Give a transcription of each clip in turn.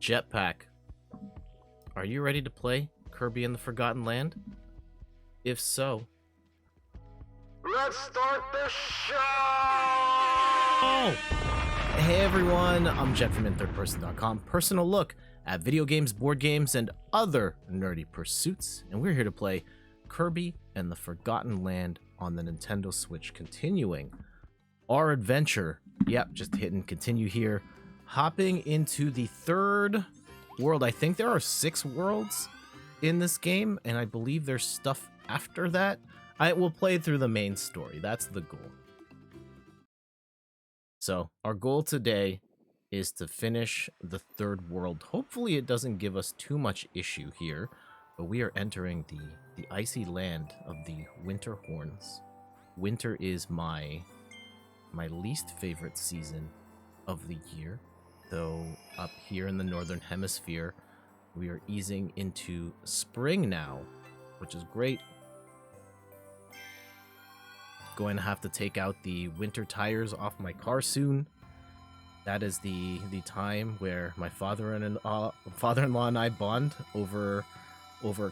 Jetpack, are you ready to play Kirby and the Forgotten Land? If so, let's start the show! Hey everyone, I'm Jet from InThirdPerson.com, personal look at video games, board games, and other nerdy pursuits, and we're here to play Kirby and the Forgotten Land on the Nintendo Switch, continuing our adventure. Yep, just hitting continue here, hopping into the third world. I think there are 6 worlds in this game, and I believe there's stuff after that. I will play through the main story. That's the goal. So our goal today is to finish the third world. Hopefully it doesn't give us too much issue here, but we are entering the icy land of the Winter Horns. Winter is my least favorite season of the year, though up here in the Northern Hemisphere, we are easing into spring now, which is great. Going to have to take out the winter tires off my car soon. That is the time where my father-in-law and I bond over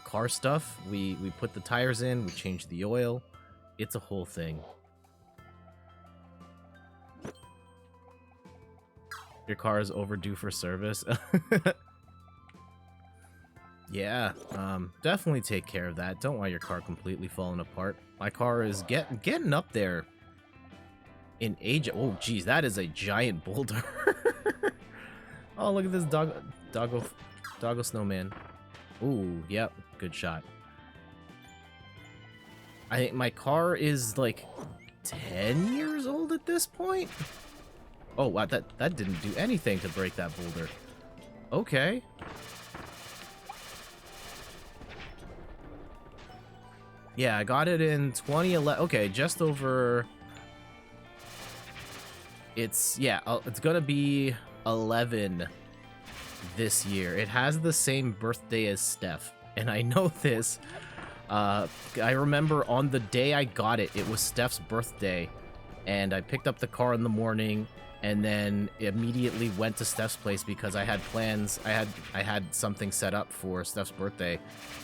car stuff. We put the tires in, we change the oil. It's a whole thing. Your car is overdue for service. Yeah, definitely take care of that. Don't want your car completely falling apart. My car is getting up there in age. Oh, geez, that is a giant boulder. Oh, look at this doggo snowman. Ooh, yep, good shot. I think my car is like 10 years old at this point. Oh, wow, that didn't do anything to break that boulder. Okay. Yeah, I got it in 2011. Okay, just over. It's gonna be 11 this year. It has the same birthday as Steph, and I know this. I remember on the day I got it, it was Steph's birthday, and I picked up the car in the morning, and then immediately went to Steph's place because I had plans. I had something set up for Steph's birthday,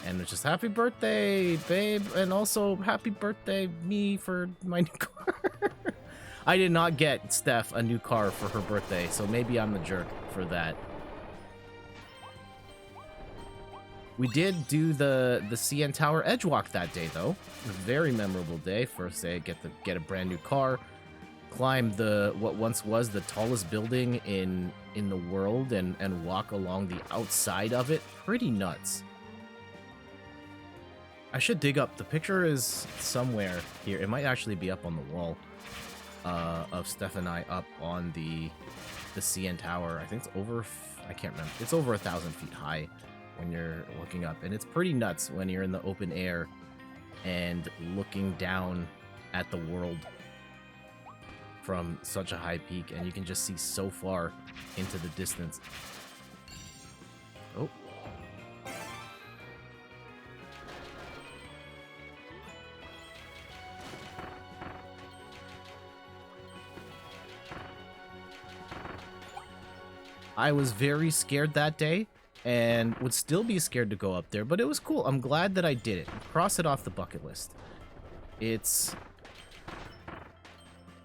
and it's just happy birthday, babe, and also happy birthday me for my new car. I did not get Steph a new car for her birthday, so maybe I'm the jerk for that. We did do the CN Tower Edge Walk that day, though. A very memorable day. First day, get a brand new car. Climb what once was the tallest building in the world and walk along the outside of it. Pretty nuts. I should dig up. The picture is somewhere here. It might actually be up on the wall of Steph and I up on the CN Tower. I think it's over, I can't remember. It's over 1,000 feet high when you're looking up. And it's pretty nuts when you're in the open air and looking down at the world from such a high peak, and you can just see so far into the distance. Oh. I was very scared that day and would still be scared to go up there, but it was cool. I'm glad that I did it. Cross it off the bucket list.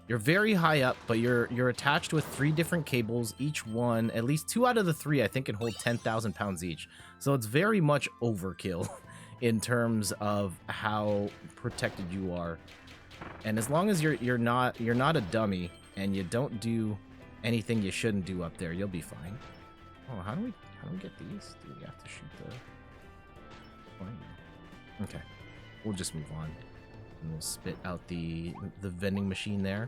You're very high up, but you're attached with 3 different cables. Each one, at least 2 out of the 3, I think, can hold 10,000 pounds each. So it's very much overkill in terms of how protected you are. And as long as you're not a dummy and you don't do anything you shouldn't do up there, you'll be fine. Oh, how do we get these? Do we have to shoot the? Okay, we'll just move on. And we'll spit out the vending machine there.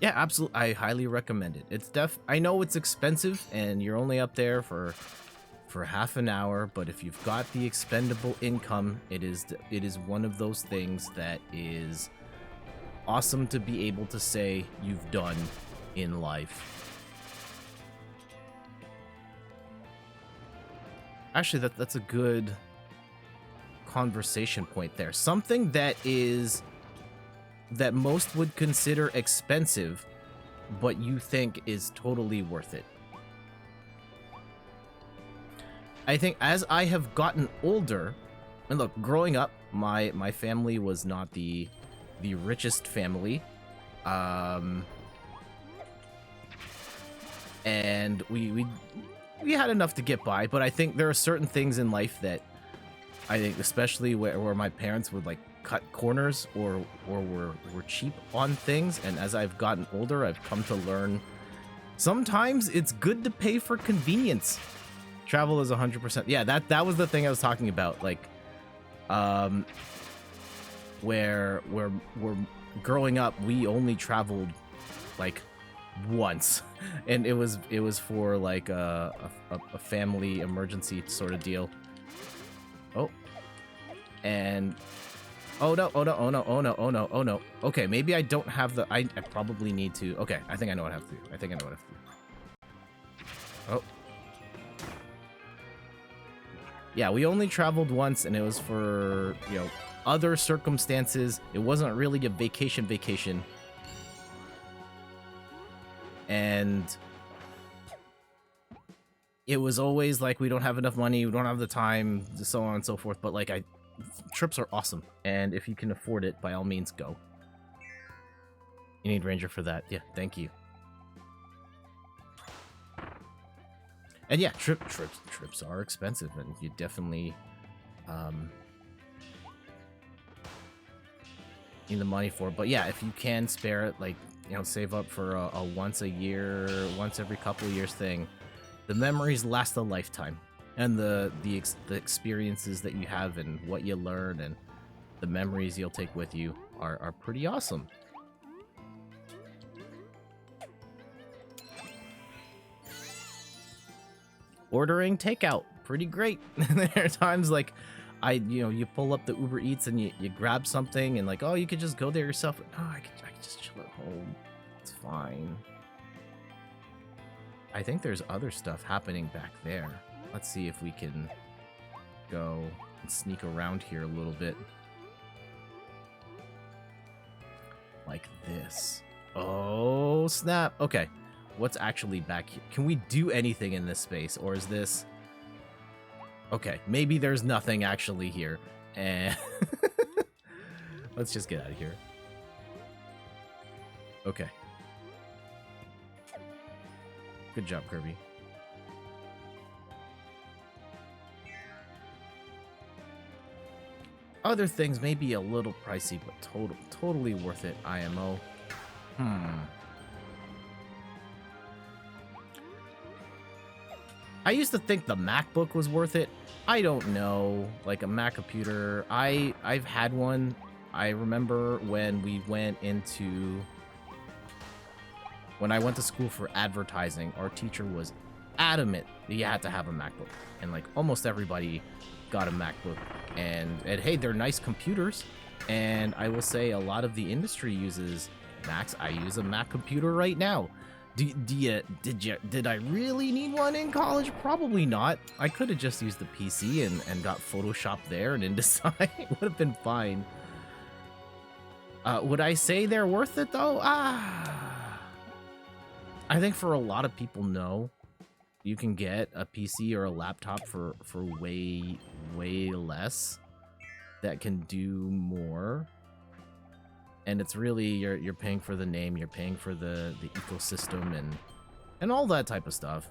Yeah, absolutely. I highly recommend it. It's I know it's expensive, and you're only up there for half an hour. But if you've got the expendable income, it is one of those things that is awesome to be able to say you've done in life. Actually, that's a good conversation point there. Something that most would consider expensive, but you think is totally worth it. I think as I have gotten older, and look, growing up, my family was not the richest family, and we had enough to get by. But I think there are certain things in life that I think, especially where my parents would like cut corners or were cheap on things, and as I've gotten older, I've come to learn sometimes it's good to pay for convenience. Travel is 100%. Yeah, that was the thing I was talking about. Like, where growing up, we only traveled like once, and it was for like a family emergency sort of deal. Oh, and oh no, oh no, oh no, oh no, oh no, oh no. Okay, maybe I don't have the. I probably need to. Okay, I think I know what I have to do. I think I know what I have to do. Oh. Yeah, we only traveled once, and it was for, you know, other circumstances. It wasn't really a vacation. And it was always like, we don't have enough money, we don't have the time, so on and so forth. But like, trips are awesome, and if you can afford it, by all means, go. You need Ranger for that. Yeah, thank you. And yeah, trips are expensive, and you definitely need the money for it. But yeah, if you can spare it, like, you know, save up for a once a year, once every couple of years thing. The memories last a lifetime, and the experiences that you have and what you learn and the memories you'll take with you are pretty awesome. Ordering takeout, pretty great. There are times like you pull up the Uber Eats and you grab something and like, oh, you could just go there yourself. No, I could just chill at home. It's fine. I think there's other stuff happening back there. Let's see if we can go and sneak around here a little bit. Like this. Oh, snap. Okay. What's actually back here? Can we do anything in this space, or is this... Okay, maybe there's nothing actually here. And let's just get out of here. Okay. Good job, Kirby. Other things may be a little pricey, but totally worth it, IMO. I used to think the MacBook was worth it. I don't know. Like a Mac computer. I've had one. I remember when I went to school for advertising, our teacher was adamant that you had to have a MacBook. And like almost everybody got a MacBook. And hey, they're nice computers. And I will say a lot of the industry uses Macs. I use a Mac computer right now. Did I really need one in college? Probably not. I could have just used the PC and got Photoshop there and InDesign. It would have been fine. Would I say they're worth it though? I think for a lot of people, no. You can get a PC or a laptop for way less that can do more. And it's really, you're paying for the name, you're paying for the ecosystem and all that type of stuff.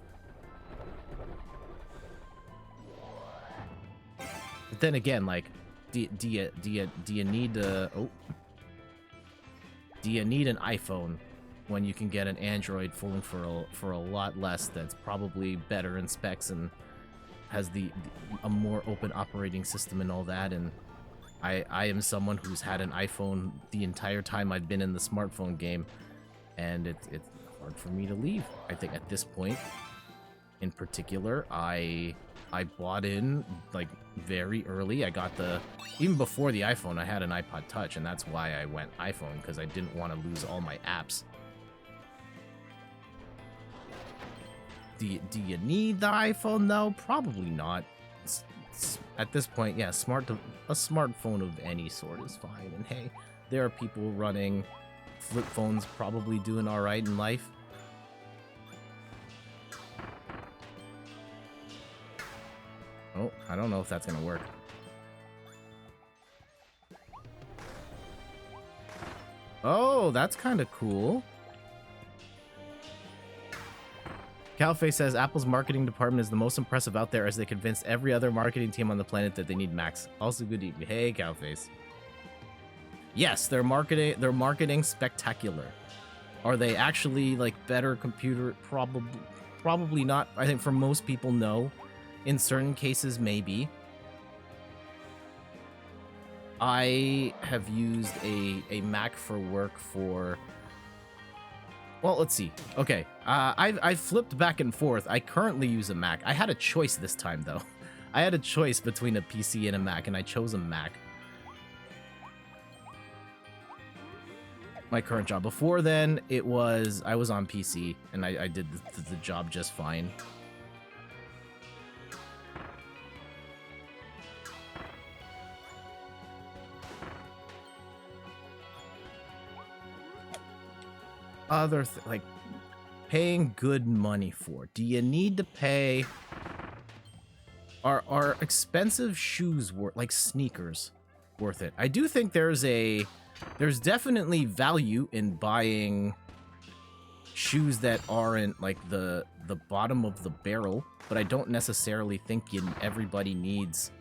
But then again, like, do you need an iPhone when you can get an Android phone for a lot less that's probably better in specs and has a more open operating system and all that? And I am someone who's had an iPhone the entire time I've been in the smartphone game, and it's hard for me to leave. I think at this point, in particular, I bought in like very early. I got even before the iPhone, I had an iPod Touch, and that's why I went iPhone, because I didn't want to lose all my apps. Do you need the iPhone though? Probably not. At this point, yeah, a smartphone of any sort is fine. And hey, there are people running flip phones probably doing all right in life. I don't know if that's gonna work. Oh, that's kind of cool. Calfe says Apple's marketing department is the most impressive out there as they convinced every other marketing team on the planet that they need Macs. Also, good evening. Hey, Calface. Yes, their marketing spectacular. Are they actually like better computer? Probably not. I think for most people, no. In certain cases, maybe. I have used a Mac for work for... Well, let's see. Okay, I've flipped back and forth. I currently use a Mac. I had a choice this time, though. I had a choice between a PC and a Mac, and I chose a Mac. My current job. Before then, I was on PC, and I did the job just fine. Like paying good money for. Do you need to pay? Are expensive shoes worth, like sneakers, worth it? I do think there's definitely value in buying shoes that aren't like the bottom of the barrel, but I don't necessarily think everybody needs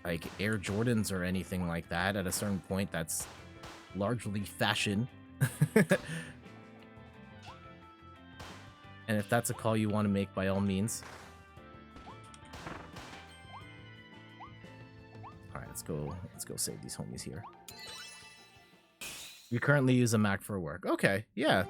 like Air Jordans or anything like that. At a certain point, that's largely fashion. And if that's a call you want to make, by all means. Alright, let's go save these homies here. We currently use a Mac for work. Okay, yeah.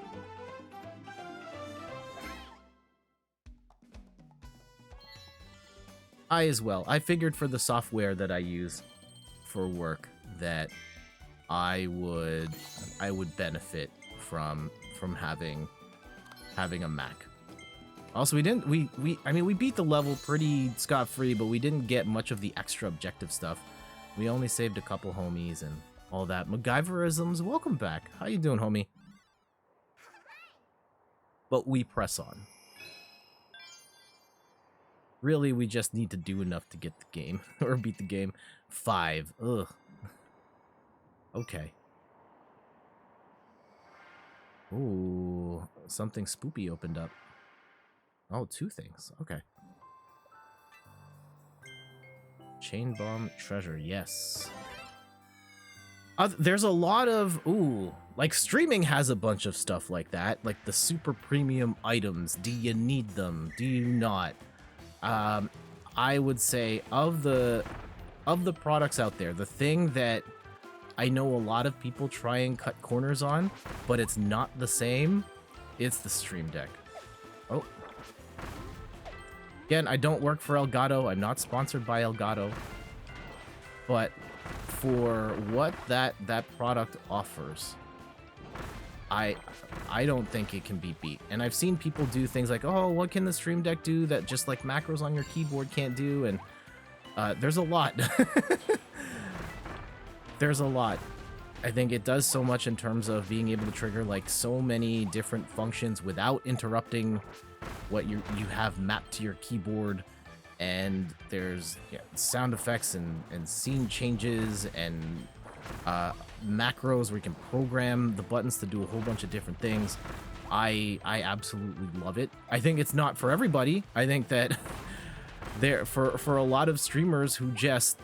I as well. I figured for the software that I use for work that I would benefit from having a Mac. Also, we beat the level pretty scot-free, but we didn't get much of the extra objective stuff. We only saved a couple homies and all that. MacGyverisms, welcome back. How you doing, homie? But we press on. Really, we just need to do enough to get the game, or beat the game. 5. Ugh. Okay. Ooh, something spoopy opened up. Oh, 2 things. Okay. Chain bomb treasure. Yes. There's a lot of... Ooh. Like, streaming has a bunch of stuff like that. Like, the super premium items. Do you need them? Do you not? I would say, of the products out there, the thing that I know a lot of people try and cut corners on, but it's not the same, it's the Stream Deck. Oh. Again, I don't work for Elgato. I'm not sponsored by Elgato. But for what that product offers, I don't think it can be beat. And I've seen people do things like, oh, what can the Stream Deck do that just like macros on your keyboard can't do? And there's a lot. There's a lot. I think it does so much in terms of being able to trigger like so many different functions without interrupting what you have mapped to your keyboard. And there's sound effects and scene changes and macros where you can program the buttons to do a whole bunch of different things. I absolutely love it. I think it's not for everybody. I think that for a lot of streamers who just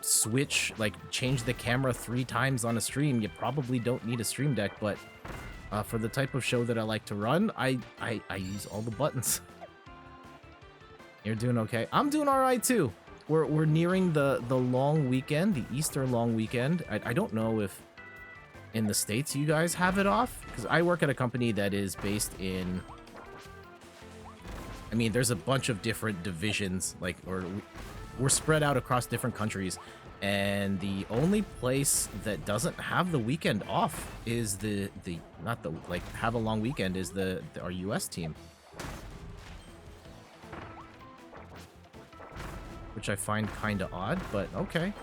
switch, like change the camera 3 times on a stream, you probably don't need a Stream Deck. But for the type of show that I like to run, I use all the buttons. You're doing okay. I'm doing all right too. We're nearing the long weekend, the Easter long weekend. I don't know if in the States you guys have it off, because I work at a company that is based in... I mean, there's a bunch of different divisions, like, or we're spread out across different countries, and the only place that doesn't have the weekend off is have a long weekend is our US team. Which I find kind of odd, but okay.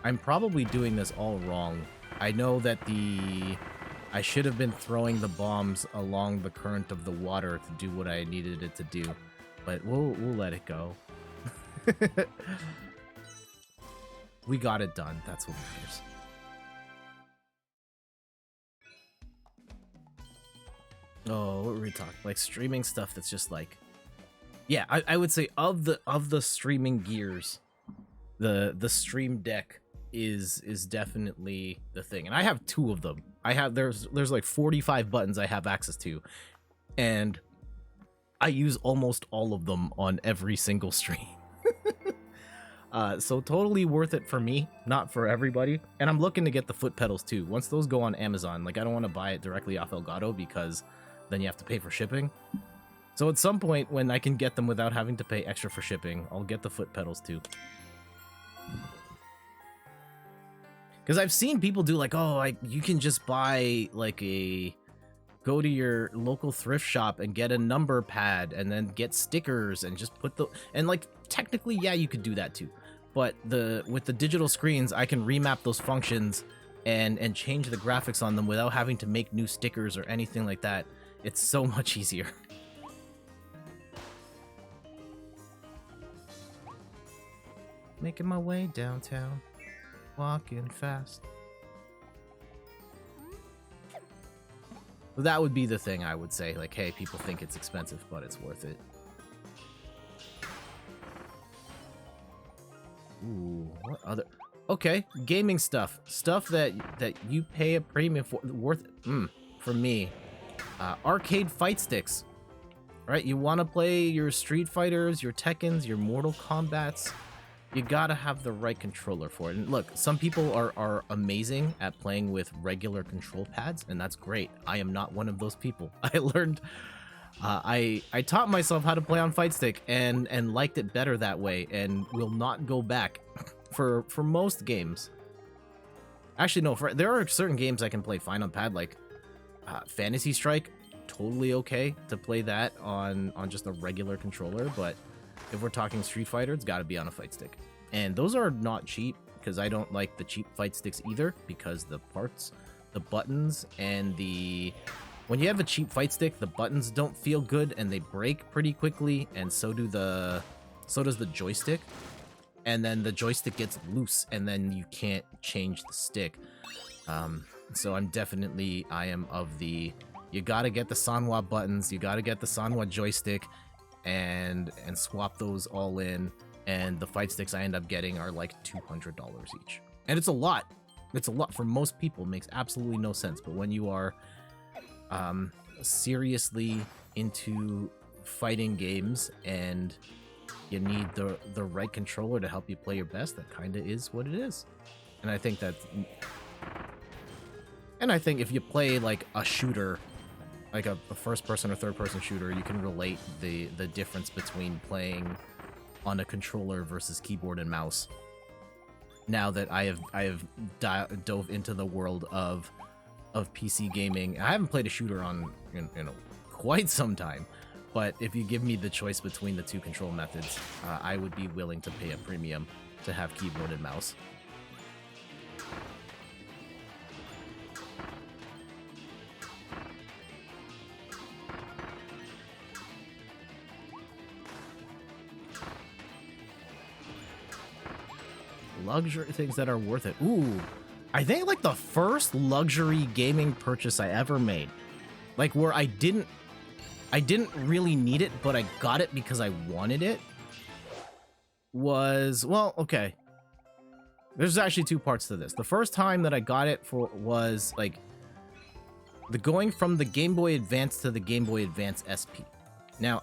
I'm probably doing this all wrong. I know that I should have been throwing the bombs along the current of the water to do what I needed it to do, but we'll let it go. We got it done. That's what matters. Oh, what were we talking? Like streaming stuff that's just like, yeah, I would say of the streaming gears, the Stream Deck is definitely the thing, and I have 2 of them. I have there's like 45 buttons I have access to, and I use almost all of them on every single stream. So totally worth it for me, not for everybody. And I'm looking to get the foot pedals too. Once those go on Amazon, like I don't want to buy it directly off Elgato because then you have to pay for shipping. So at some point when I can get them without having to pay extra for shipping, I'll get the foot pedals too. Because I've seen people do like, oh, you can just buy like go to your local thrift shop and get a number pad and then get stickers and just put and like technically, yeah, you could do that too. But with the digital screens, I can remap those functions and change the graphics on them without having to make new stickers or anything like that. It's so much easier. Making my way downtown, walking fast. That would be the thing I would say, like, hey, people think it's expensive, but it's worth it. Ooh, what other... Okay, gaming stuff. Stuff that you pay a premium for, for me. Arcade fight sticks. Right, you want to play your Street Fighters, your Tekkens, your Mortal Kombats. You gotta have the right controller for it. And look, some people are amazing at playing with regular control pads, and that's great. I am not one of those people. I learned... I taught myself how to play on Fight Stick and liked it better that way and will not go back for most games. Actually, no, there are certain games I can play fine on pad, like Fantasy Strike, totally okay to play that on just a regular controller, but if we're talking Street Fighter, it's got to be on a Fight Stick. And those are not cheap, because I don't like the cheap Fight Sticks either, because the parts, the buttons, and when you have a cheap Fight Stick, the buttons don't feel good and they break pretty quickly, and so does the joystick. And then the joystick gets loose, and then you can't change the stick. So I am of the, you gotta get the Sanwa buttons, you gotta get the Sanwa joystick, and swap those all in. And the Fight Sticks I end up getting are like $200 each. And it's a lot. It's a lot for most people. It makes absolutely no sense. But when you are seriously into fighting games and you need the right controller to help you play your best, that kind of is what it is. And I think if you play like a shooter, like a first-person or third-person shooter, you can relate the difference between playing on a controller versus keyboard and mouse. Now that I have dove into the world of PC gaming, I haven't played a shooter in quite some time. But if you give me the choice between the 2 control methods, I would be willing to pay a premium to have keyboard and mouse. Luxury things that are worth it. Ooh, I think like the first luxury gaming purchase I ever made, like where I didn't really need it, but I got it because I wanted it, was, well, okay. There's actually 2 parts to this. The first time that I got it was like the going from the Game Boy Advance to the Game Boy Advance SP. Now,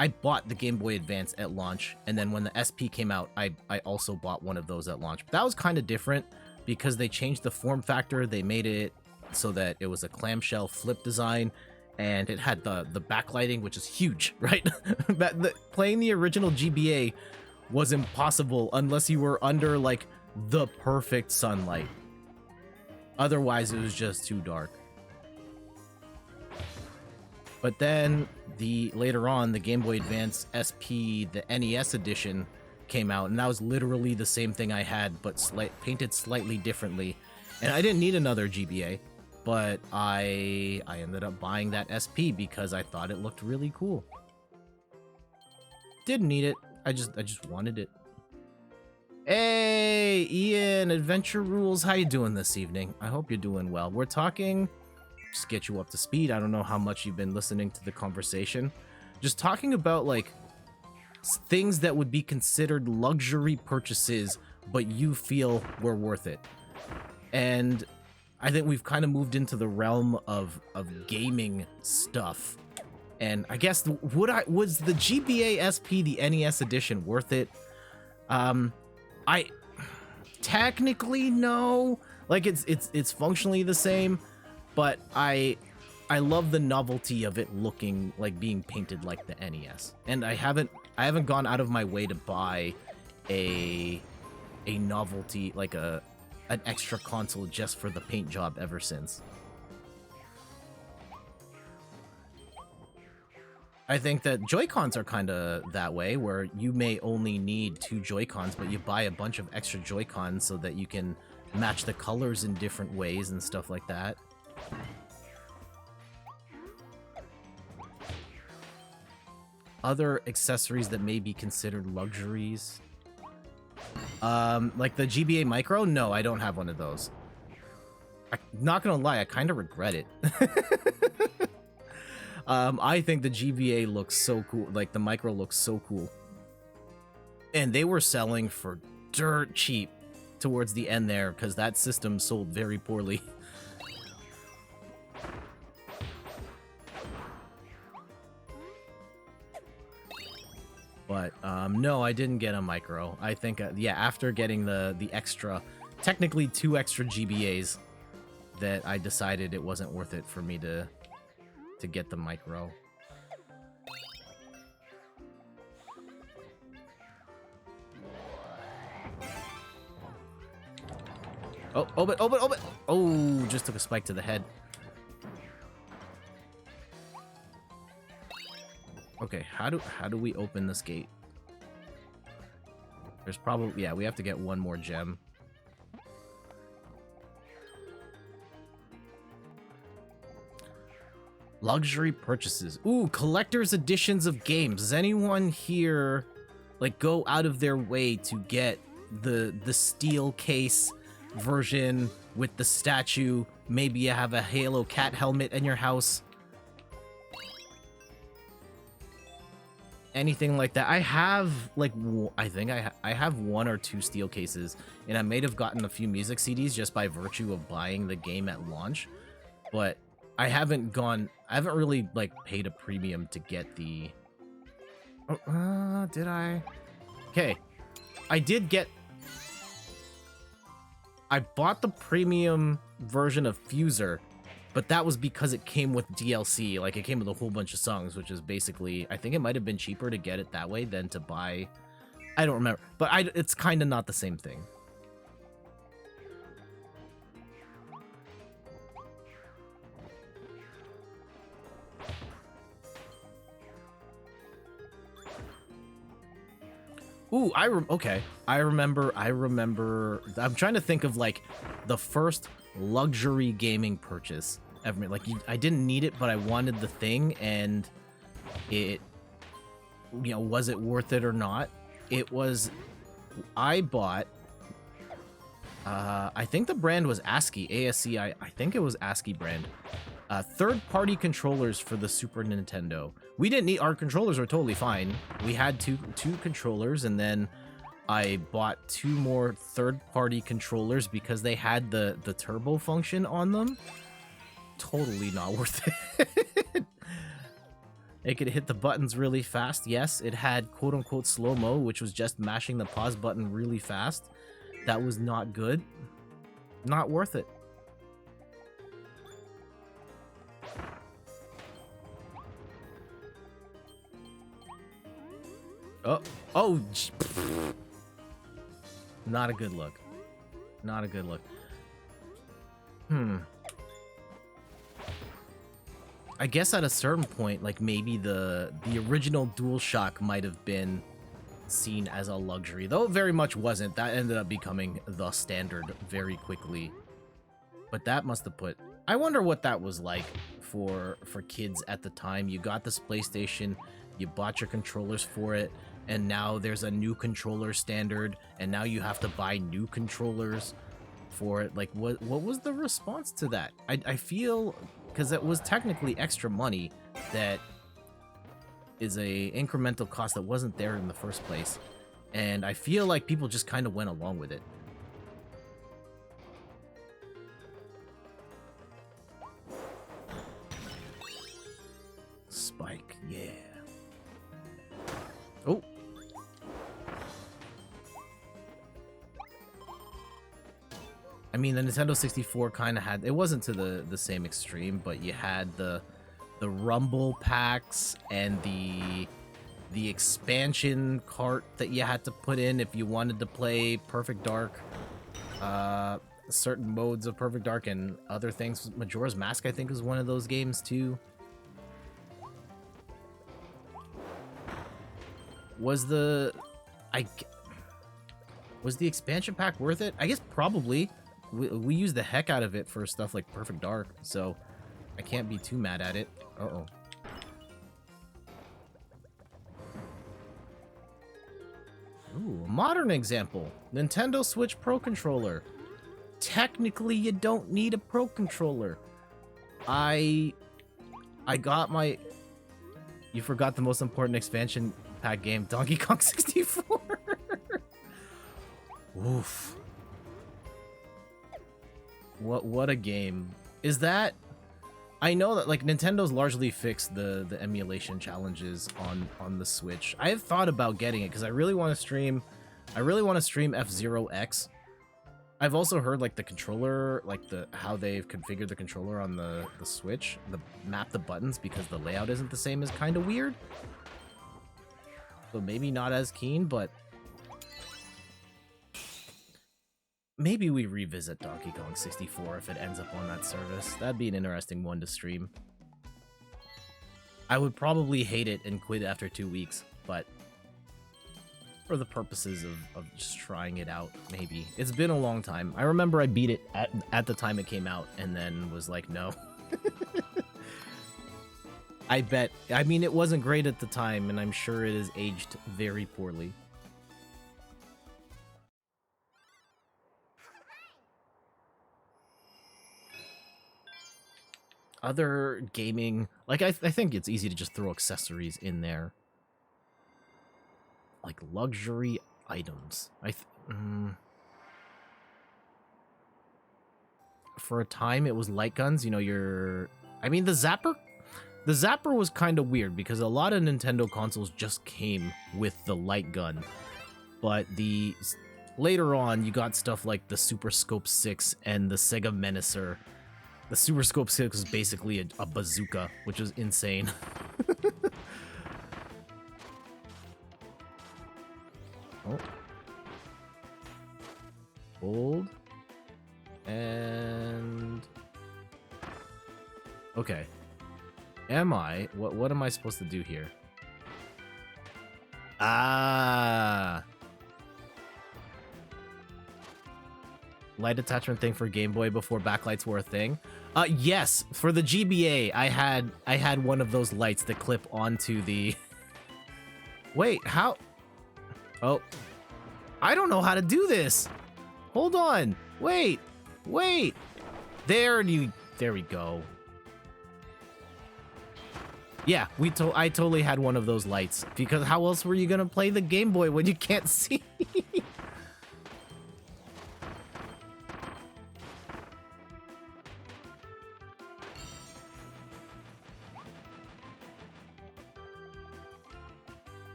I bought the Game Boy Advance at launch, and then when the SP came out, I also bought one of those at launch. But that was kind of different because they changed the form factor. They made it so that it was a clamshell flip design, and it had the backlighting, which is huge, right? Playing the original GBA was impossible unless you were under like the perfect sunlight. Otherwise, it was just too dark. But then later on, the Game Boy Advance SP, the NES edition, came out, and that was literally the same thing I had, but painted slightly differently. And I didn't need another GBA. but I ended up buying that SP because I thought it looked really cool. Didn't need it. I just wanted it. Hey, Ian, Adventure Rules. How you doing this evening? I hope you're doing well. We're talking, just get you up to speed. I don't know how much you've been listening to the conversation. Just talking about like things that would be considered luxury purchases, but you feel were worth it. And I think we've kind of moved into the realm of gaming stuff. And I guess was the GBA SP, the NES edition, worth it? I technically no. Like it's functionally the same, but I love the novelty of it looking like being painted like the NES. And I haven't gone out of my way to buy a novelty, like an extra console just for the paint job ever since. I think that Joy-Cons are kind of that way, where you may only need 2 Joy-Cons, but you buy a bunch of extra Joy-Cons so that you can match the colors in different ways and stuff like that. Other accessories that may be considered luxuries. Like the GBA Micro? No, I don't have one of those. I'm not gonna lie, I kind of regret it. I think the GBA looks so cool. Like, the Micro looks so cool. And they were selling for dirt cheap towards the end there, because that system sold very poorly. But, no, I didn't get a Micro. I think, yeah, after getting the extra, technically 2 extra GBAs, that I decided it wasn't worth it for me to get the Micro. Oh, open. Oh, just took a spike to the head. Okay, how do we open this gate? There's probably, yeah, we have to get one more gem. Luxury purchases. Ooh, collector's editions of games. Does anyone here like go out of their way to get the steel case version with the statue? Maybe you have a Halo cat helmet in your house. Anything like that. I have like I think I have 1 or 2 steel cases, and I may have gotten a few music CDs just by virtue of buying the game at launch, but I haven't really, like, paid a premium to get the... did I? Okay. I did get... I bought the premium version of Fuser, but that was because it came with DLC. Like, it came with a whole bunch of songs, which is basically... I think it might have been cheaper to get it that way than to buy... I don't remember. But it's kind of not the same thing. Ooh, okay. I remember, I'm trying to think of, like, the first luxury gaming purchase ever made. Like, I didn't need it, but I wanted the thing, and it, you know, was it worth it or not? It was, I bought, I think the brand was ASCII, ASCII, I think it was ASCII brand. Third-party controllers for the Super Nintendo. We didn't need, our controllers were totally fine. We had two controllers, and then I bought 2 more third-party controllers because they had the turbo function on them. Totally not worth it. It could hit the buttons really fast. Yes, it had quote-unquote slow-mo, which was just mashing the pause button really fast. That was not good. Not worth it. Oh, not a good look. Not a good look. I guess at a certain point, like maybe the original DualShock might have been seen as a luxury, though it very much wasn't. That ended up becoming the standard very quickly. But that must have put I wonder what that was like for kids at the time. You got this PlayStation, you bought your controllers for it, and now there's a new controller standard, and now you have to buy new controllers for it. Like, what was the response to that? I feel, because it was technically extra money that is a incremental cost that wasn't there in the first place, and I feel like people just kind of went along with it. Spike, yeah. Oh. I mean, the Nintendo 64 kind of had, it wasn't to the same extreme, but you had the Rumble packs and the expansion cart that you had to put in if you wanted to play Perfect Dark, certain modes of Perfect Dark and other things. Majora's Mask, I think, was one of those games too. Was the expansion pack worth it? I guess probably. We used the heck out of it for stuff like Perfect Dark, so I can't be too mad at it. Uh-oh. Ooh, a modern example. Nintendo Switch Pro Controller. Technically, you don't need a Pro Controller. I got my... You forgot the most important expansion pack game, Donkey Kong 64. Oof. What a game. Is that... I know that, like, Nintendo's largely fixed the emulation challenges on the Switch. I have thought about getting it because I really want to stream F-Zero X. I've also heard, like, the controller, like, how they've configured the controller on the Switch, map the buttons, because the layout isn't the same, is kind of weird. So maybe not as keen, but maybe we revisit Donkey Kong 64 if it ends up on that service. That'd be an interesting one to stream. I would probably hate it and quit after 2 weeks, but for the purposes of just trying it out, maybe. It's been a long time. I remember I beat it at the time it came out and then was like, no. I mean, it wasn't great at the time, and I'm sure it has aged very poorly. Other gaming, like, I think it's easy to just throw accessories in there. Like, luxury items. For a time, it was light guns, you know, I mean, the Zapper was kind of weird because a lot of Nintendo consoles just came with the light gun. But later on, you got stuff like the Super Scope 6 and the Sega Menacer. The Super Scope 6 was basically a bazooka, which was insane. Oh. Hold. And... Okay. What am I supposed to do here? Ah! Light attachment thing for Game Boy before backlights were a thing? Yes, for the GBA, I had one of those lights that clip onto the... Wait, how? Oh. I don't know how to do this! Hold on! Wait! There we go. Yeah, I totally had one of those lights, because how else were you gonna play the Game Boy when you can't see?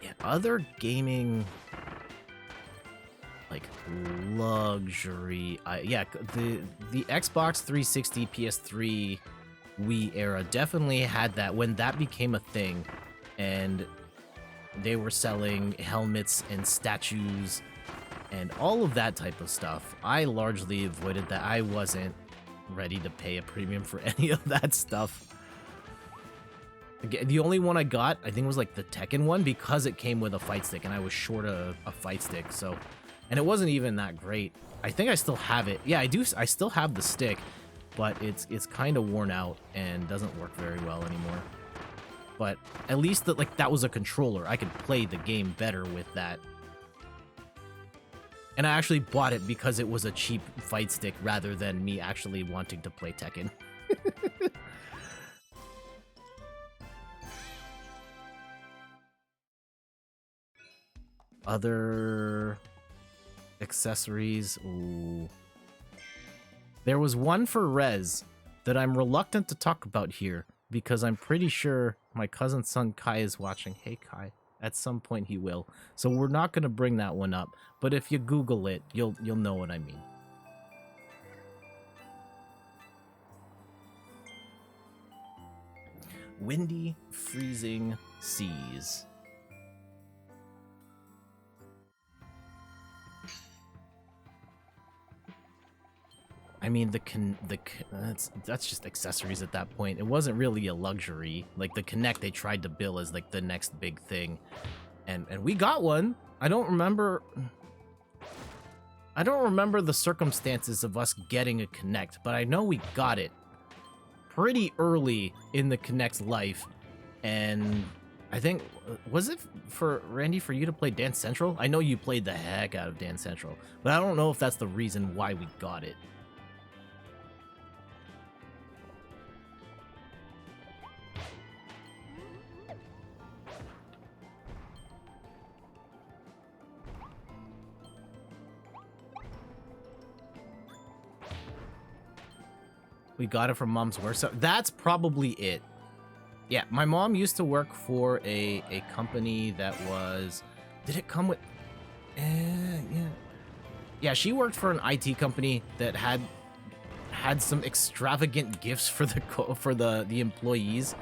Yeah, other gaming, like, luxury, yeah, the Xbox 360, PS3, Wii era definitely had that when that became a thing, and they were selling helmets and statues and all of that type of stuff. I largely avoided that. I wasn't ready to pay a premium for any of that stuff. The only one I got, I think, was like the Tekken one, because it came with a fight stick, and I was short a fight stick, so And it wasn't even that great. I think I still have it. Yeah, I do. I still have the stick, but it's kind of worn out and doesn't work very well anymore. But at least that was a controller. I could play the game better with that. And I actually bought it because it was a cheap fight stick rather than me actually wanting to play Tekken. Other accessories. Ooh. There was one for Rez that I'm reluctant to talk about here because I'm pretty sure my cousin's son Kai is watching. Hey Kai, at some point he will. So we're not going to bring that one up, but if you Google it, you'll know what I mean. Windy, freezing seas. I mean, that's just accessories at that point. It wasn't really a luxury. Like the Kinect, they tried to bill as like the next big thing, and we got one. I don't remember the circumstances of us getting a Kinect, but I know we got it pretty early in the Kinect's life, and I think was it for Randy for you to play Dance Central? I know you played the heck out of Dance Central, but I don't know if that's the reason why we got it. We got it from Mom's work, so that's probably it. Yeah, my mom used to work for a company that was... Did it come with... yeah. Yeah, she worked for an IT company that had some extravagant gifts for the employees.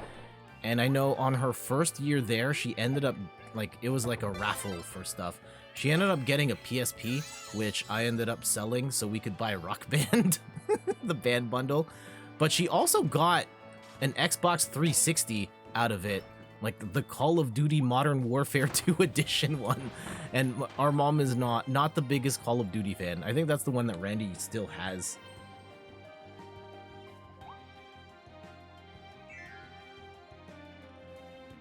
And I know on her first year there, she ended up, like, it was like a raffle for stuff. She ended up getting a PSP, which I ended up selling so we could buy Rock Band, the band bundle. But she also got an Xbox 360 out of it, like the Call of Duty Modern Warfare 2 edition one. And our mom is not the biggest Call of Duty fan. I think that's the one that Randy still has.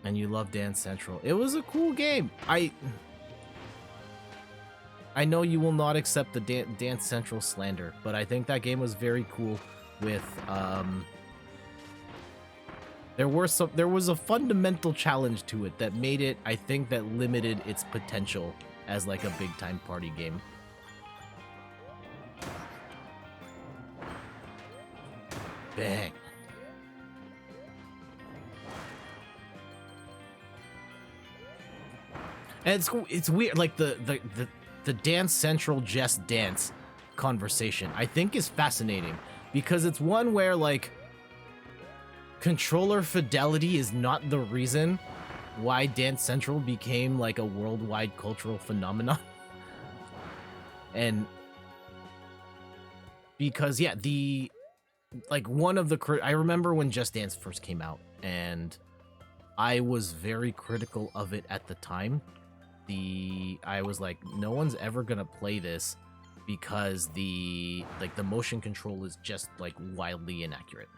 And you love Dance Central. It was a cool game. I know you will not accept the Dance Central slander, but I think that game was very cool with there was a fundamental challenge to it that made it, I think, that limited its potential as like a big time party game. Bang. And it's weird, like the Dance Central Just Dance conversation, I think, is fascinating because it's one where like controller fidelity is not the reason why Dance Central became like a worldwide cultural phenomenon. And because yeah, I remember when Just Dance first came out and I was very critical of it at the time. I was like, no one's ever gonna play this because the motion control is just like wildly inaccurate.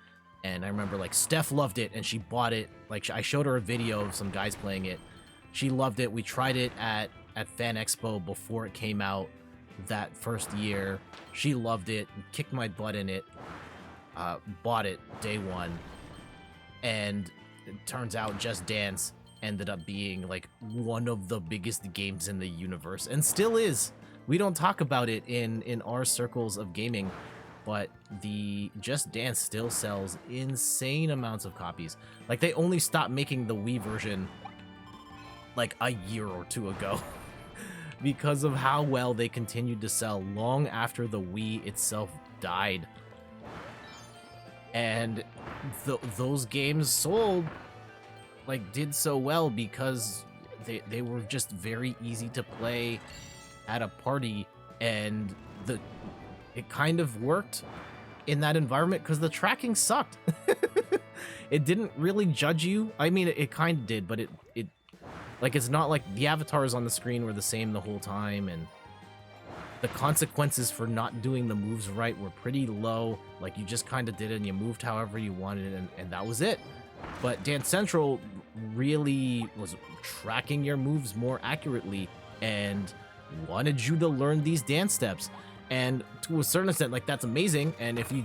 And I remember like Steph loved it and she bought it. Like I showed her a video of some guys playing it. She loved it. We tried it at Fan Expo before it came out that first year. She loved it, kicked my butt in it, bought it day one. And it turns out Just Dance ended up being like one of the biggest games in the universe and still is. We don't talk about it in our circles of gaming, but the Just Dance still sells insane amounts of copies. Like they only stopped making the Wii version like a year or two ago because of how well they continued to sell long after the Wii itself died. And those games sold, like, did so well because they were just very easy to play at a party, and it kind of worked in that environment because the tracking sucked. It didn't really judge you. I mean, it kind of did, but it like, it's not like the avatars on the screen were the same the whole time, and the consequences for not doing the moves right were pretty low. Like, you just kind of did it and you moved however you wanted, and that was it. But Dance Central really was tracking your moves more accurately and wanted you to learn these dance steps. And to a certain extent, like, that's amazing. And if you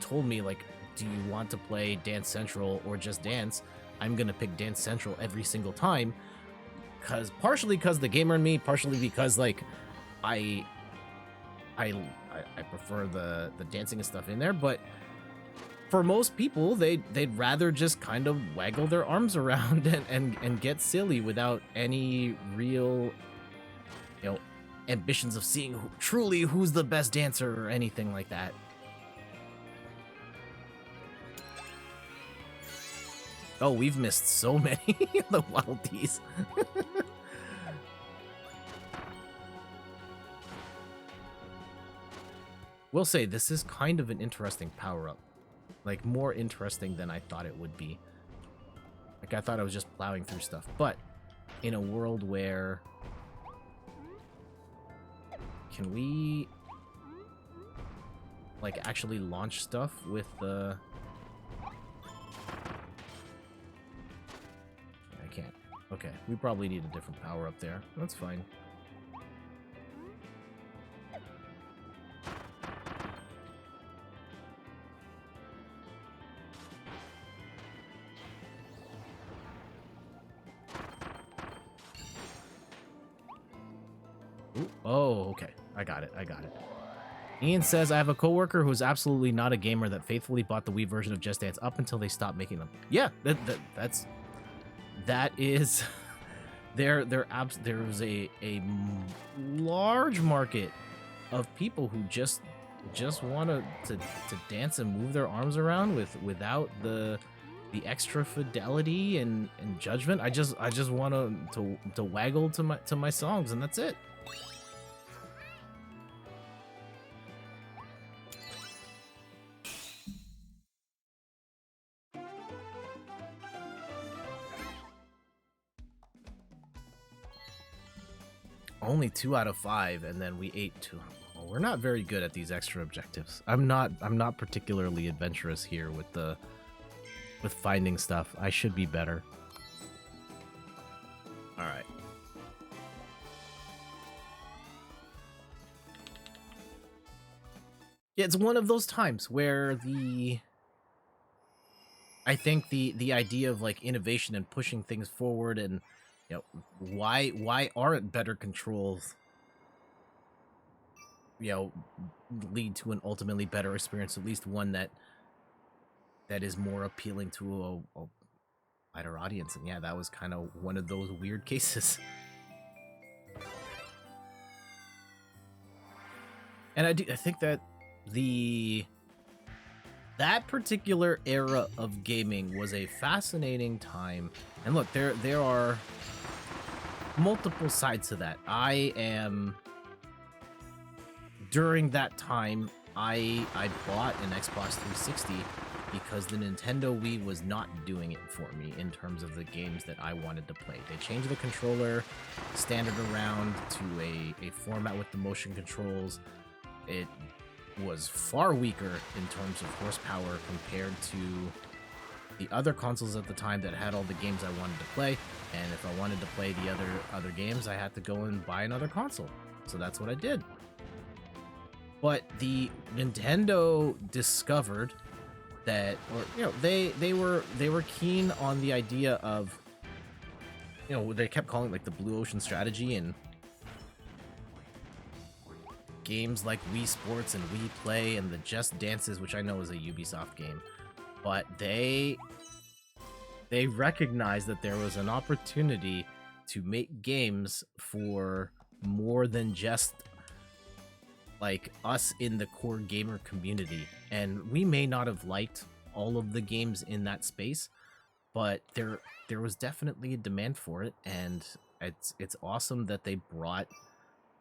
told me, like, do you want to play Dance Central or just dance, I'm gonna pick Dance Central every single time. Partially because the gamer in me, partially because, like, I prefer the dancing and stuff in there, but for most people, they'd rather just kind of waggle their arms around and get silly without any real, ambitions of seeing truly who's the best dancer or anything like that. Oh, we've missed so many the Waddle Dees. Will say this is kind of an interesting power-up. Like, more interesting than I thought it would be. Like, I thought I was just plowing through stuff. But in a world where... Can we... like, actually launch stuff with the... I can't. Okay, we probably need a different power-up there. That's fine. Ooh, oh, okay. I got it. Ian says, I have a coworker who's absolutely not a gamer that faithfully bought the Wii version of Just Dance up until they stopped making them. Yeah, that is there's a large market of people who just want to dance and move their arms around without the extra fidelity and judgment. I just want to waggle to my songs, and that's it. Only 2 out of 5, and then we ate 2. Well, we're not very good at these extra objectives. I'm not particularly adventurous here with finding stuff. I should be better. All right. Yeah, it's one of those times where I think the idea of, like, innovation and pushing things forward, and why aren't better controls lead to an ultimately better experience, at least one that is more appealing to a wider audience. And yeah, that was kind of one of those weird cases. And I think that that particular era of gaming was a fascinating time. And look, there are multiple sides to that. During that time, I bought an Xbox 360 because the Nintendo Wii was not doing it for me in terms of the games that I wanted to play. They changed the controller standard around to a format with the motion controls. It was far weaker in terms of horsepower compared to the other consoles at the time that had all the games I wanted to play. And if I wanted to play the other games, I had to go and buy another console. So that's what I did. But the Nintendo discovered that, or they were keen on the idea of, they kept calling it like the Blue Ocean strategy, and games like Wii Sports and Wii Play and the Just Dances, which I know is a Ubisoft game, but they recognized that there was an opportunity to make games for more than just like us in the core gamer community. And we may not have liked all of the games in that space, but there was definitely a demand for it, and it's awesome that they brought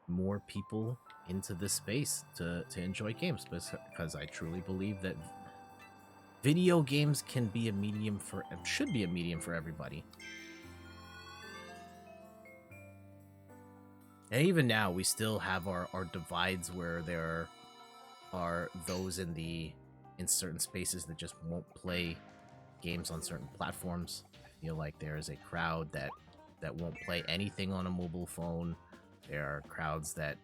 more people into this space to enjoy games, because I truly believe that video games should be a medium for everybody. And even now, we still have our divides where there are those in certain spaces that just won't play games on certain platforms. I feel like there is a crowd that won't play anything on a mobile phone. There are crowds that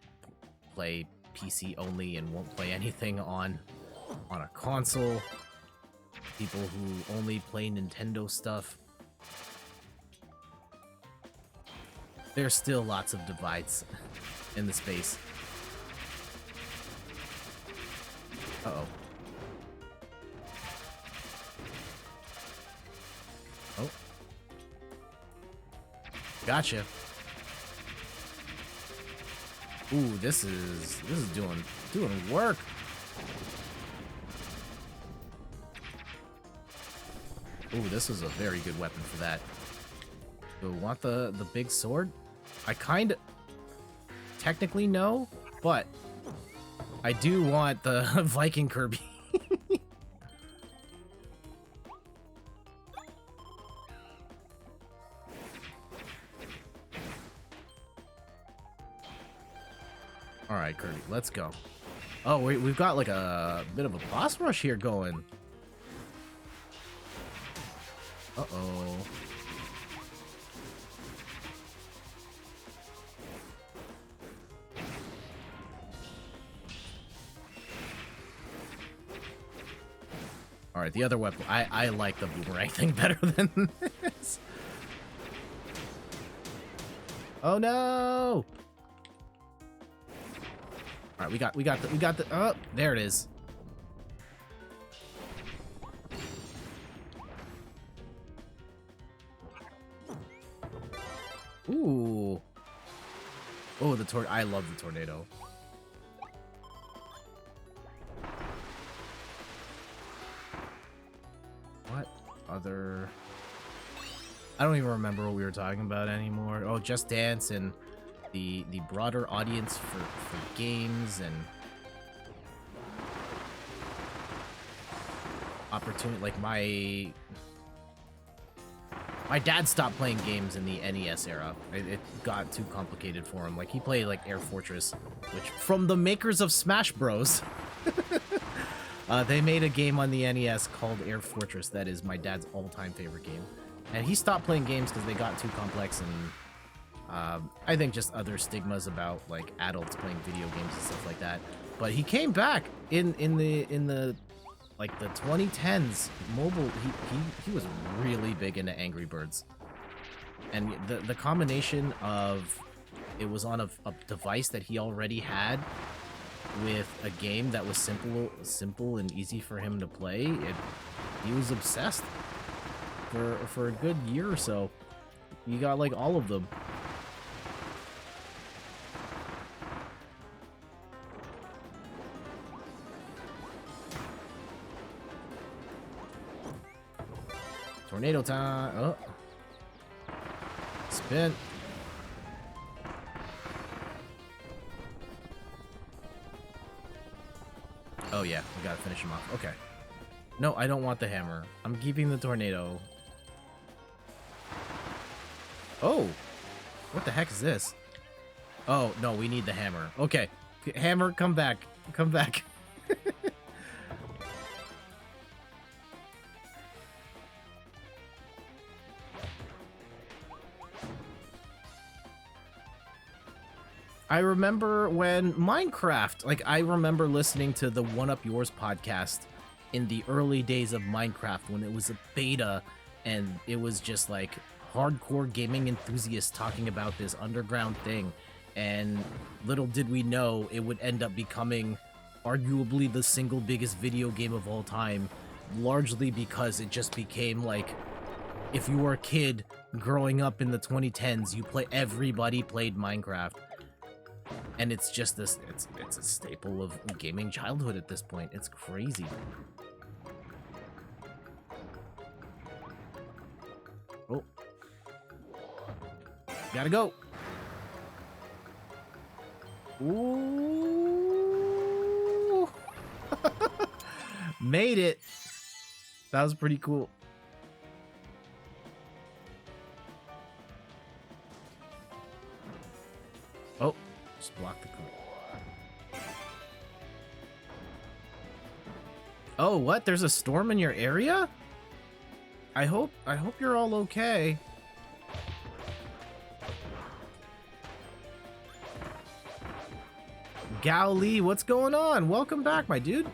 play PC only and won't play anything on a console. People who only play Nintendo stuff. There's still lots of divides in the space. Uh-oh. Oh. Gotcha. Ooh, this is doing work. Ooh, this is a very good weapon for that. Do we want the big sword? I kinda technically no, but I do want the Viking Kirby. Alright, Kirby, let's go. Oh, we've got like a bit of a boss rush here going. Uh-oh. Alright, the other weapon. I like the boomerang thing better than this. Oh no! Alright, we got the oh, there it is. Ooh. Oh, I love the tornado. What other... I don't even remember what we were talking about anymore. Oh, Just Dance and the broader audience for games and opportunity. Like my dad stopped playing games in the NES era. It got too complicated for him. Like he played like Air Fortress, which from the makers of Smash Bros. They made a game on the NES called Air Fortress that is my dad's all-time favorite game. And he stopped playing games because they got too complex and I think just other stigmas about like adults playing video games and stuff like that. But he came back in the like the 2010s mobile. He was really big into Angry Birds, and the combination of it was on a device that he already had with a game that was simple and easy for him to play. He was obsessed for a good year or so. You got like all of them. Tornado time. Oh. Spin. Oh yeah, we gotta finish him off. Okay. No, I don't want the hammer. I'm keeping the tornado. Oh! What the heck is this? Oh, no, we need the hammer. Okay. Hammer, come back. Come back. I remember when Minecraft, like I remember listening to the One Up Yours podcast in the early days of Minecraft when it was a beta and it was just like hardcore gaming enthusiasts talking about this underground thing. And little did we know it would end up becoming arguably the single biggest video game of all time, largely because it just became like, if you were a kid growing up in the 2010s, everybody played Minecraft. And it's just this, it's a staple of gaming childhood at this point. It's crazy. Oh. Gotta go. Ooh. Made it. That was pretty cool. Oh. Just block the code. Oh, what? There's a storm in your area? I hope you're all okay. Gao what's going on? Welcome back, my dude.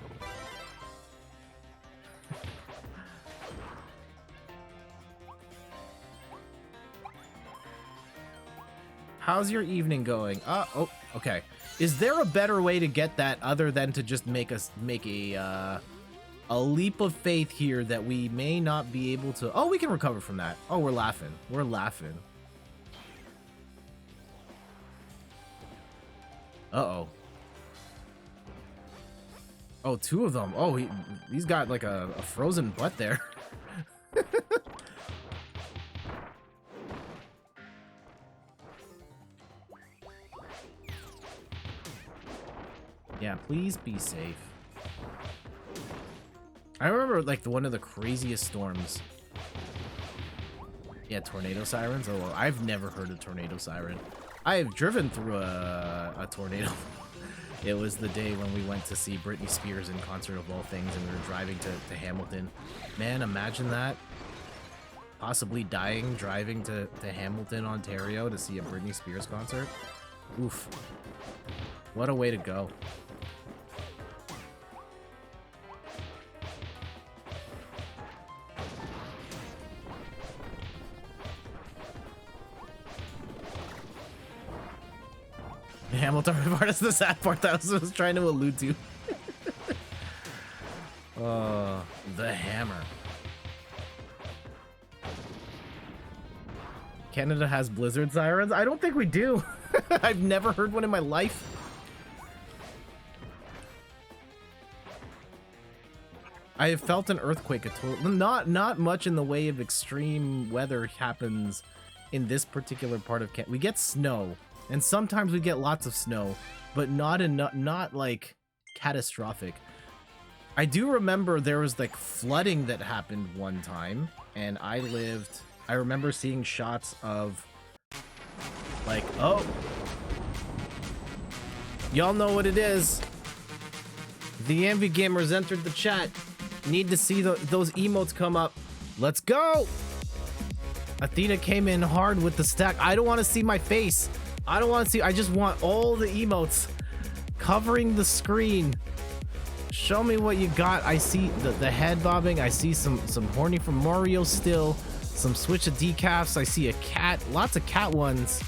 How's your evening going? Oh, okay. Is there a better way to get that other than to just make a leap of faith here that we may not be able to... Oh, we can recover from that. Oh, we're laughing. We're laughing. Uh-oh. Oh, two of them. Oh, he's got like a frozen butt there. Yeah, please be safe. I remember like one of the craziest storms. Yeah, tornado sirens. Oh, well, I've never heard a tornado siren. I have driven through a tornado. It was the day when we went to see Britney Spears in concert of all things, and we were driving to Hamilton. Man, imagine that. Possibly dying driving to Hamilton, Ontario to see a Britney Spears concert. Oof. What a way to go. Hamilton part is the sad part that I was trying to allude to. The hammer. Canada has blizzard sirens? I don't think we do. I've never heard one in my life. I have felt an earthquake. Not much in the way of extreme weather happens in this particular part of Canada. We get snow. And sometimes we get lots of snow, but not like catastrophic. I do remember there was like flooding that happened one time, and I remember seeing shots of like, oh, y'all know what it is. The Envy Gamers entered the chat. Need to see those emotes come up. Let's go. Athena came in hard with the stack. I don't want to see my face. I don't want to see. I just want all the emotes covering the screen. Show me what you got. I see the head bobbing. I see some horny from Mario still. Some switch of decafs. I see a cat. Lots of cat ones.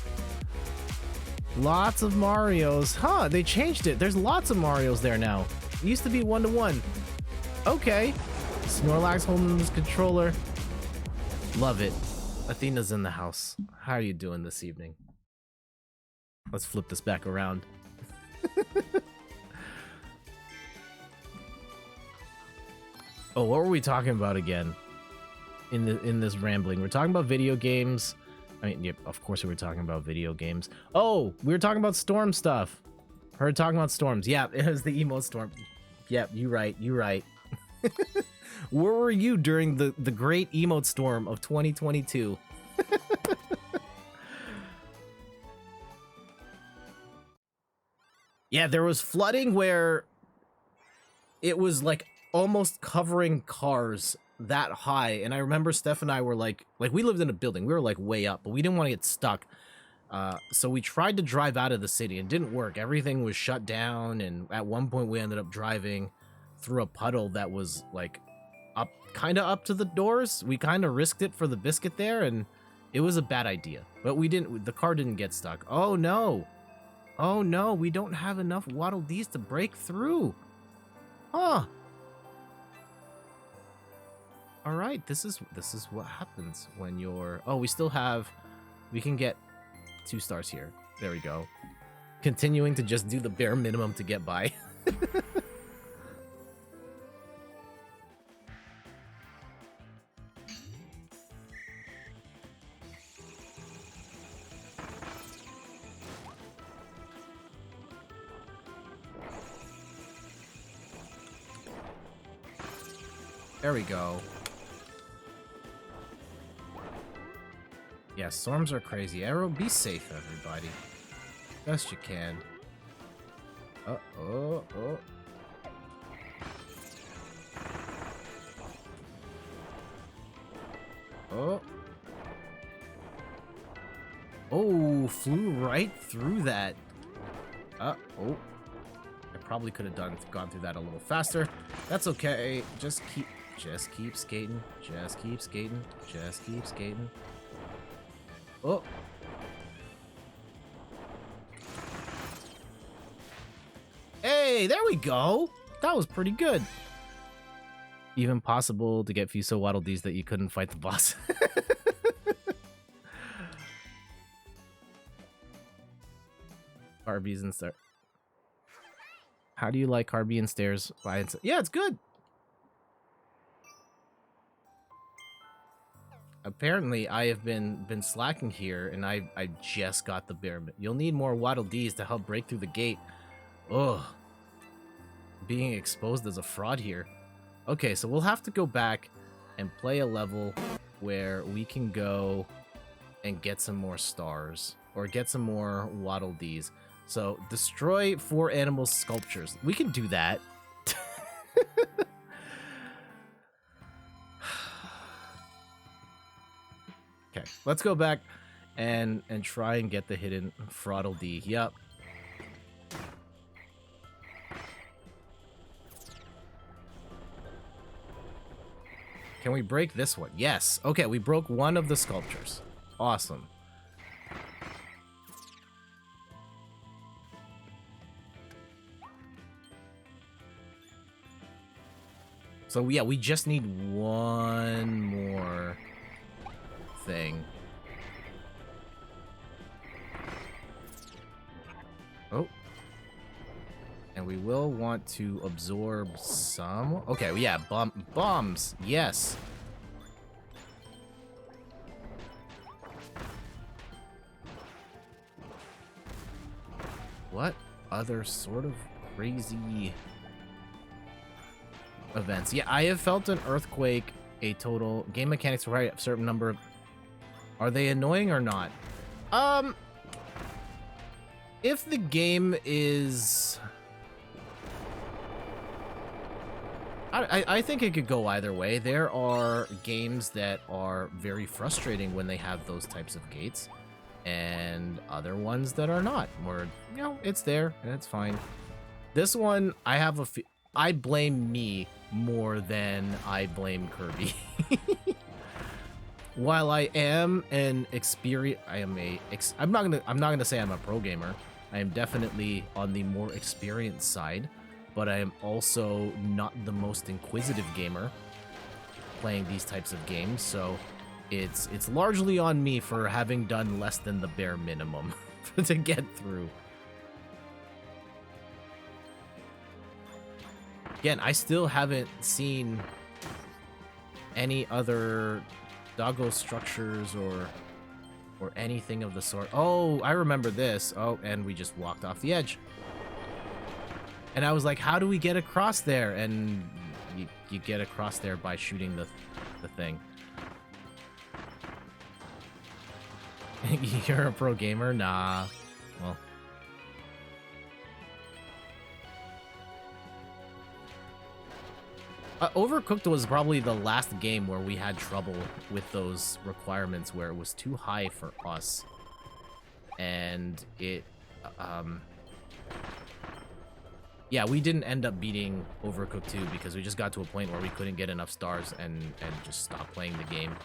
Lots of Marios. Huh, they changed it. There's lots of Marios there now. It used to be 1-to-1. Okay. Snorlax holding his controller. Love it. Athena's in the house. How are you doing this evening? Let's flip this back around. Oh, what were we talking about again? In this rambling, we're talking about video games. I mean, yep, of course we were talking about video games. Oh, we were talking about storm stuff. Heard talking about storms. Yeah, it was the emote storm. Yep, you right. You right. Where were you during the great emote storm of 2022? Yeah, there was flooding where it was like almost covering cars that high. And I remember Steph and I were like we lived in a building. We were like way up, but we didn't want to get stuck. So we tried to drive out of the city and it didn't work. Everything was shut down. And at one point we ended up driving through a puddle that was like kind of up to the doors. We kind of risked it for the biscuit there, and it was a bad idea. But the car didn't get stuck. Oh no. Oh no, we don't have enough Waddle Dees to break through. Huh. All right, this is what happens when you're... Oh, we can get 2 stars here. There we go. Continuing to just do the bare minimum to get by. There we go. Yeah, storms are crazy. Arrow, be safe, everybody. Best you can. Oh. Oh. Oh, flew right through that. Oh. I probably could have gone through that a little faster. That's okay. Just keep skating. Just keep skating. Just keep skating. Oh. Hey, there we go. That was pretty good. Even possible to get few so Waddle Dees that you couldn't fight the boss. Kirby's and stairs. How do you like Kirby and stairs? Yeah, it's good. Apparently, I have been slacking here, and I just got the bear. You'll need more Waddle Dees to help break through the gate. Ugh. Being exposed as a fraud here. Okay, so we'll have to go back and play a level where we can go and get some more stars. Or get some more Waddle Dees. So, destroy 4 animal sculptures. We can do that. Okay, let's go back and try and get the hidden Fraudle D. Yep. Can we break this one? Yes. Okay, we broke one of the sculptures. Awesome. So yeah, we just need one more thing. Oh. And we will want to absorb some. Okay, yeah, bombs. Yes. What other sort of crazy events? Yeah, I have felt an earthquake, a total game mechanics require a certain number of. Are they annoying or not? If the game is, I think it could go either way. There are games that are very frustrating when they have those types of gates, and other ones that are not, where, you know, it's there and it's fine. This one, I blame me more than I blame Kirby. While I am an I'm not gonna say I'm a pro gamer. I am definitely on the more experienced side, but I am also not the most inquisitive gamer playing these types of games, so it's largely on me for having done less than the bare minimum to get through. Again, I still haven't seen any other doggo structures or anything of the sort. Oh, I remember this. Oh, and we just walked off the edge. And I was like, how do we get across there? And you get across there by shooting the thing. You're a pro gamer? Nah. Well. Overcooked was probably the last game where we had trouble with those requirements, where it was too high for us. And it, yeah, we didn't end up beating Overcooked 2 because we just got to a point where we couldn't get enough stars and just stopped playing the game.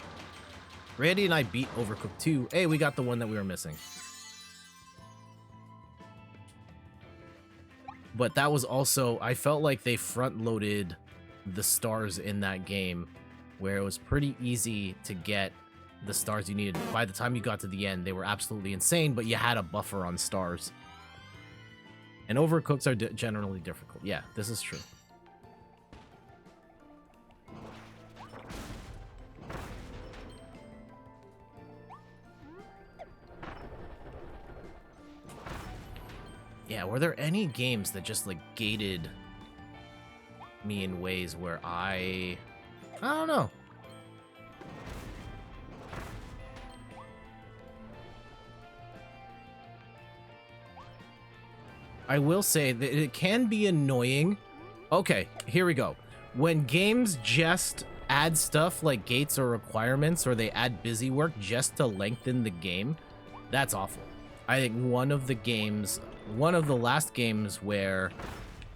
Randy and I beat Overcooked 2. Hey, we got the one that we were missing. But that was also, I felt like they front-loaded the stars in that game, where it was pretty easy to get the stars you needed. By the time you got to the end, they were absolutely insane, but you had a buffer on stars. And Overcooks are generally difficult. Yeah, this is true. Yeah, were there any games that just, like, gated me in ways where I don't know. I will say that it can be annoying. Okay, here we go. When games just add stuff like gates or requirements, or they add busy work just to lengthen the game, that's awful. I think one of the last games where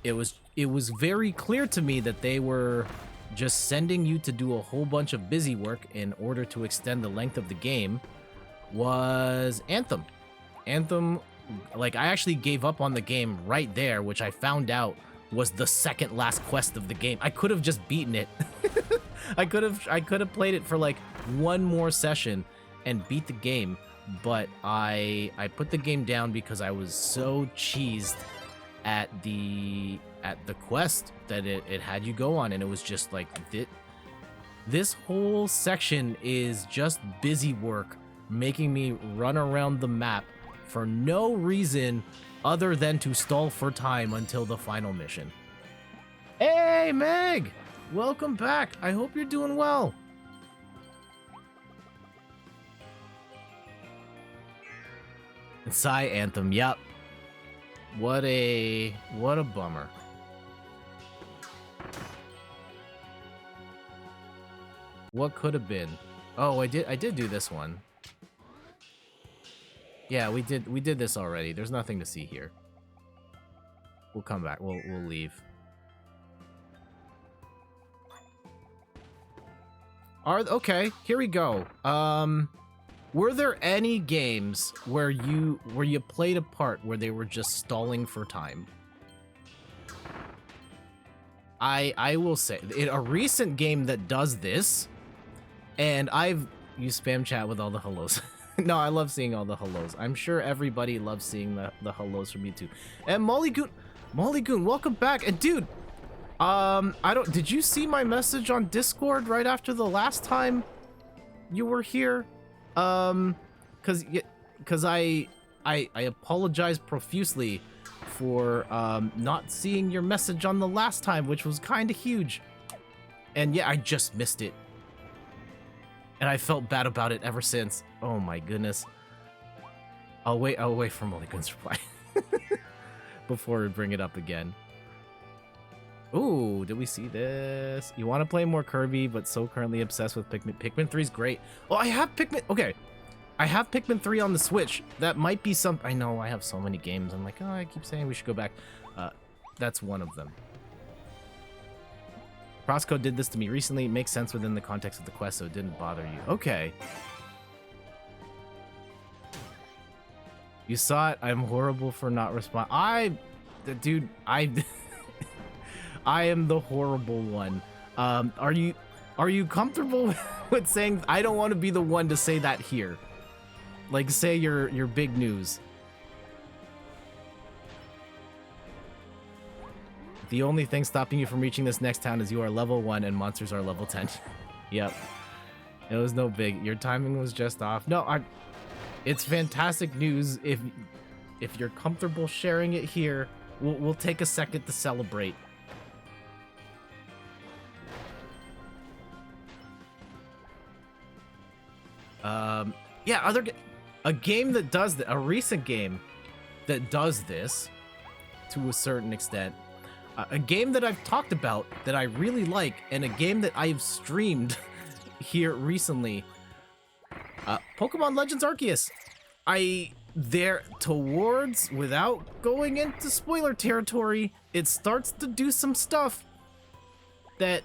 it was very clear to me that they were just sending you to do a whole bunch of busy work in order to extend the length of the game was Anthem. Anthem, like, I actually gave up on the game right there, which I found out was the second last quest of the game. I could have just beaten it. I could have played it for like one more session and beat the game, but I put the game down because I was so cheesed at the quest that it had you go on, and it was just like this whole section is just busy work, making me run around the map for no reason other than to stall for time until the final mission. Hey, Meg! Welcome back. I hope you're doing well. Psy Anthem, yep. What a bummer. What could have been? Oh, I did do this one. Yeah, we did this already. There's nothing to see here. We'll come back. We'll leave. Okay, here we go. Were there any games where you played a part where they were just stalling for time? I will say a recent game that does this, and you spam chat with all the hellos. No, I love seeing all the hellos. I'm sure everybody loves seeing the hellos from you too. And Molly Goon, welcome back. And dude, did you see my message on Discord right after the last time you were here? Cause I apologize profusely for not seeing your message on the last time, which was kind of huge. And yeah, I just missed it. And I felt bad about it ever since. Oh my goodness. I'll wait for Molly Goon's reply before we bring it up again. Ooh, did we see this? You want to play more Kirby, but so currently obsessed with Pikmin. Pikmin 3 is great. Oh, I have Pikmin. Okay. I have Pikmin 3 on the Switch. That might be some. I know I have so many games. I'm like, oh, I keep saying we should go back. That's one of them. Roscoe did this to me recently. It makes sense within the context of the quest, so it didn't bother you. Okay. You saw it. I'm horrible for not responding. Dude, I am the horrible one. Are you comfortable with saying I don't want to be the one to say that here? Like, say your big news. The only thing stopping you from reaching this next town is you are level 1 and monsters are level 10. Yep. It was no big. Your timing was just off. No, it's fantastic news. If you're comfortable sharing it here, we'll take a second to celebrate. Yeah, a game that does a recent game that does this to a certain extent. A game that I've talked about that I really like, and a game that I've streamed here recently. Pokemon Legends Arceus. Without going into spoiler territory, it starts to do some stuff that,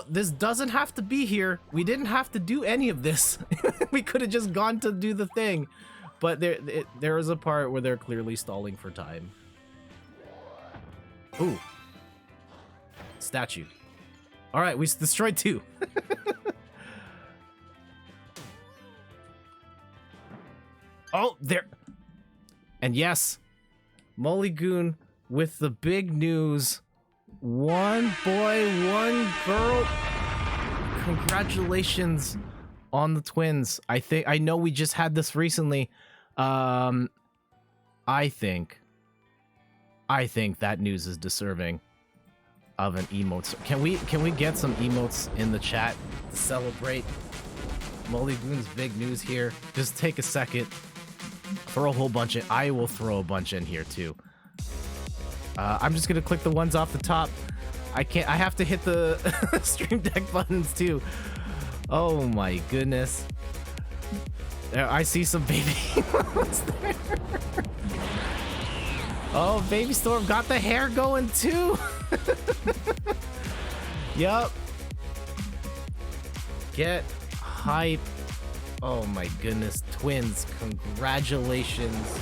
this doesn't have to be here. We didn't have to do any of this. We could have just gone to do the thing. But there is a part where they're clearly stalling for time. Ooh. Statue. All right, we destroyed 2. Oh, there. And yes, Molly Goon with the big news. 1 boy, 1 girl. Congratulations on the twins. I know we just had this recently. I think that news is deserving of an emote. Can we get some emotes in the chat to celebrate Molly Goon's big news here? Just take a second. Throw a whole bunch in. I will throw a bunch in here too. I'm just gonna click the ones off the top. I can't. I have to hit the Stream Deck buttons too. Oh my goodness. There, I see some baby ones there. Oh, Baby Storm got the hair going too. Yup. Get hype. Oh my goodness, twins, congratulations.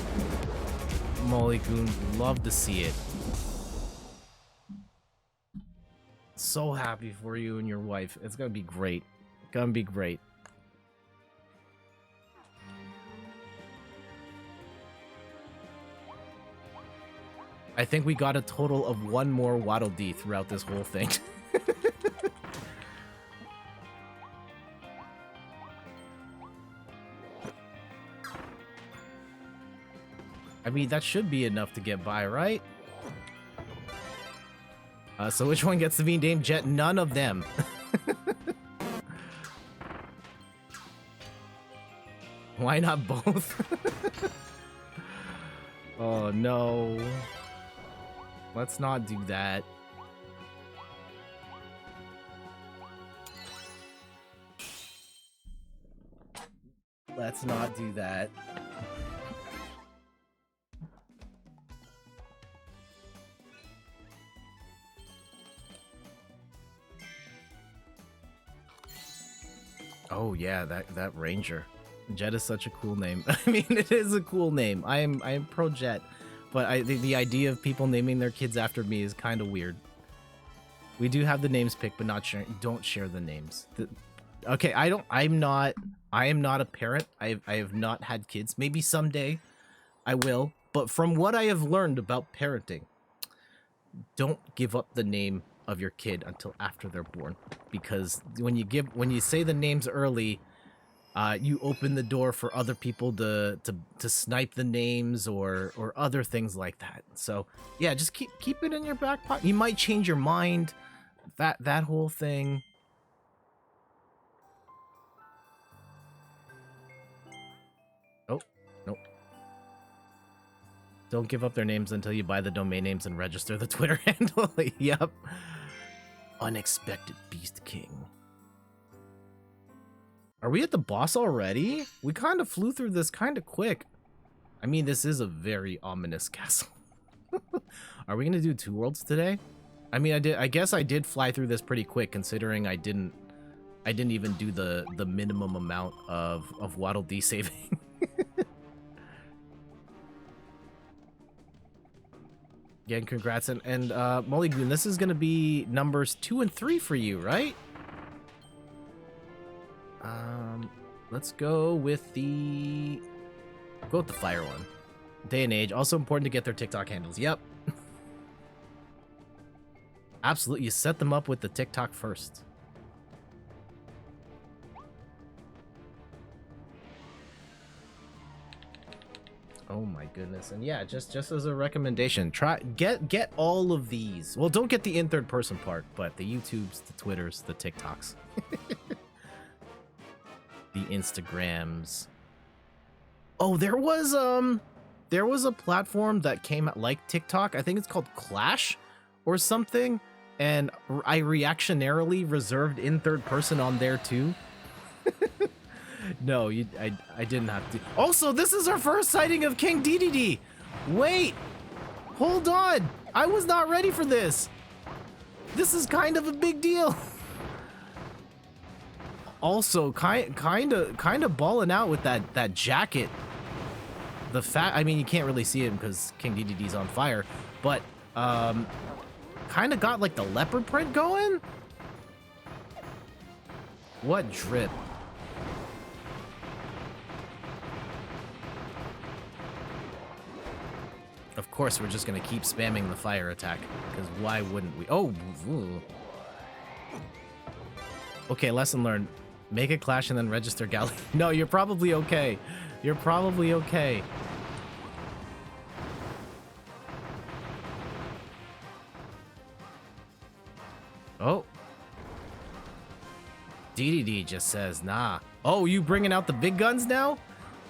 Molly Goon, love to see it. So happy for you and your wife. It's gonna be great. Gonna be great. I think we got a total of one more Waddle Dee throughout this whole thing. I mean, that should be enough to get by, right? So which one gets to be named Jet? None of them. Why not both? Oh no. Let's not do that. Let's not do that. Oh yeah, that Ranger. Jet is such a cool name. I mean, it is a cool name. I am pro Jet, but the idea of people naming their kids after me is kind of weird. We do have the names picked, but not share. Don't share the names. Okay, I am not a parent. I have not had kids. Maybe someday I will. But from what I have learned about parenting, don't give up the name of your kid until after they're born, because when you say the names early, you open the door for other people to snipe the names or other things like that. So yeah, just keep it in your back pocket. You might change your mind. That whole thing. Oh, nope. Don't give up their names until you buy the domain names and register the Twitter handle. Yep. Unexpected Beast King. Are we at the boss already? We kind of flew through this kind of quick. I mean, this is a very ominous castle. Are we gonna do 2 worlds today? I mean, I guess I did fly through this pretty quick, considering I didn't even do the minimum amount of Waddle Dee saving. Again, congrats, and Molly Goon, this is gonna be numbers 2 and 3 for you, right? Let's go with the fire one. Day and age, also important to get their TikTok handles. Yep. Absolutely, you set them up with the TikTok first. Oh my goodness. And yeah, just as a recommendation, get all of these. Well, don't get the in third person part, but the YouTubes, the Twitters, the TikToks. The Instagrams. Oh, there was a platform that came out like TikTok. I think it's called Clash or something, and I reactionarily reserved in third person on there too. No, I didn't have to. Also, this is our first sighting of King Dedede. Wait, hold on. I was not ready for this. This is kind of a big deal. Also, kind of balling out with that jacket. I mean, you can't really see it because King Dedede's on fire, but kind of got like the leopard print going. What drip? Of course, we're just gonna keep spamming the fire attack, because why wouldn't we? Oh, ooh. Okay, lesson learned. Make a clash and then register galley. No, you're probably okay. You're probably okay. Oh. Dedede just says, nah. Oh, you bringing out the big guns now?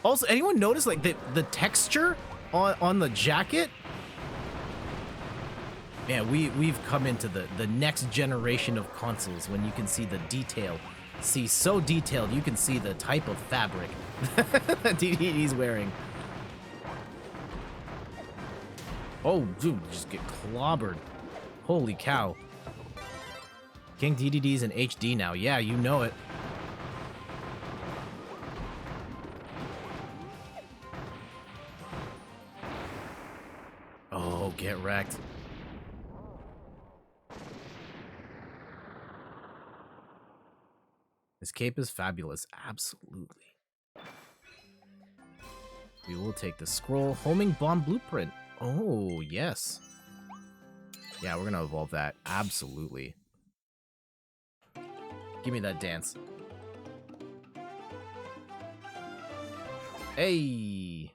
Also, anyone notice like the texture on the jacket? Yeah, we've come into the next generation of consoles when you can see the detail. See, so detailed, you can see the type of fabric that Dedede's wearing. Oh, dude, just get clobbered. Holy cow. King Dedede's in HD now. Yeah, you know it. Oh, get wrecked. This cape is fabulous. Absolutely. We will take the scroll. Homing bomb blueprint. Oh, yes. Yeah, we're gonna evolve that. Absolutely. Give me that dance. Hey.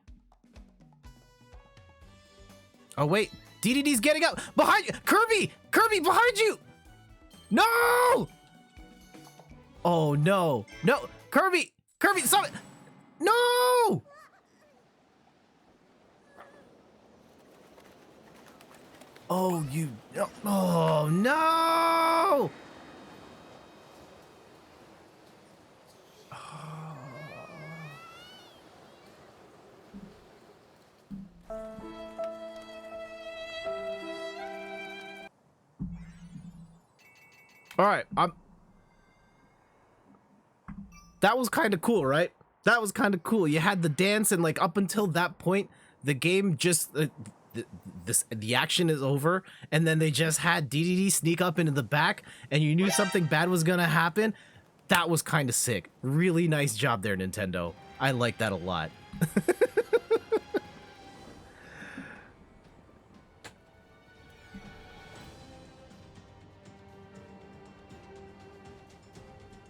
Oh, wait. Dedede's getting up. Behind you. Kirby! Kirby, behind you! No! Oh, no. No. Kirby! Kirby, stop it! No! Oh, you... Oh, no! All right, that was kind of cool, right? That was kind of cool. You had the dance, and like up until that point, the game just the action is over, and then they just had Dedede sneak up into the back, and you knew something bad was gonna happen. That was kind of sick. Really nice job there, Nintendo. I like that a lot.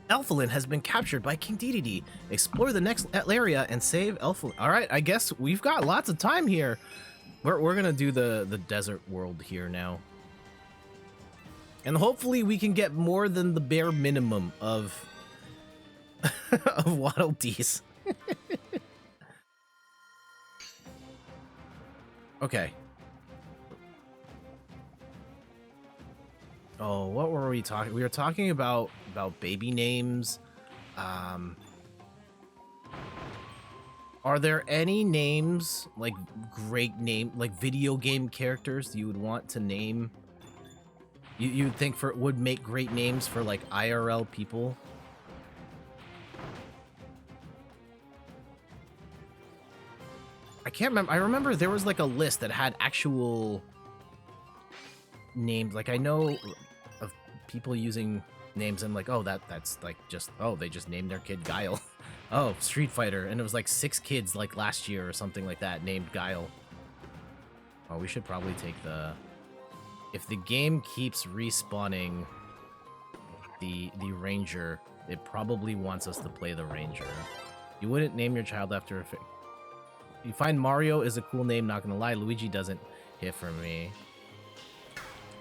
Elfilin has been captured by King Dedede. Explore the next area and save Elfilin. All right, I guess we've got lots of time here. We're gonna do the desert world here now. And hopefully we can get more than the bare minimum of of Waddle Dees. Okay. Oh, what were we talking? We were talking about baby names. Are there any names, like great name, like video game characters you would want to name? You would think would make great names for like IRL people? I can't remember. I remember there was like a list that had actual names. Like I know of people using names and like, oh, that's like just, oh, they just named their kid Guile. Oh, Street Fighter, and it was like 6 kids like last year or something like that named Guile. Oh, we should probably take the... If the game keeps respawning the Ranger, it probably wants us to play the Ranger. You wouldn't name your child after a... You find Mario is a cool name, not gonna lie. Luigi doesn't hit for me.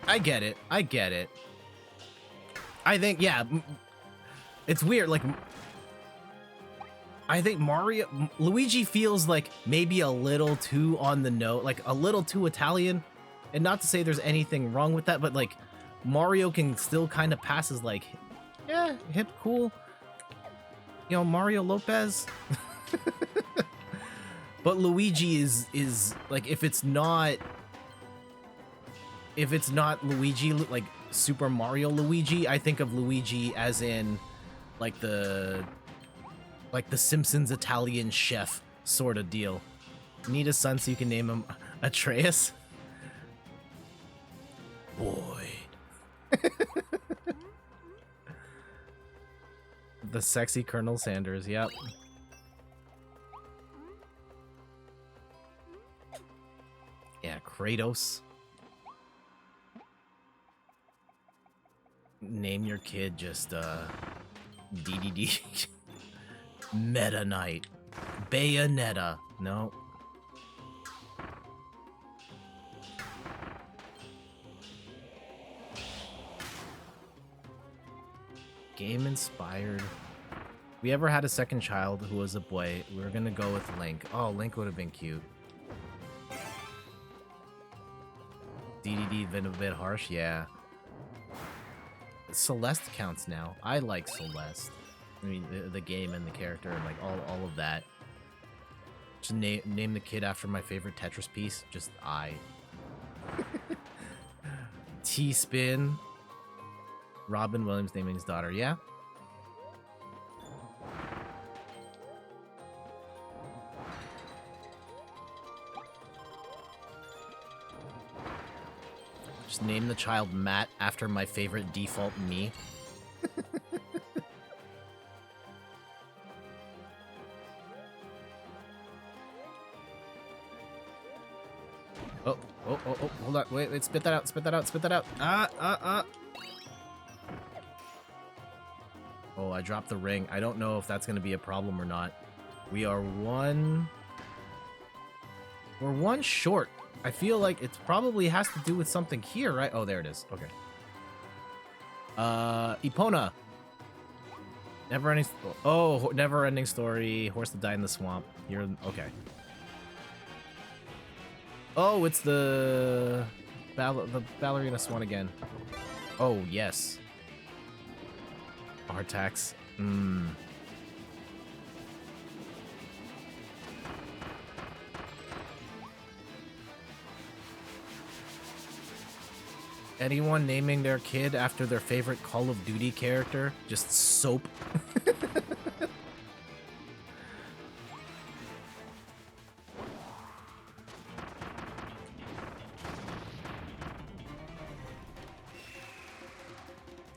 I get it. I get it. I think, yeah, it's weird, like... I think Luigi feels like maybe a little too on the nose, like a little too Italian. And not to say there's anything wrong with that, but like Mario can still kind of pass as like, yeah, hip, cool. You know, Mario Lopez. But Luigi is like, if it's not Luigi, like Super Mario Luigi, I think of Luigi as in like the Simpsons Italian chef sort of deal. Need a son so you can name him Atreus? Boy. The sexy Colonel Sanders, yep. Yeah, Kratos. Name your kid just, Dedede. Meta Knight. Bayonetta. No. Game inspired. We ever had a second child who was a boy, we were gonna go with Link. Oh, Link would have been cute. DDD been a bit harsh, yeah. Celeste counts now. I like Celeste. I mean, the game and the character and like all of that. Just name the kid after my favorite Tetris piece. Just I. T-Spin. Robin Williams naming his daughter. Yeah. Just name the child Matt after my favorite default me. Oh, hold on. Wait, spit that out, spit that out, spit that out. Oh, I dropped the ring. I don't know if that's going to be a problem or not. We're one short. I feel like it probably has to do with something here, right? Oh, there it is. Okay. Epona. Never ending story. Horse that died in the swamp. You're okay. Oh, it's the ballerina swan again. Oh, yes. Artax. Anyone naming their kid after their favorite Call of Duty character? Just Soap.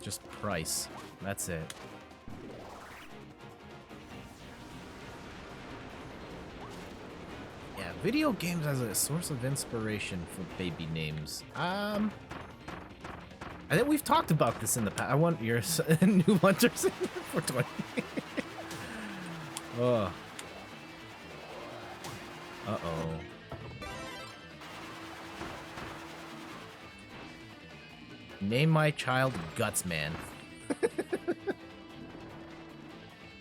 Just Price. That's it. Yeah, video games as a source of inspiration for baby names. I think we've talked about this in the past. I want your new hunters in 420. Oh. Uh-oh. Name my child Gutsman.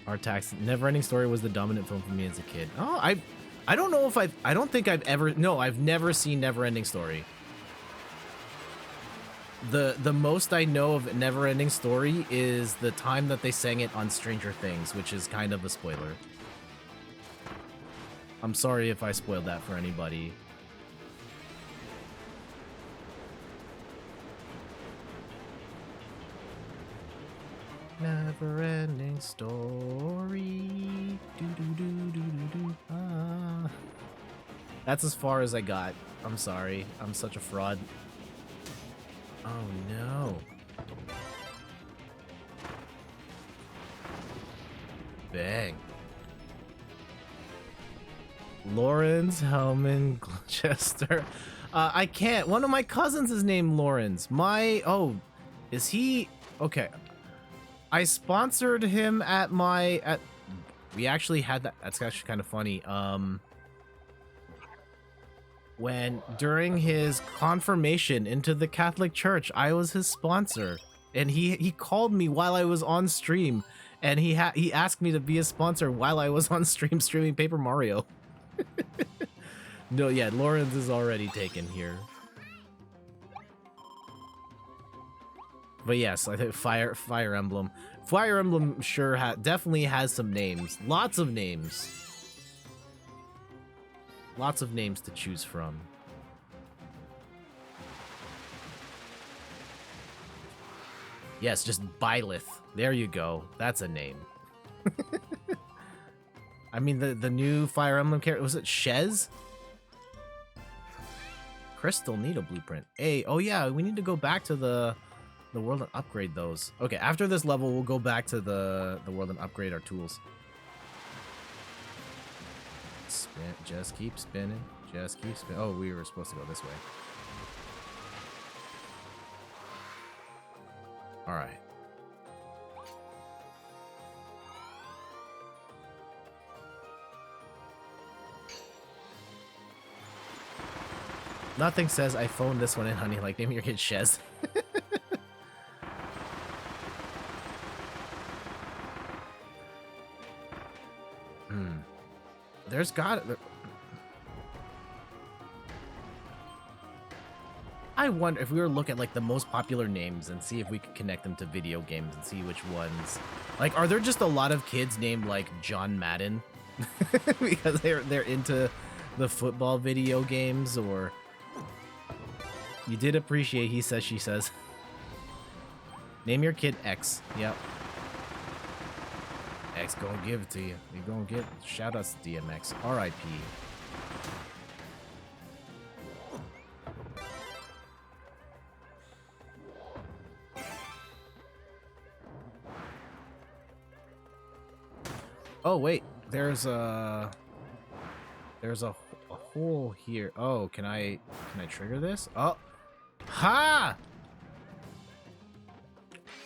Artax. Neverending Story was the dominant film for me as a kid. Oh, I don't know if I don't think I've ever... No, I've never seen Neverending Story. The most I know of Neverending Story is the time that they sang it on Stranger Things, which is kind of a spoiler. I'm sorry if I spoiled that for anybody. Never-ending story. Ah. That's as far as I got. I'm sorry. I'm such a fraud. Oh no. Bang. Lawrence Hellman Gloucester. I can't. One of my cousins is named Lawrence. Is he? Okay. I sponsored him at we actually had that. That's actually kind of funny. When during his confirmation into the Catholic Church, I was his sponsor, and he called me while I was on stream, and he asked me to be a sponsor while I was on stream streaming Paper Mario. No, yeah, Lawrence is already taken here. But yes, I think Fire Emblem. Fire Emblem sure definitely has some names. Lots of names. Lots of names to choose from. Yes, just Byleth. There you go. That's a name. I mean, the new Fire Emblem character, was it Shez? Crystal need a blueprint. Hey, oh yeah, we need to go back to the world and upgrade those. Okay, after this level, we'll go back to the world and upgrade our tools. Spin, just keep spinning. Just keep spinning. Oh, we were supposed to go this way. All right. Nothing says I phoned this one in, honey. Like, name your kid Shez. There's got... I wonder if we were to look at like the most popular names and see if we could connect them to video games and see which ones. Like, are there just a lot of kids named like John Madden because they're into the football video games? Or you did appreciate he says she says. Name your kid X. Yep. X gonna give it to you. You gonna get shout outs to DMX. R.I.P. Oh wait, there's a hole here. Oh, can I trigger this? Oh, ha!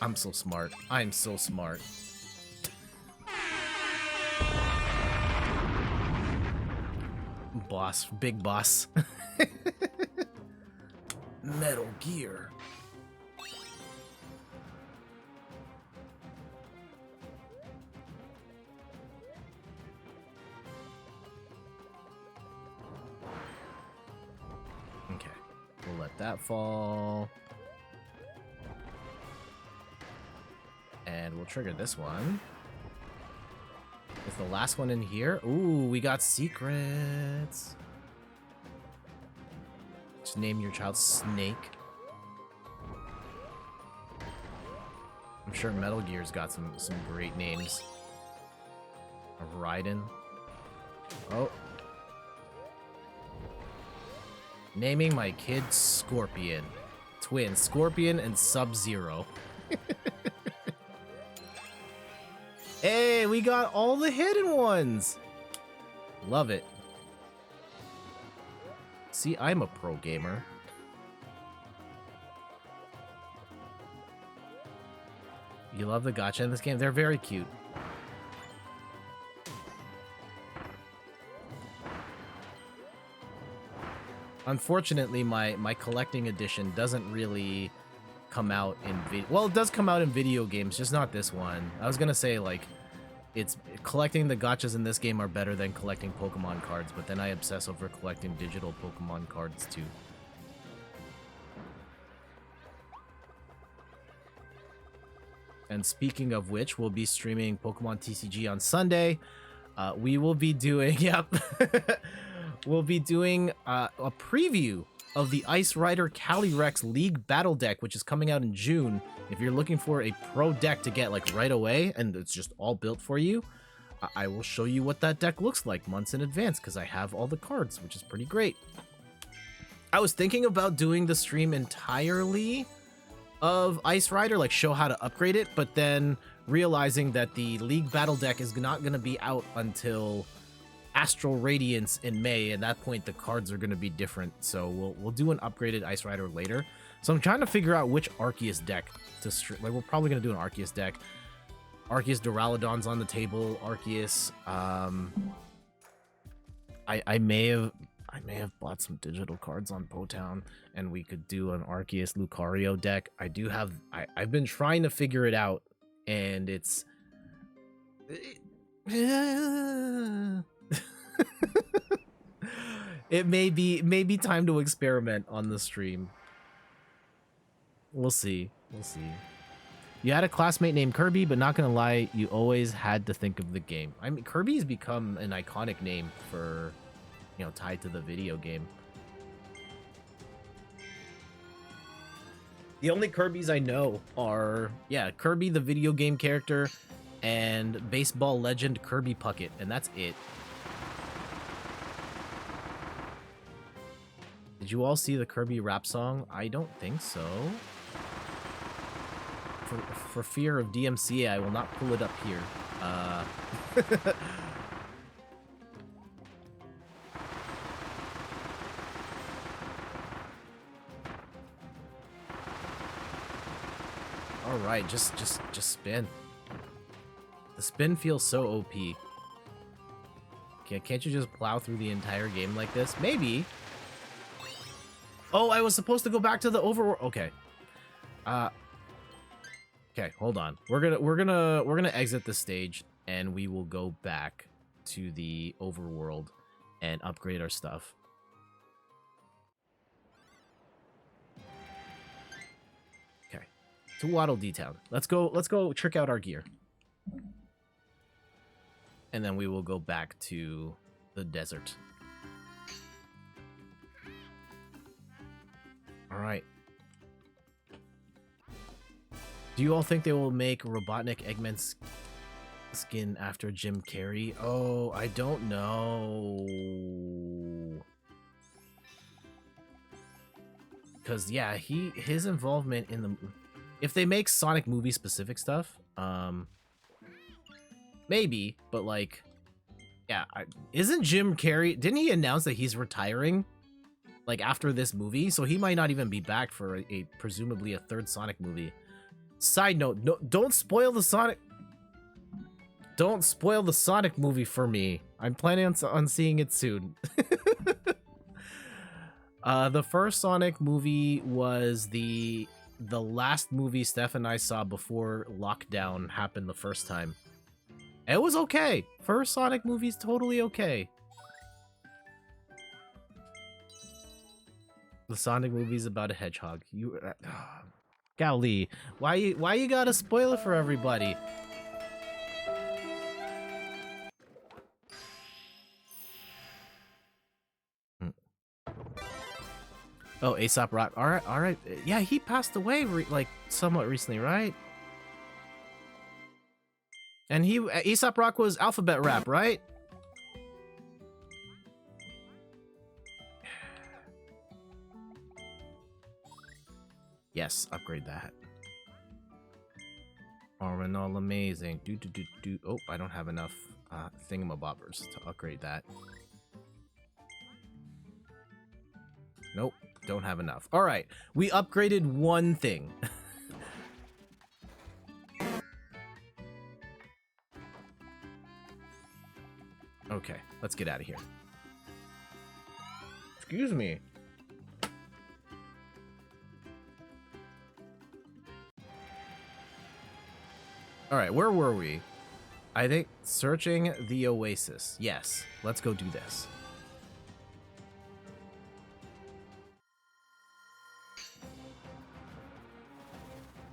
I'm so smart. I'm so smart. Boss, big boss. Metal Gear. Okay, we'll let that fall. And we'll trigger this one. Is the last one in here? Ooh, we got secrets. Just name your child Snake. I'm sure Metal Gear's got some great names. Raiden. Oh. Naming my kid Scorpion. Twin, Scorpion and Sub-Zero. Hey, we got all the hidden ones. Love it. See, I'm a pro gamer. You love the gacha in this game? They're very cute. Unfortunately, my collecting edition doesn't really come out in well, it does come out in video games, just not this one. I was gonna say, like, it's collecting the gachas in this game are better than collecting Pokemon cards, but then I obsess over collecting digital Pokemon cards too. And speaking of which, we'll be streaming Pokemon TCG on Sunday. We will be doing, yep, we'll be doing a preview of the Ice Rider Calyrex League Battle Deck, which is coming out in June. If you're looking for a pro deck to get like right away, and it's just all built for you, I will show you what that deck looks like months in advance, because I have all the cards, which is pretty great. I was thinking about doing the stream entirely of Ice Rider, like show how to upgrade it, but then realizing that the League Battle Deck is not going to be out until Astral Radiance in May. At that point, the cards are going to be different, so we'll do an upgraded Ice Rider later. So I'm trying to figure out which Arceus deck to stream. Like, we're probably going to do an Arceus deck. Arceus Duraludon's on the table. Arceus. I may have bought some digital cards on Potown, and we could do an Arceus Lucario deck. I've been trying to figure it out, and it's. It may be time to experiment on the stream. We'll see. We'll see. You had a classmate named Kirby, but not gonna lie, you always had to think of the game. I mean, Kirby's become an iconic name for, you know, tied to the video game. The only Kirbys I know are, yeah, Kirby the video game character and baseball legend Kirby Puckett, and that's it. Did you all see the Kirby rap song? I don't think so. For fear of DMCA, I will not pull it up here. All right, just spin. The spin feels so OP. Can't you just plow through the entire game like this? Maybe. Oh, I was supposed to go back to the overworld. Okay. Okay, hold on. We're gonna exit the stage, and we will go back to the overworld and upgrade our stuff. to Waddle Dee Town. Let's go trick out our gear. And then we will go back to the desert. Alright. Do you all think they will make Robotnik Eggman's skin after Jim Carrey? Oh, I don't know. Because, yeah, his involvement in the... If they make Sonic movie specific stuff, maybe, but like, yeah, isn't Jim Carrey, didn't he announce that he's retiring, like, after this movie? So he might not even be back for a presumably a third Sonic movie. Side note, no, don't spoil the Sonic movie for me. I'm planning on seeing it soon. The first Sonic movie was the last movie Steph and I saw before lockdown happened the first time. It was okay. First Sonic movie's totally okay. The Sonic movie's about a hedgehog. Golly, why you gotta spoil it for everybody? Oh, Aesop Rock. All right. Yeah, he passed away like somewhat recently, right? And Aesop Rock was alphabet rap, right? Yes, upgrade that. All amazing. Do. Oh, I don't have enough thingamabobbers to upgrade that. Nope, don't have enough. All right, we upgraded one thing. Okay, let's get out of here. Excuse me. All right, where were we? I think searching the oasis. Yes, let's go do this.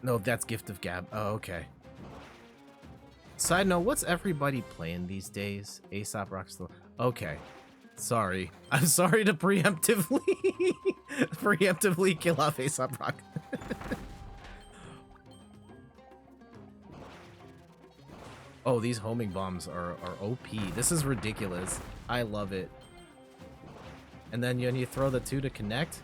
No, that's Gift of Gab. Oh, okay. Side note, what's everybody playing these days? Aesop Rock still. Okay. Sorry. I'm sorry to preemptively kill off Aesop Rock. Oh, these homing bombs are OP. This is ridiculous. I love it. And then when you throw the two to connect.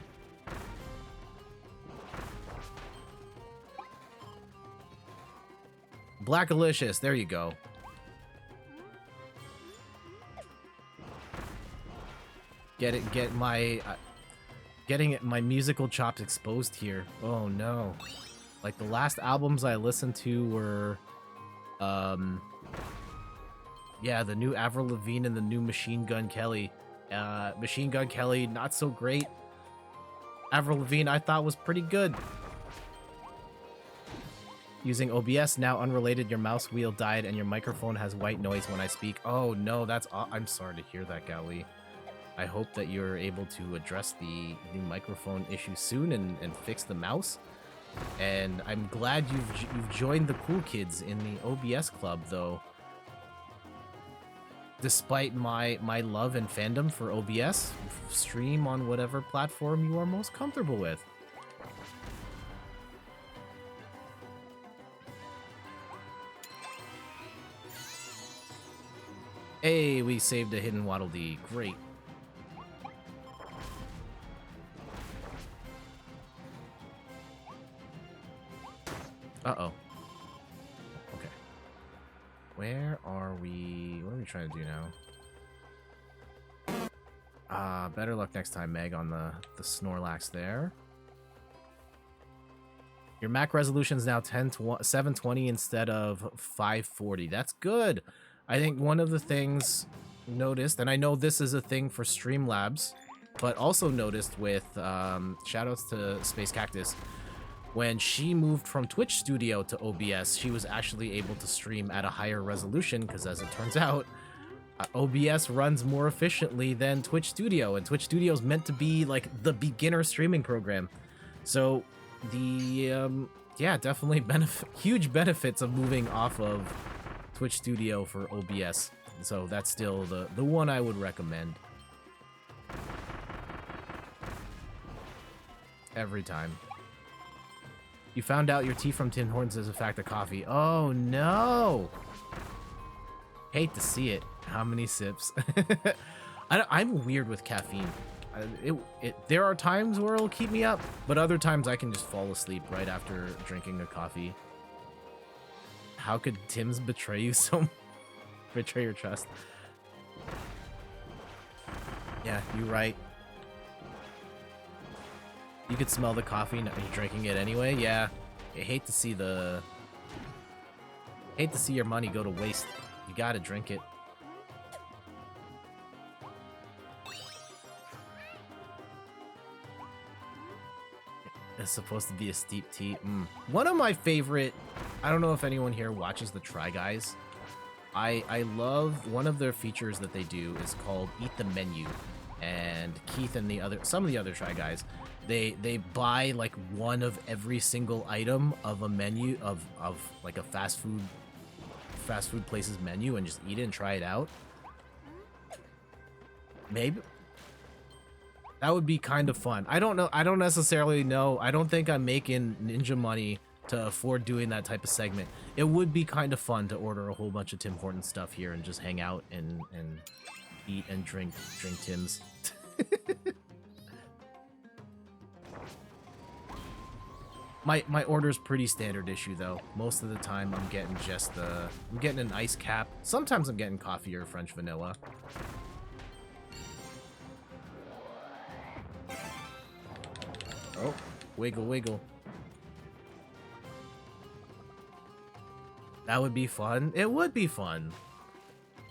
Blackalicious, there you go. Getting my musical chops exposed here. Oh no. Like the last albums I listened to were yeah, the new Avril Lavigne and the new Machine Gun Kelly. Machine Gun Kelly, not so great. Avril Lavigne I thought was pretty good. Using OBS, now unrelated, your mouse wheel died and your microphone has white noise when I speak. Oh no, I'm sorry to hear that, Gali. I hope that you're able to address the microphone issue soon and fix the mouse. And I'm glad you've joined the cool kids in the OBS club, though. Despite my love and fandom for OBS, stream on whatever platform you are most comfortable with. Hey, we saved a hidden Waddle Dee. Great. Uh-oh. Okay. Where are we? What are we trying to do now? Better luck next time, Meg, on the Snorlax there. Your Mac resolution is now 720 instead of 540. That's good. I think one of the things noticed, and I know this is a thing for Streamlabs, but also noticed with shoutouts to Space Cactus, when she moved from Twitch Studio to OBS, she was actually able to stream at a higher resolution because, as it turns out, OBS runs more efficiently than Twitch Studio, and Twitch Studio is meant to be like the beginner streaming program. So Yeah, definitely huge benefits of moving off of Twitch Studio for OBS. So that's still the one I would recommend. Every time. You found out your tea from Tim Hortons is in fact a coffee. Oh no! Hate to see it. How many sips? I'm weird with caffeine. There are times where it'll keep me up, but other times I can just fall asleep right after drinking a coffee. How could Tim's betray you so? Betray your trust? Yeah, you're right. You could smell the coffee and you're drinking it anyway. Yeah, I hate to see your money go to waste. You gotta drink it. It's supposed to be a steep tea. One of my favorite, I don't know if anyone here watches the Try Guys. I love one of their features that they do is called Eat the Menu. And Keith and some of the other Try Guys, they buy like one of every single item of a menu of like a fast food place's menu and just eat it and try it out. Maybe that would be kind of fun. I don't know. I don't necessarily know. I don't think I'm making ninja money to afford doing that type of segment. It would be kind of fun to order a whole bunch of Tim Hortons stuff here and just hang out and eat and drink Tim's. My order's pretty standard issue though. Most of the time I'm getting I'm getting an ice cap. Sometimes I'm getting coffee or French vanilla. Oh, wiggle wiggle. That would be fun. It would be fun.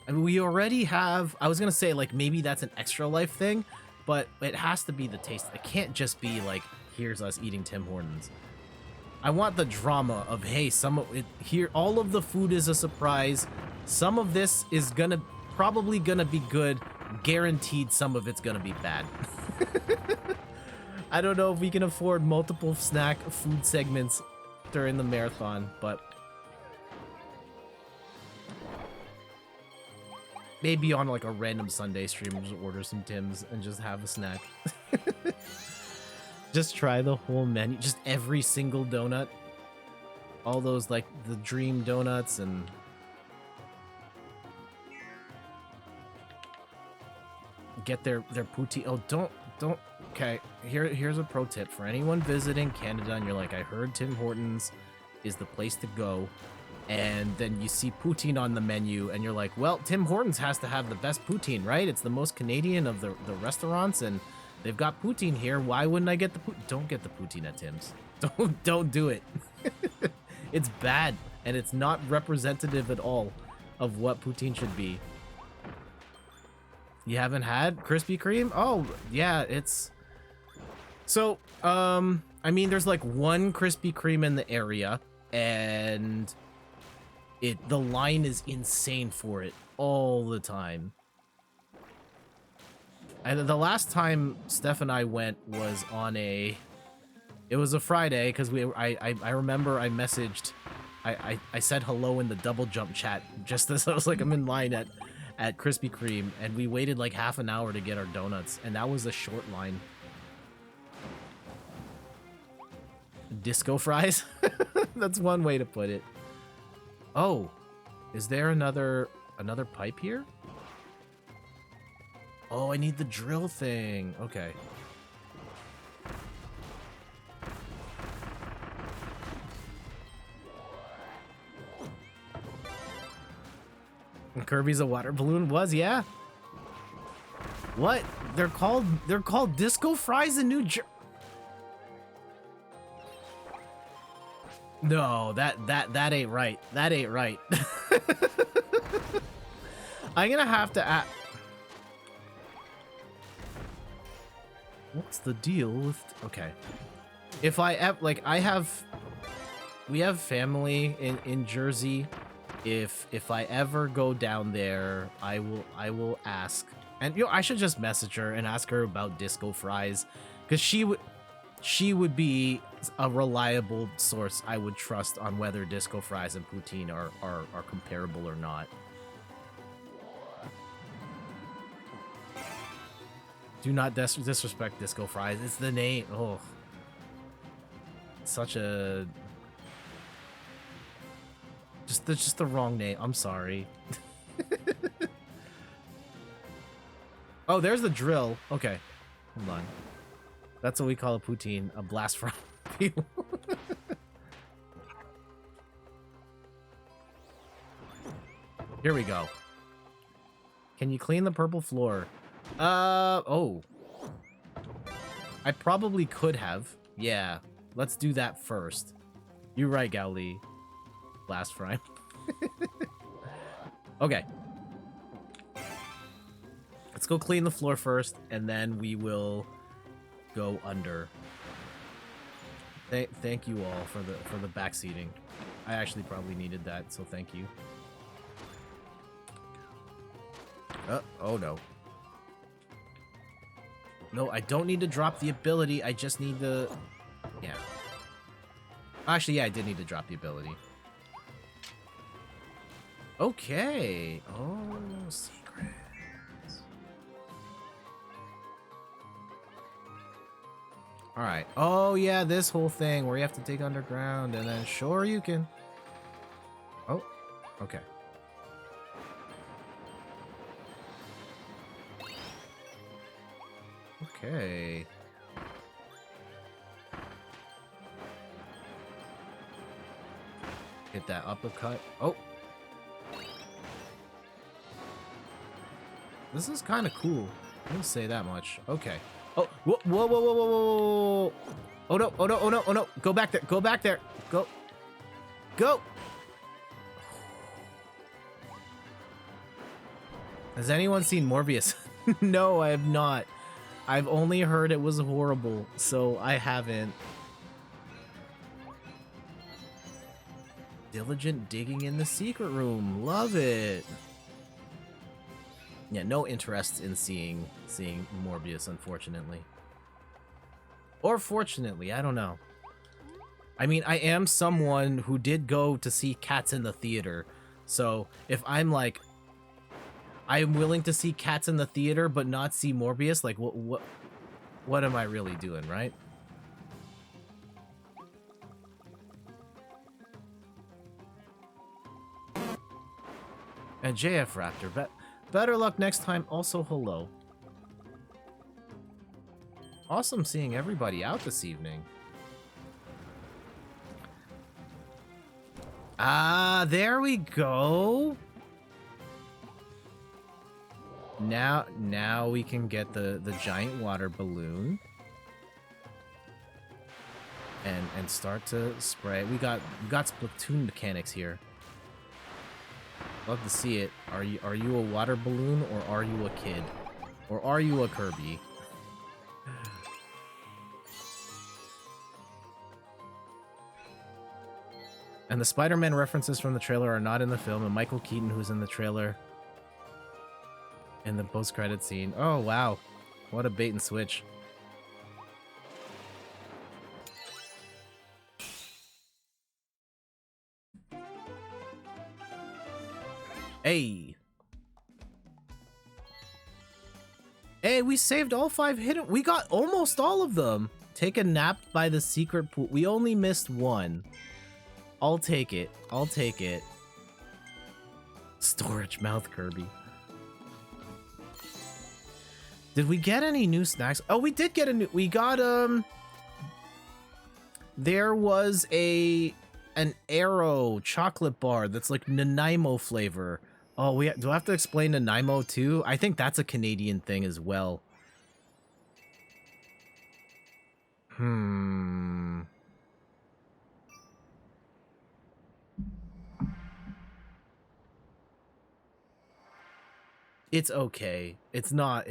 I mean, we already have, I was gonna say like maybe that's an extra life thing, but it has to be the taste. It can't just be like, here's us eating Tim Hortons. I want the drama of, hey, some of it here, all of the food is a surprise. Some of this is probably gonna be good. Guaranteed some of it's gonna be bad. I don't know if we can afford multiple snack food segments during the marathon, but maybe on like a random Sunday stream, just order some Tim's and just have a snack. Just try the whole menu, just every single donut. All those like the dream donuts and get their poutine. Oh, don't. Okay, here's a pro tip for anyone visiting Canada and you're like, I heard Tim Hortons is the place to go. And then you see poutine on the menu and you're like, well, Tim Hortons has to have the best poutine, right? It's the most Canadian of the restaurants and they've got poutine here. Why wouldn't I get the poutine? Don't get the poutine at Tim's. Don't do it. It's bad and it's not representative at all of what poutine should be. You haven't had Krispy Kreme? Oh, yeah, it's... So, I mean, there's like one Krispy Kreme in the area and the line is insane for it all the time. And the last time Steph and I went was on it was a Friday because I remember I messaged, I said hello in the double jump chat just as I was like, I'm in line at Krispy Kreme and we waited like half an hour to get our donuts and that was a short line. Disco fries? That's one way to put it. Oh, is there another pipe here? Oh, I need the drill thing. Okay. And Kirby's a water balloon? Yeah. What? They're called disco fries in New Jersey. No, that ain't right. That ain't right. I'm gonna have to what's the deal with... Okay. If we have family in Jersey. If I ever go down there, I will ask. And I should just message her and ask her about disco fries, because she would be a reliable source I would trust on whether disco fries and poutine are comparable or not. Do not disrespect disco fries. It's the name. Oh. Such a... Just the wrong name. I'm sorry. Oh, there's the drill. Okay. Hold on. That's what we call a poutine. A blast from people. Here we go. Can you clean the purple floor? Oh. I probably could have. Yeah. Let's do that first. You're right, Gaoli. Blast fry. Okay. Let's go clean the floor first, and then we will go under. Thank you all for the back seating. I actually probably needed that, so thank you. Oh no. No, I don't need to drop the ability. I just need the... Yeah. Actually, yeah, I did need to drop the ability. Okay. Oh, secrets. Alright. Oh, yeah, this whole thing where you have to dig underground and then sure you can... Oh, okay. Okay. Hit that uppercut. Oh. This is kind of cool. I will say that much. Okay. Oh, whoa, whoa, whoa, whoa, whoa, whoa, whoa. Oh no, oh no, oh no, oh no. Go back there. Go back there. Go. Go. Has anyone seen Morbius? No, I have not. I've only heard it was horrible, so I haven't. Diligent digging in the secret room. Love it. Yeah, no interest in seeing Morbius, unfortunately. Or fortunately, I don't know. I mean, I am someone who did go to see Cats in the theater, so if I'm like, I'm willing to see Cats in the theater but not see Morbius, like what am I really doing, right? And JF Raptor, better luck next time. Also, hello. Awesome seeing everybody out this evening. Ah, there we go. Now we can get the giant water balloon and start to spray. We got Splatoon mechanics here. Love to see it. Are you a water balloon or are you a kid? Or are you a Kirby? And the Spider-Man references from the trailer are not in the film, and Michael Keaton, who's in the trailer, in the post-credit scene. Oh, wow. What a bait and switch. Hey. Hey, we saved all 5 hidden. We got almost all of them. Take a nap by the secret pool. We only missed 1. I'll take it. I'll take it. Storage mouth Kirby. Did we get any new snacks? Oh, we did get a new... We got, there was an Arrow chocolate bar that's like Nanaimo flavor. Oh, do I have to explain Nanaimo too? I think that's a Canadian thing as well. It's okay. It's not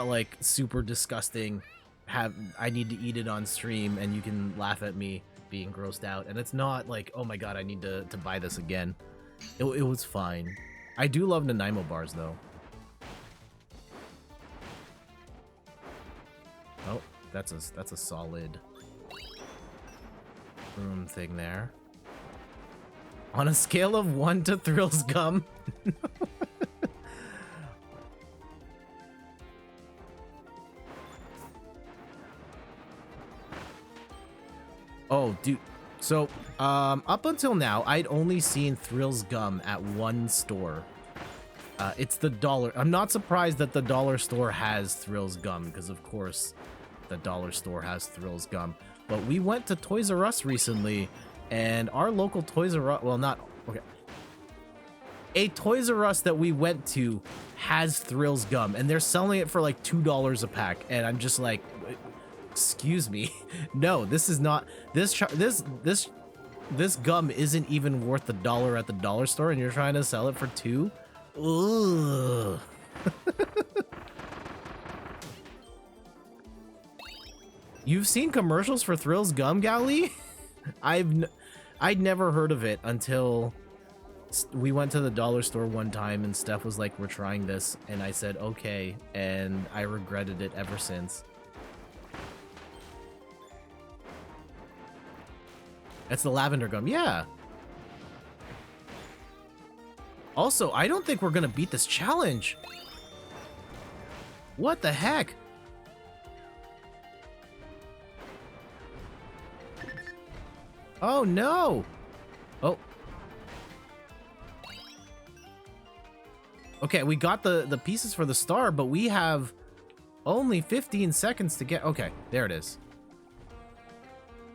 like super disgusting. I need to eat it on stream and you can laugh at me being grossed out. And it's not like, oh my god, I need to buy this again. It was fine. I do love Nanaimo bars though. That's a solid room thing there. On a scale of 1 to Thrills Gum. Oh, dude. So, up until now, I'd only seen Thrills Gum at one store. It's the dollar. I'm not surprised that the dollar store has Thrills Gum, because of course the dollar store has Thrills Gum. But we went to Toys R Us recently, and our local Toys R Us, well, not, okay. A Toys R Us that we went to has Thrills Gum, and they're selling it for like $2 a pack, and I'm just like, excuse me, no, this is not, this gum isn't even worth $1 at the dollar store, and you're trying to sell it for $2? Ugh. You've seen commercials for Thrills Gum, Gali? I'd never heard of it until we went to the dollar store one time and Steph was like, we're trying this, and I said okay, and I regretted it ever since. That's the lavender gum, yeah. Also, I don't think we're gonna beat this challenge. What the heck? Oh no! Oh. Okay, we got the pieces for the star, but we have only 15 seconds to get... Okay, there it is.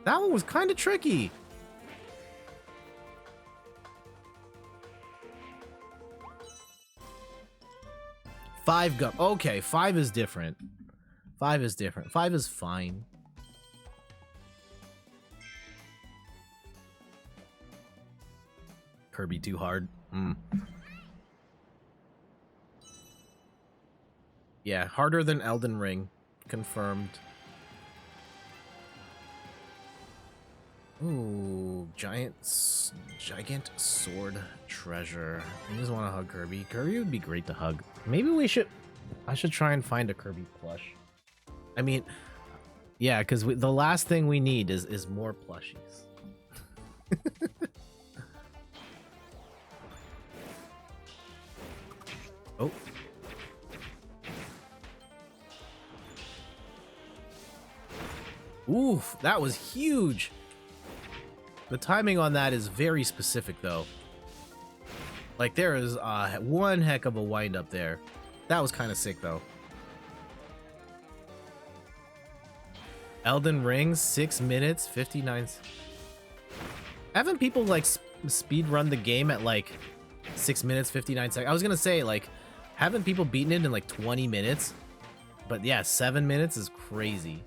That one was kind of tricky. Five gum. Okay, 5 is different. 5 is different. 5 is fine. Kirby too hard. Yeah, harder than Elden Ring. Confirmed. Ooh, giant sword treasure. I just want to hug Kirby. Kirby would be great to hug. Maybe I should try and find a Kirby plush. I mean, yeah, because the last thing we need is more plushies. Oh. Oof, that was huge. The timing on that is very specific, though. Like, there is one heck of a wind-up there. That was kind of sick, though. Elden Ring, 6 minutes, 59... Haven't people, like, speed run the game at, like, 6 minutes, 59 seconds? I was gonna say, like, haven't people beaten it in, like, 20 minutes? But, yeah, 7 minutes is crazy.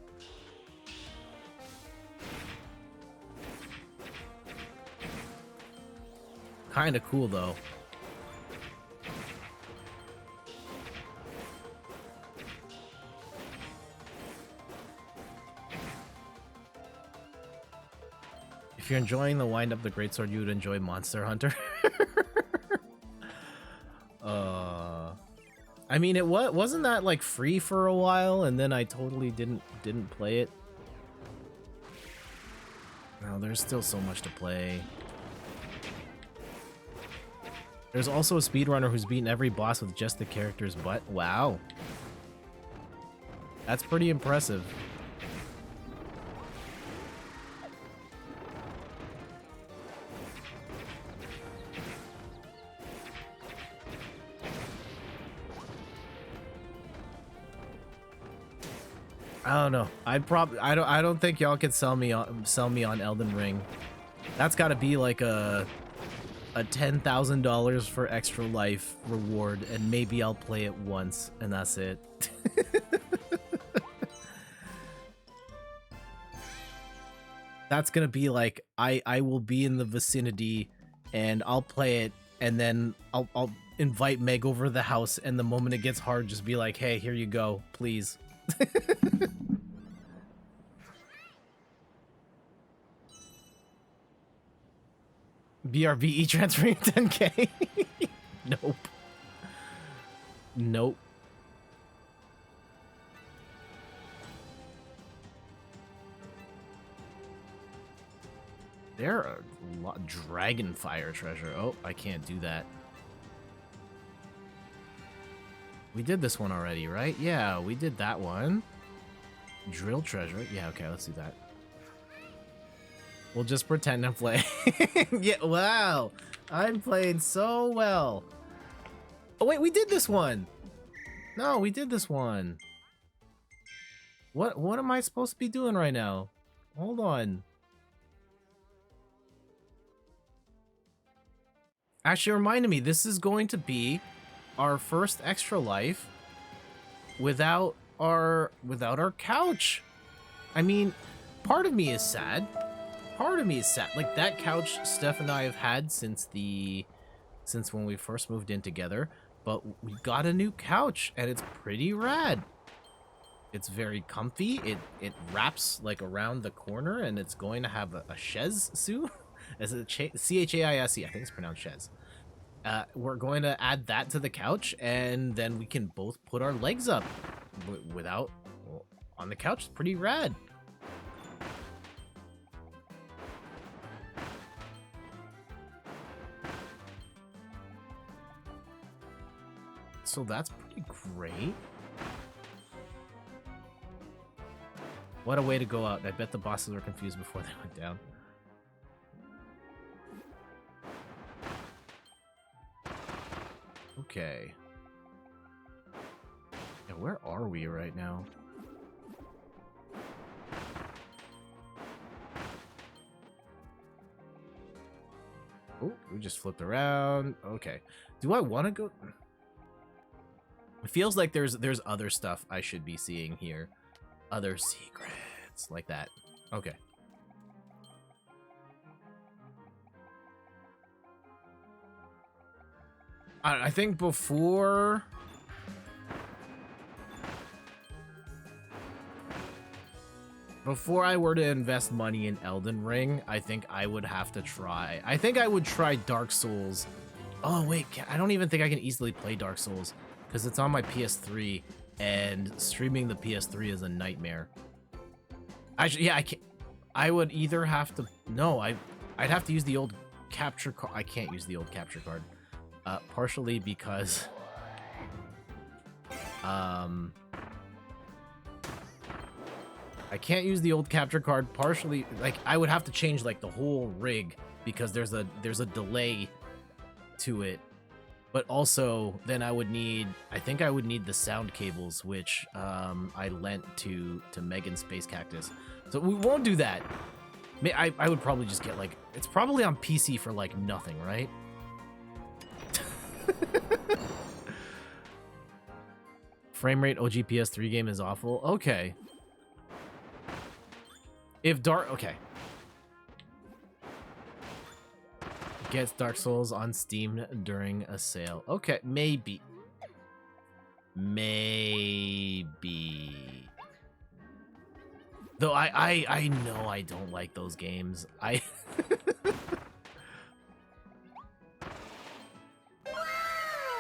Kinda cool, though. If you're enjoying the wind up the greatsword, you would enjoy Monster Hunter. I mean, wasn't that like free for a while, and then I totally didn't play it. No, there's still so much to play. There's also a speedrunner who's beaten every boss with just the character's butt. Wow. That's pretty impressive. I don't know. I don't think y'all could sell me on Elden Ring. That's got to be like a $10,000 for extra life reward, and maybe I'll play it once, and that's it. That's gonna be like, I will be in the vicinity, and I'll play it, and then I'll invite Meg over to the house, and the moment it gets hard, just be like, hey, here you go, please. BRB transferring 10K? Nope. Nope. There are a lot dragon fire treasure. Oh, I can't do that. We did this one already, right? Yeah, we did that one. Drill treasure. Yeah, okay, let's do that. We'll just pretend I'm playing. Yeah, wow. I'm playing so well. Oh, wait, we did this one. No, we did this one. What am I supposed to be doing right now? Hold on. Actually reminded me, this is going to be our first extra life without our couch. I mean, part of me is sad. Part of me is sad. Like, that couch Steph and I have had since when we first moved in together, but we got a new couch and it's pretty rad. It's very comfy. It wraps like around the corner and it's going to have a chaise soon. As a C-H-A-I-S-E, I think it's pronounced chaise. We're going to add that to the couch, and then we can both put our legs up without on the couch. It's pretty rad. So that's pretty great. What a way to go out. I bet the bosses were confused before they went down. Okay. Yeah, where are we right now? Oh, we just flipped around. Okay. Do I want to go? It feels like there's other stuff I should be seeing here. Other secrets like that. Okay. I think before I were to invest money in Elden Ring, I think I would have to try. I think I would try Dark Souls. Oh wait, I don't even think I can easily play Dark Souls because it's on my PS3 and streaming the PS3 is a nightmare. Actually, yeah, I can't. I would either have to. No, I'd have to use the old capture card. I can't use the old capture card. Partially because I can't use the old capture card, partially like I would have to change like the whole rig because there's a delay to it, but also then I think I would need the sound cables, which I lent to Megan Space Cactus, so we won't do that. I would probably just get like, it's probably on PC for like nothing, right? Frame rate OGPS 3 game is awful. Okay. If okay. Gets Dark Souls on Steam during a sale. Okay, maybe. Maybe. Though I know I don't like those games.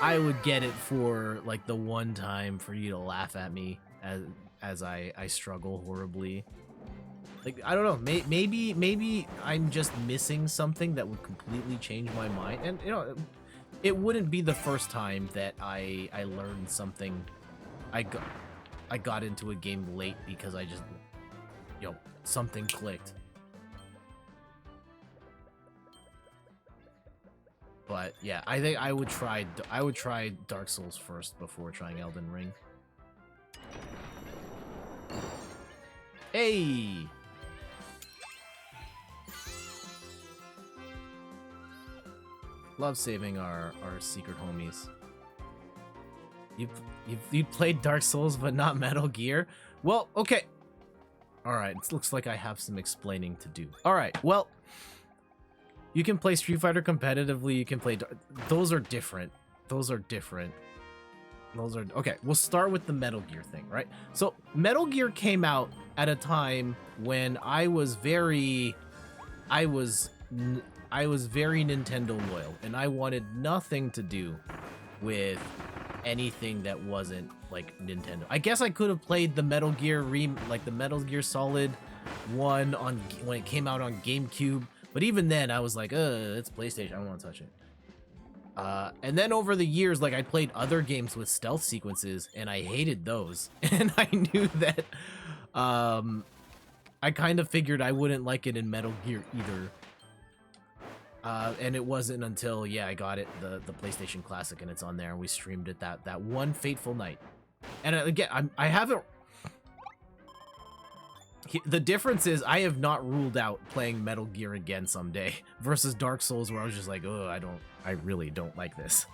I would get it for like the one time for you to laugh at me as I struggle horribly. Like, I don't know, maybe I'm just missing something that would completely change my mind. And you know, it wouldn't be the first time that I learned something. I got into a game late because I just, you know, something clicked. But yeah, I think I would try Dark Souls first before trying Elden Ring. Hey! Love saving our secret homies. You played Dark Souls but not Metal Gear? Well, okay. Alright, it looks like I have some explaining to do. Alright, well, you can play Street Fighter competitively, you can play... Those are different. Those are different. Those are... Okay, we'll start with the Metal Gear thing, right? So, Metal Gear came out at a time when I was very Nintendo loyal, and I wanted nothing to do with anything that wasn't, like, Nintendo. I guess I could have played the Metal Gear the Metal Gear Solid 1 when it came out on GameCube, But even then, I was like, it's PlayStation. I don't want to touch it. And then over the years, like I played other games with stealth sequences, and I hated those. And I knew that, I kind of figured I wouldn't like it in Metal Gear either. And it wasn't until, yeah, I got it, the PlayStation Classic, and it's on there, and we streamed it that one fateful night. And again, I haven't... The difference is I have not ruled out playing Metal Gear again someday versus Dark Souls, where I was just like, oh, I really don't like this.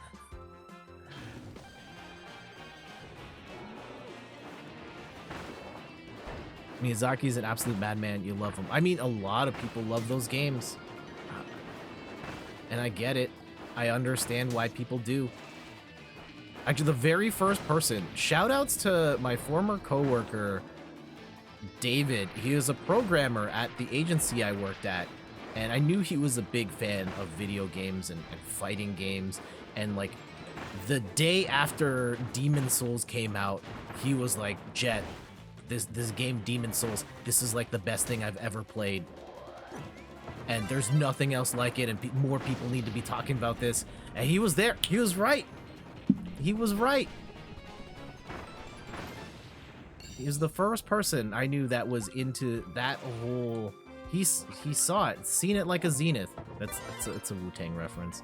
Miyazaki's an absolute madman. You love him. I mean, a lot of people love those games. And I get it. I understand why people do. Actually, the very first person, shoutouts to my former coworker, David. He was a programmer at the agency I worked at, and I knew he was a big fan of video games and fighting games. And like the day after Demon Souls came out, he was like, Jet, this game Demon Souls, this is like the best thing I've ever played. And there's nothing else like it, and more people need to be talking about this. And he was there. He was right. He was right. He was the first person I knew that was into that whole... He saw it. Seen it like a zenith. It's a Wu-Tang reference.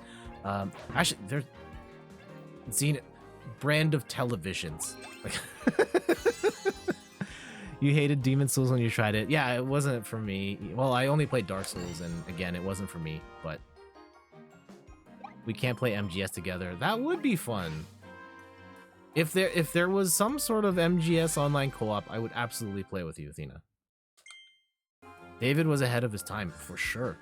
Actually, there's... Zenith... Brand of televisions. You hated Demon Souls when you tried it. Yeah, it wasn't for me. Well, I only played Dark Souls, and again, it wasn't for me, but we can't play MGS together. That would be fun. If there was some sort of MGS online co-op, I would absolutely play with you, Athena. David was ahead of his time, for sure.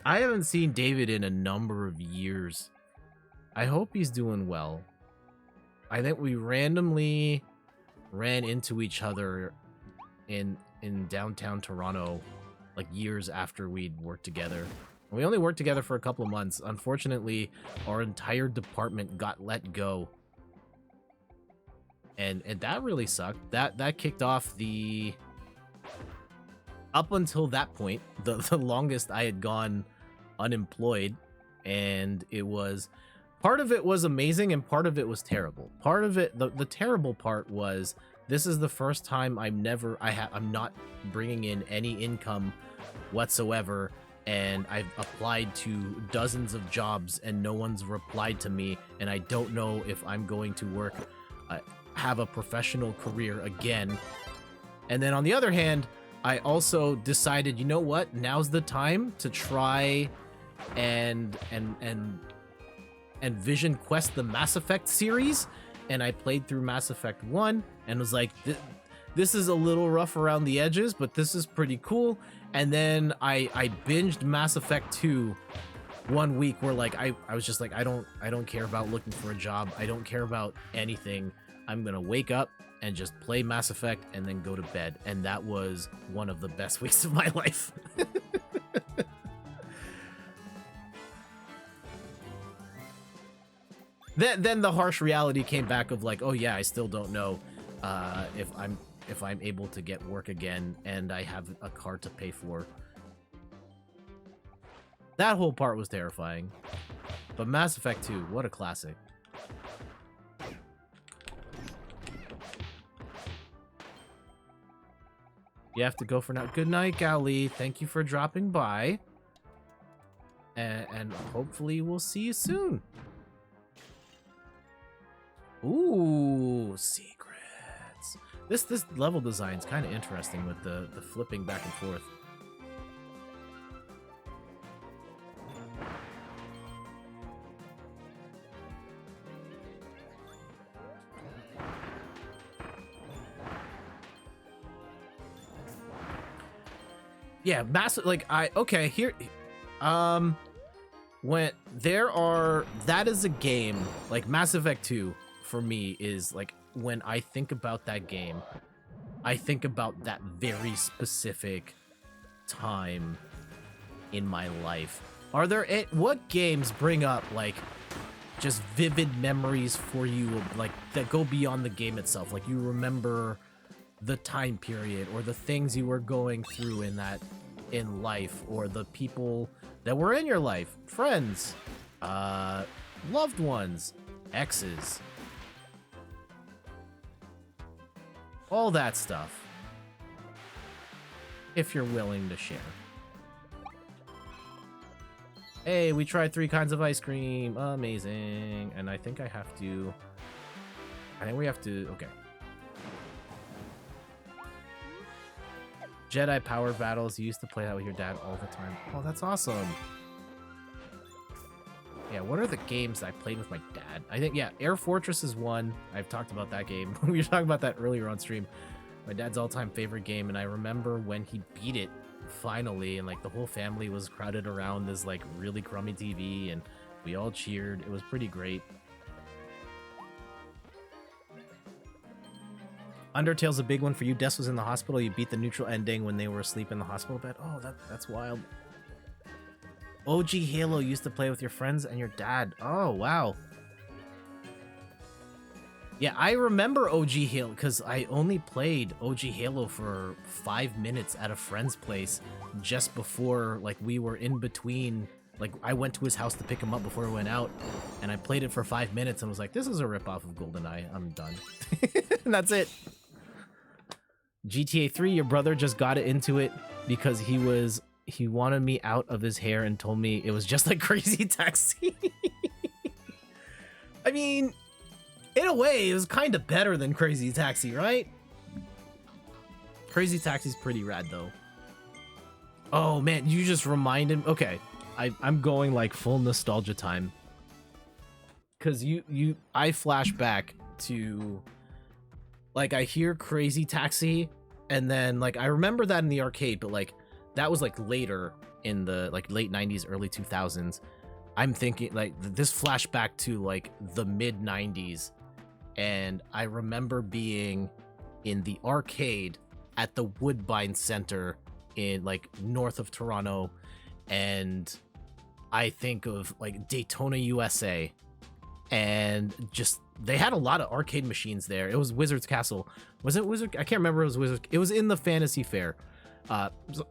I haven't seen David in a number of years. I hope he's doing well. I think we randomly ran into each other in downtown Toronto like years after we'd worked together. We only worked together for a couple of months. Unfortunately, our entire department got let go. And that really sucked. That kicked off the... Up until that point, the longest I had gone unemployed, and it was... Part of it was amazing, and part of it was terrible. Part of it, the terrible part was, this is the first time I'm not bringing in any income whatsoever, and I've applied to dozens of jobs, and no one's replied to me, and I don't know if I'm going to work, have a professional career again. And then on the other hand, I also decided, you know what? Now's the time to try and Vision Quest the Mass Effect series, and I played through Mass Effect 1 and was like, this is a little rough around the edges, but this is pretty cool. And then I binged Mass Effect 2 1 week, where like I was just like, I don't care about looking for a job. I don't care about anything. I'm gonna wake up and just play Mass Effect and then go to bed. And that was one of the best weeks of my life. Then the harsh reality came back of like, oh yeah, I still don't know if I'm able to get work again, and I have a car to pay for. That whole part was terrifying. But Mass Effect 2, what a classic. You have to go for now. Good night, Gali. Thank you for dropping by. And hopefully we'll see you soon. Ooh, secrets. This level design is kind of interesting with the flipping back and forth. Yeah, massive. Like okay here. When that is a game like Mass Effect 2. For me is like, when I think about that game, I think about that very specific time in my life. Are there what games bring up like just vivid memories for you of, like, that go beyond the game itself? Like, you remember the time period or the things you were going through in that in life, or the people that were in your life, friends, loved ones, exes, all that stuff, if you're willing to share. Hey, we tried 3 kinds of ice cream. Amazing. And I think we have to, okay. Jedi power battles. You used to play that with your dad all the time. Oh, that's awesome. Yeah, what are the games I played with my dad? I think, yeah, Air Fortress is one. I've talked about that game. We were talking about that earlier on stream. My dad's all-time favorite game, and I remember when he beat it finally, and like the whole family was crowded around this like really crummy TV, and we all cheered. It was pretty great. Undertale's a big one for you. Des was in the hospital. You beat the neutral ending when they were asleep in the hospital bed. Oh, that's wild. OG Halo used to play with your friends and your dad. Oh, wow. Yeah, I remember OG Halo because I only played OG Halo for 5 minutes at a friend's place just before, like, we were in between. Like, I went to his house to pick him up before we went out, and I played it for 5 minutes and was like, this is a ripoff of GoldenEye. I'm done. And that's it. GTA 3, your brother just got into it because he wanted me out of his hair and told me it was just like Crazy Taxi. I mean, in a way, it was kind of better than Crazy Taxi, right? Crazy Taxi's pretty rad, though. Oh, man, you just reminded me. Okay, I'm going, like, full nostalgia time. Because I flash back to, like, I hear Crazy Taxi, and then, like, I remember that in the arcade, but, like, that was, like, later in the, like, late 90s, early 2000s. I'm thinking, like, this flashback to, like, the mid-90s. And I remember being in the arcade at the Woodbine Center in, like, north of Toronto. And I think of, like, Daytona, USA. And just, they had a lot of arcade machines there. It was Wizard's Castle. Was it Wizard? I can't remember if it was Wizard. It was in the Fantasy Fair.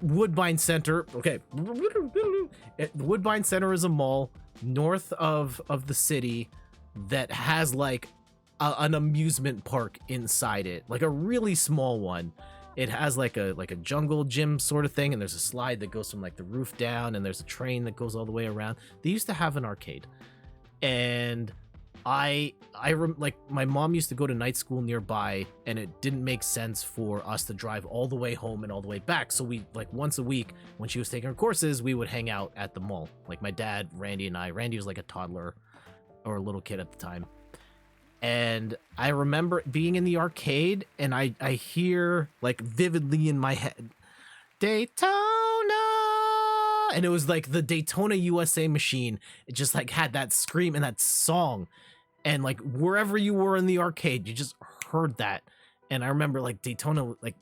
Woodbine Center. Okay. Woodbine Center is a mall north of the city that has, like, an amusement park inside it, like a really small one. It has like a jungle gym sort of thing, and there's a slide that goes from like the roof down, and there's a train that goes all the way around. They used to have an arcade, and like my mom used to go to night school nearby, and it didn't make sense for us to drive all the way home and all the way back. So we, like, once a week when she was taking her courses, we would hang out at the mall. Like my dad, Randy, and I. Randy was like a toddler or a little kid at the time. And I remember being in the arcade, and I hear, like, vividly in my head, Daytona! And it was like the Daytona USA machine. It just, like, had that scream and that song. And, like, wherever you were in the arcade, you just heard that. And I remember, like, Daytona, like,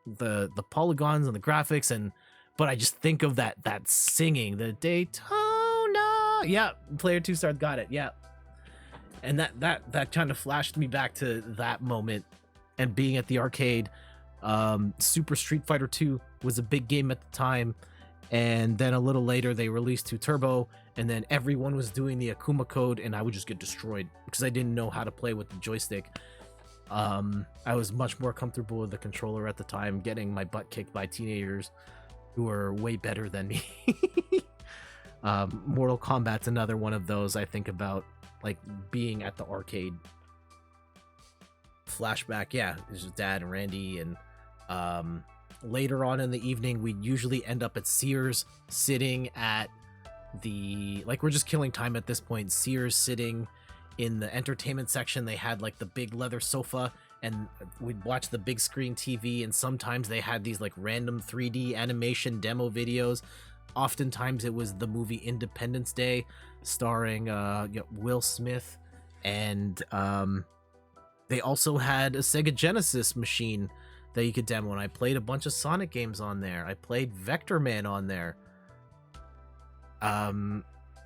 the polygons and the graphics, but I just think of that singing, the Daytona! Yeah, Player 2 Stars got it, yeah. And that kind of flashed me back to that moment and being at the arcade. Super Street Fighter 2 was a big game at the time. And then a little later, they released 2 Turbo. And then everyone was doing the Akuma code, and I would just get destroyed because I didn't know how to play with the joystick. I was much more comfortable with the controller at the time, getting my butt kicked by teenagers who were way better than me. Mortal Kombat's another one of those I think about. Like, being at the arcade. Flashback, yeah, it was Dad and Randy, and later on in the evening, we'd usually end up at Sears, sitting at the, like, we're just killing time at this point. Sears sitting in the entertainment section. They had, like, the big leather sofa, and we'd watch the big screen TV, and sometimes they had these, like, random 3D animation demo videos. Oftentimes it was the movie Independence Day, starring Will Smith, and they also had a Sega Genesis machine that you could demo, and I played a bunch of Sonic games on there. I played Vector Man on there.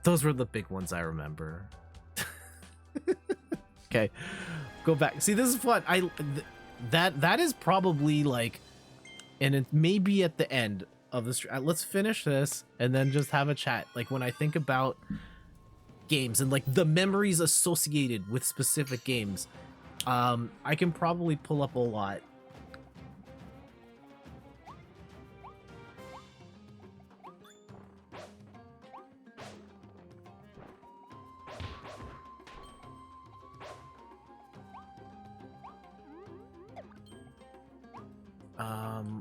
Those were the big ones I remember. Okay, go back. See, this is fun. That is probably, like, and it may be at the end of the stream. Let's finish this and then just have a chat. Like when I think about games and like the memories associated with specific games, I can probably pull up a lot.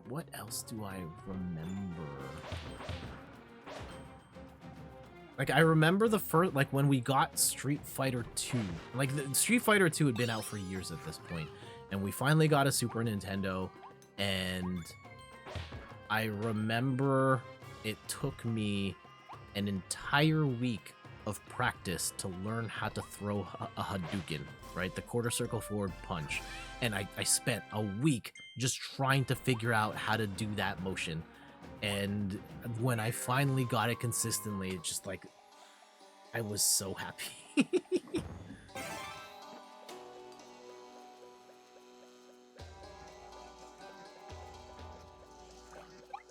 What else do I remember? Like, I remember the first, like, when we got Street Fighter 2. Like, Street Fighter 2 had been out for years at this point, and we finally got a Super Nintendo, and I remember it took me an entire week of practice to learn how to throw a Hadouken, right? The quarter circle forward punch. And I spent a week just trying to figure out how to do that motion. And when I finally got it consistently, it's just like, I was so happy.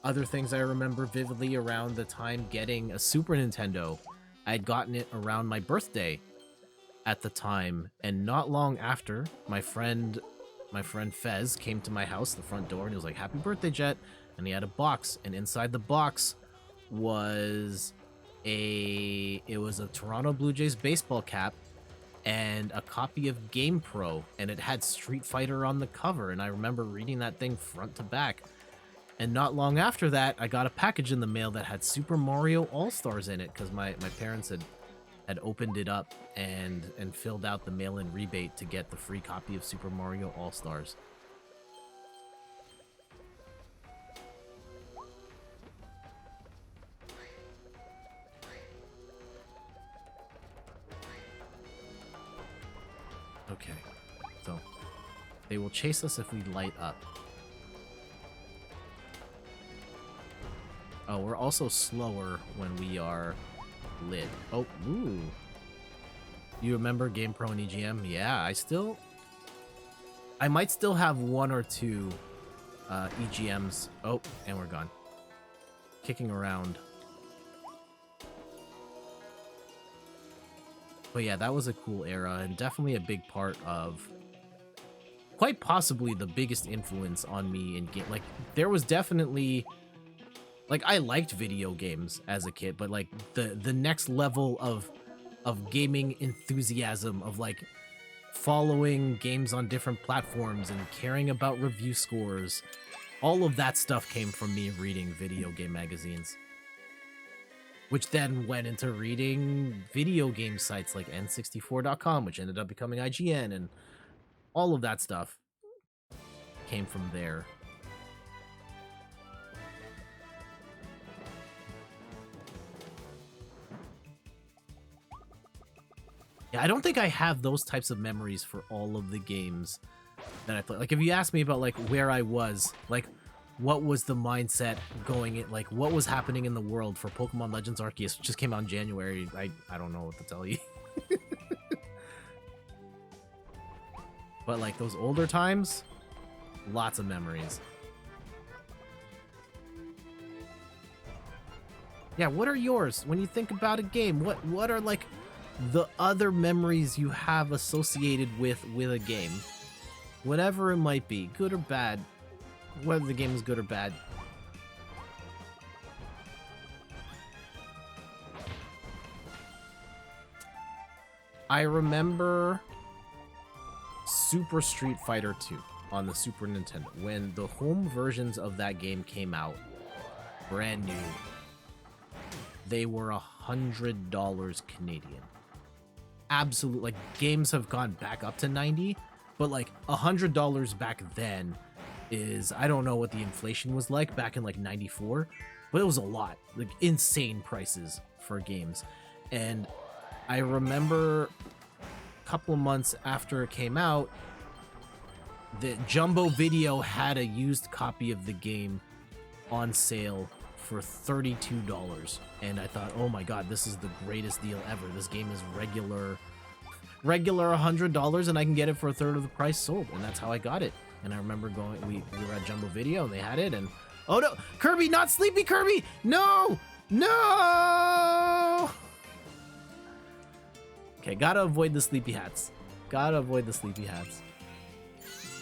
Other things I remember vividly around the time getting a Super Nintendo, I had gotten it around my birthday at the time, and not long after, my friend Fez came to my house, the front door, and he was like, "Happy birthday, Jet." And he had a box, and inside the box was a Toronto Blue Jays baseball cap and a copy of Game Pro, and it had Street Fighter on the cover, and I remember reading that thing front to back. And not long after that, I got a package in the mail that had Super Mario All-Stars in it, because my parents had opened it up and filled out the mail-in rebate to get the free copy of Super Mario All-Stars. Okay, so they will chase us if we light up. Oh, we're also slower when we are lit. Oh, ooh. You remember Game Pro and EGM? Yeah, I might still have one or two EGMs. Oh, and we're gone. Kicking around. But yeah, that was a cool era and definitely a big part of, quite possibly the biggest influence on me in game. Like, there was definitely, like, I liked video games as a kid, but like the next level of gaming enthusiasm, of like following games on different platforms and caring about review scores, all of that stuff came from me reading video game magazines, which then went into reading video game sites like N64.com, which ended up becoming IGN, and all of that stuff came from there. Yeah, I don't think I have those types of memories for all of the games that I played. Like, if you ask me about, like, where I was, like, what was the mindset going in, like, what was happening in the world for Pokemon Legends Arceus, which just came out in January, I don't know what to tell you. But, like, those older times, lots of memories. Yeah, what are yours when you think about a game? What are, like, the other memories you have associated with a game? Whatever it might be, good or bad, whether the game is good or bad. I remember Super Street Fighter 2 on the Super Nintendo. When the home versions of that game came out, brand new, they were $100 Canadian. Absolute, like, games have gone back up to 90, but like $100 back then is, I don't know what the inflation was like back in like 94, but it was a lot, like insane prices for games. And I remember a couple of months after it came out, the Jumbo Video had a used copy of the game on sale for $32, and I thought, oh my god, this is the greatest deal ever. This game is regular $100, and I can get it for a third of the price sold. And that's how I got it. And I remember going, we were at Jumbo Video, and they had it, and Oh no, Kirby, not sleepy Kirby! No! No! Okay, gotta avoid the sleepy hats. Gotta avoid the sleepy hats.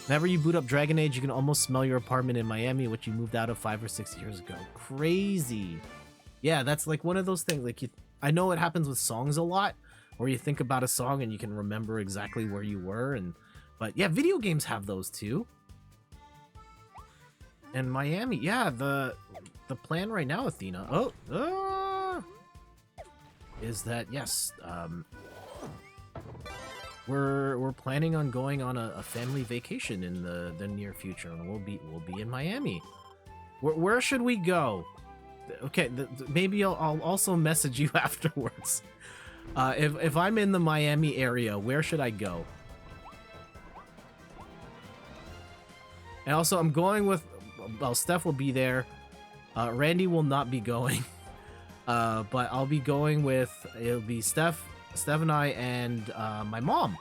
Whenever you boot up Dragon Age, you can almost smell your apartment in Miami, which you moved out of 5 or 6 years ago. Crazy. Yeah, that's like one of those things. Like I know it happens with songs a lot, where you think about a song and you can remember exactly where you were. But yeah, video games have those too. And Miami, yeah, the plan right now, Athena, is that yes, we're planning on going on a family vacation in the near future, and we'll be in Miami. Where should we go? Okay, maybe I'll also message you afterwards. If I'm in the Miami area, where should I go? And also, I'm going with, well, Steph will be there. Randy will not be going. But I'll be going with, it'll be Steph and I, and my mom.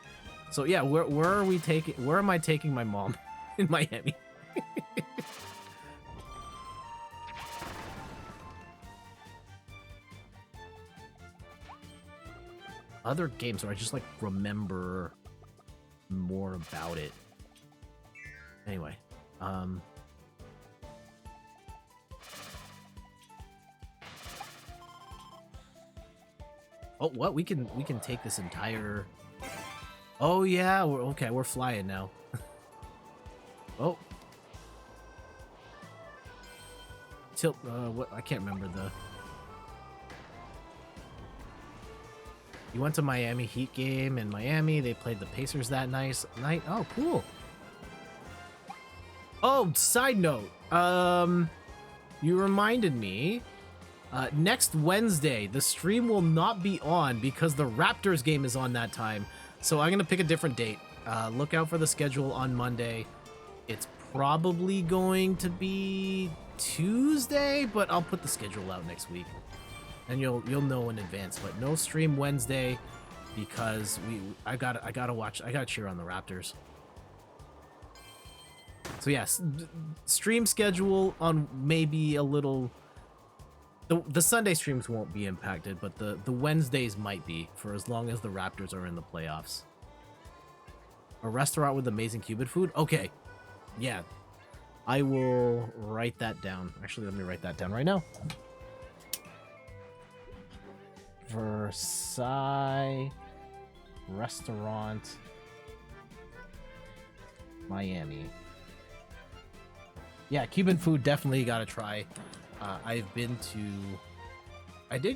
So yeah, where am I taking my mom in Miami? Other games where I just like remember more about it. Anyway, oh, what? We can take this entire... Oh yeah, we're flying now. Oh. Tilt, what? I can't remember the... You went to Miami Heat game in Miami. They played the Pacers that night. Oh, cool. Oh, side note. You reminded me. Next Wednesday, the stream will not be on because the Raptors game is on that time. So I'm going to pick a different date. Look out for the schedule on Monday. It's probably going to be Tuesday, but I'll put the schedule out next week. And you'll know in advance, but no stream Wednesday because I gotta cheer on the Raptors. So yes, stream schedule on maybe a little. The Sunday streams won't be impacted, but the Wednesdays might be for as long as the Raptors are in the playoffs. A restaurant with amazing Cuban food? Okay, yeah, I will write that down. Actually, let me write that down right now. Versailles Restaurant, Miami. Yeah, Cuban food definitely gotta try. I did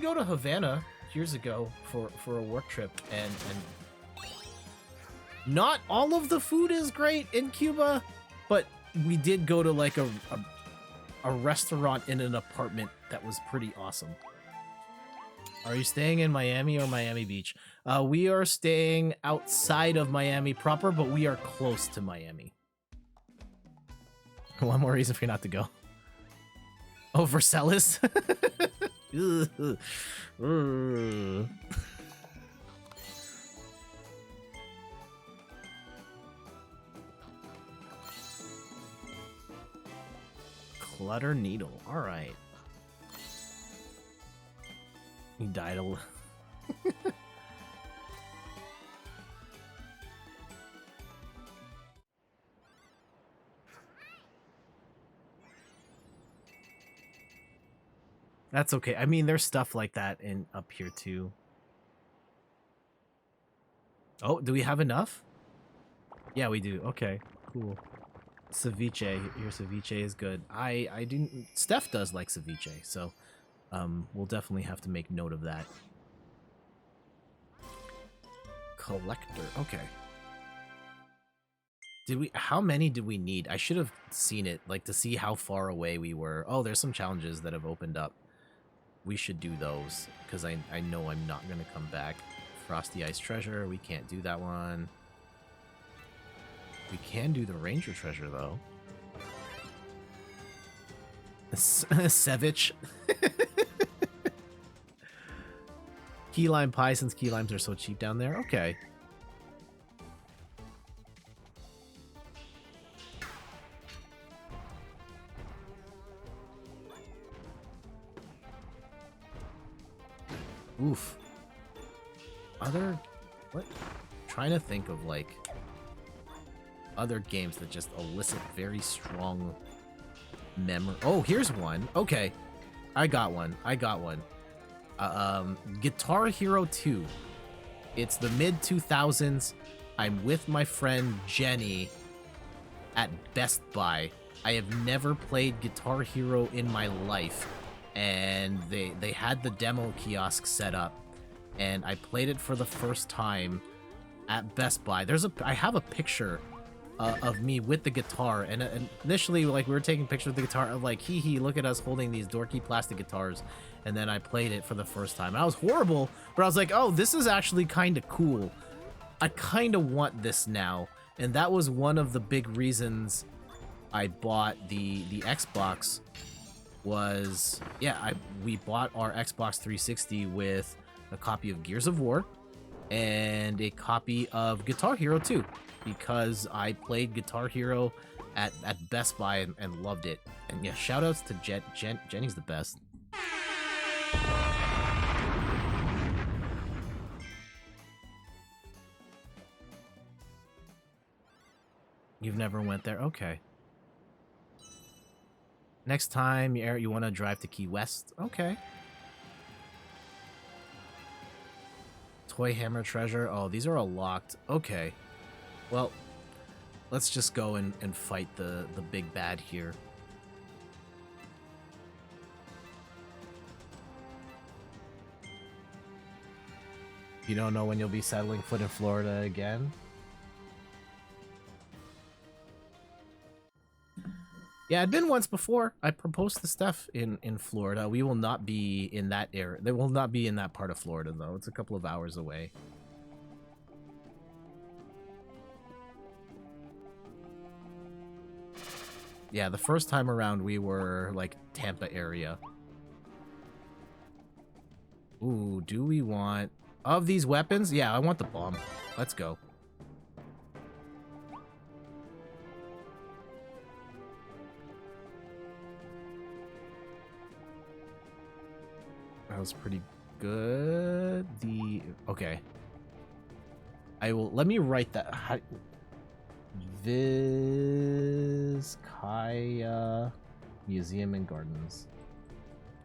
go to Havana years ago for a work trip, and not all of the food is great in Cuba, but we did go to like a restaurant in an apartment that was pretty awesome. Are you staying in Miami or Miami Beach? We are staying outside of Miami proper, but we are close to Miami. One more reason for you not to go. Oh, Versailles? Clutter Needle. All right. He died a little. That's okay. I mean, there's stuff like that in up here too. Oh, do we have enough? Yeah, we do. Okay, cool. Ceviche. Your ceviche is good. I didn't. Steph does like ceviche, so we'll definitely have to make note of that. Collector. Okay. How many did we need? I should have seen it, like, to see how far away we were. Oh, there's some challenges that have opened up. We should do those, because I know I'm not going to come back. Frosty Ice Treasure, we can't do that one. We can do the Ranger Treasure, though. Ceviche. Key lime pie, since key limes are so cheap down there. Okay. Oof. Other... What? Trying to think of, like, other games that just elicit very strong memory. Oh, here's one. Okay. I got one. Guitar Hero 2. It's the mid-2000s. I'm with my friend Jenny at Best Buy. I have never played Guitar Hero in my life, and they had the demo kiosk set up, and I played it for the first time at Best Buy. I have a picture of me with the guitar, and initially, like, we were taking pictures of the guitar, of like, hee, look at us holding these dorky plastic guitars, and then I played it for the first time. I was horrible, but I was like, oh, this is actually kind of cool. I kind of want this now, and that was one of the big reasons I bought the Xbox. Was, yeah, we bought our Xbox 360 with a copy of Gears of War and a copy of Guitar Hero 2, because I played Guitar Hero at Best Buy and loved it. And yeah, shoutouts to Jenny's the best. You've never went there? Okay. Next time you want to drive to Key West? Okay. Toy Hammer Treasure? Oh, these are all locked. Okay. Well, let's just go and fight the big bad here. You don't know when you'll be settling foot in Florida again? Yeah, I'd been once before. I proposed to Steph in Florida. We will not be in that area. They will not be in that part of Florida, though. It's a couple of hours away. Yeah, the first time around we were, like, Tampa area. Ooh, do we want... Of these weapons? Yeah, I want the bomb. Let's go. That was pretty good. Okay. Let me write that. Vizcaya Museum and Gardens.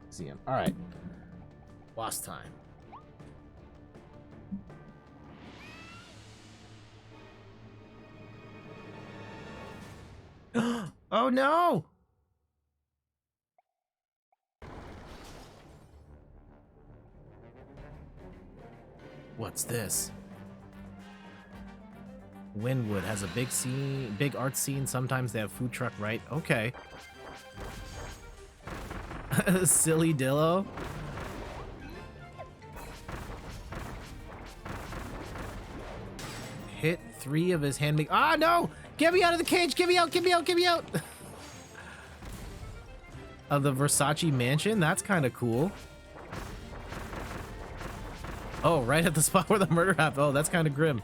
Museum. Alright. Boss time. Oh no! What's this? Wynwood has a big art scene. Sometimes they have food truck, right? Okay. Silly Dillo. Hit 3 of his hand. Ah, no! Get me out of the cage! Get me out! Get me out! Get me out! Of the Versace mansion? That's kind of cool. Oh, right at the spot where the murder happened. Oh, that's kind of grim.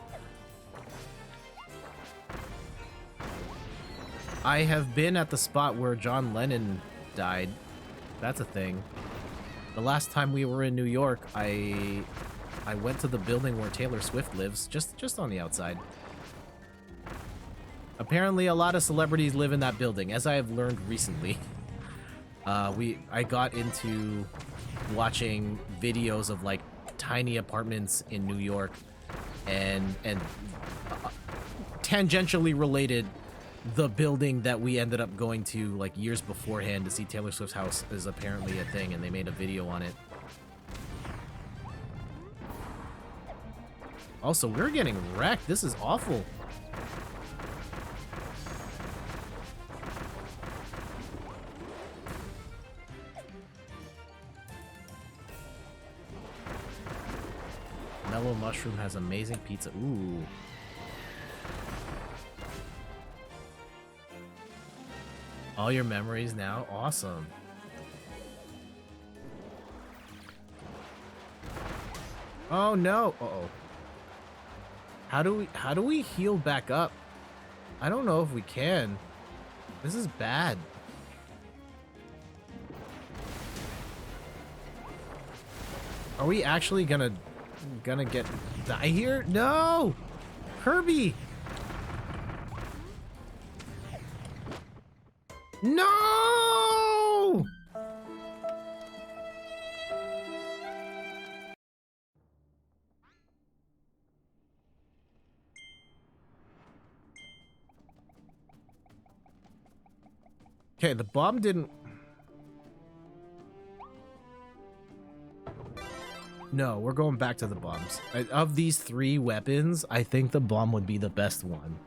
I have been at the spot where John Lennon died. That's a thing. The last time we were in New York, I went to the building where Taylor Swift lives, just on the outside. Apparently, a lot of celebrities live in that building, as I have learned recently. I got into watching videos of, like, tiny apartments in New York, and tangentially related, the building that we ended up going to, like, years beforehand to see Taylor Swift's house is apparently a thing, and they made a video on it. Also, we're getting wrecked. This is awful. Mellow Mushroom has amazing pizza. Ooh. All your memories now? Awesome. Oh no. Uh-oh. How do we heal back up? I don't know if we can. This is bad. Are we actually gonna get die here? No! Kirby! No! Okay, the bomb didn't... No, we're going back to the bombs. Of these 3 weapons, I think the bomb would be the best one.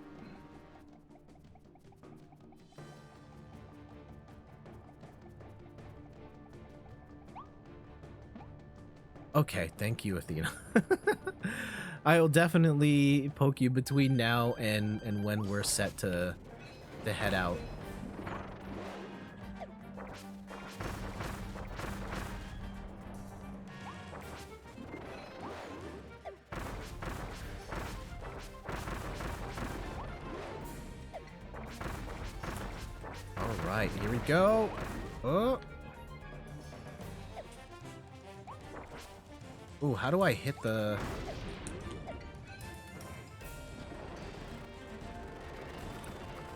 Okay, thank you, Athena. I will definitely poke you between now and when we're set to head out. All right, here we go. Oh. Ooh, how do I hit the...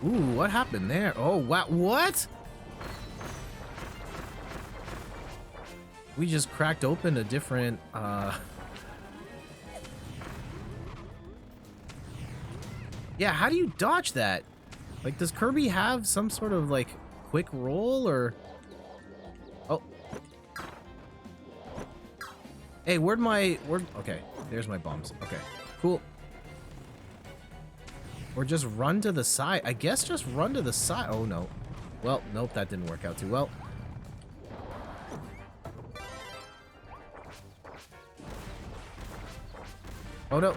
Ooh, what happened there? Oh, wow, what? We just cracked open a different, Yeah, how do you dodge that? Like, does Kirby have some sort of, like, quick roll, or... Oh. Hey, okay, there's my bombs. Okay, cool. Or just run to the side. I guess just run to the side. Oh, no. Well, nope, that didn't work out too well. Oh, no.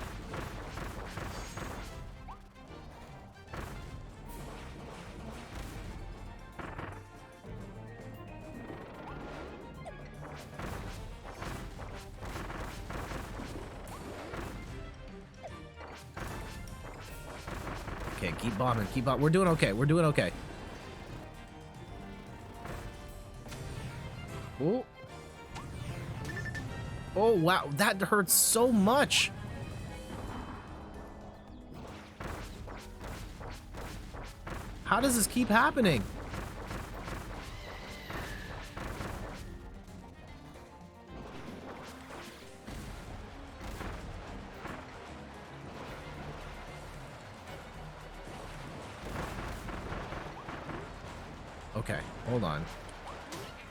Okay, keep bombing, keep bombing. We're doing okay, we're doing okay. Oh. Oh, wow, that hurts so much. How does this keep happening? Okay, hold on.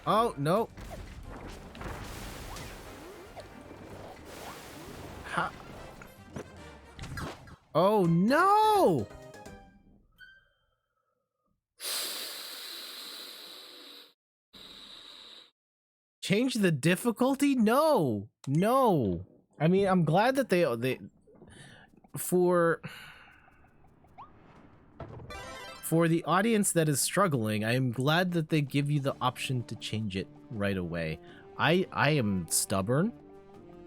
Oh, no. How? Oh, no! Change the difficulty? No. No. I mean, I'm glad that they for the audience that is struggling, I am glad that they give you the option to change it right away. I am stubborn,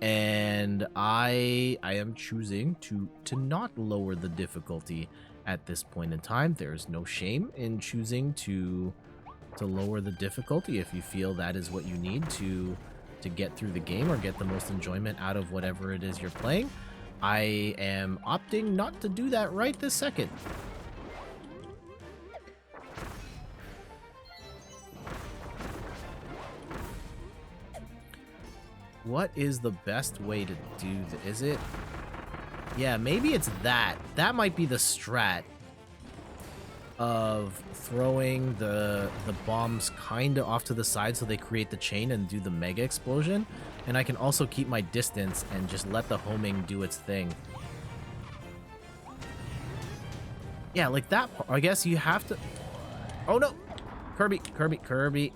and I am choosing to not lower the difficulty at this point in time. There's no shame in choosing to lower the difficulty if you feel that is what you need to get through the game or get the most enjoyment out of whatever it is you're playing. I am opting not to do that right this second. What is the best way to do this? Is it? Yeah, maybe it's that. That might be the strat of throwing the bombs kind of off to the side so they create the chain and do the mega explosion. And I can also keep my distance and just let the homing do its thing. Yeah, like that part. I guess you have to... Oh, no! Kirby, Kirby, Kirby.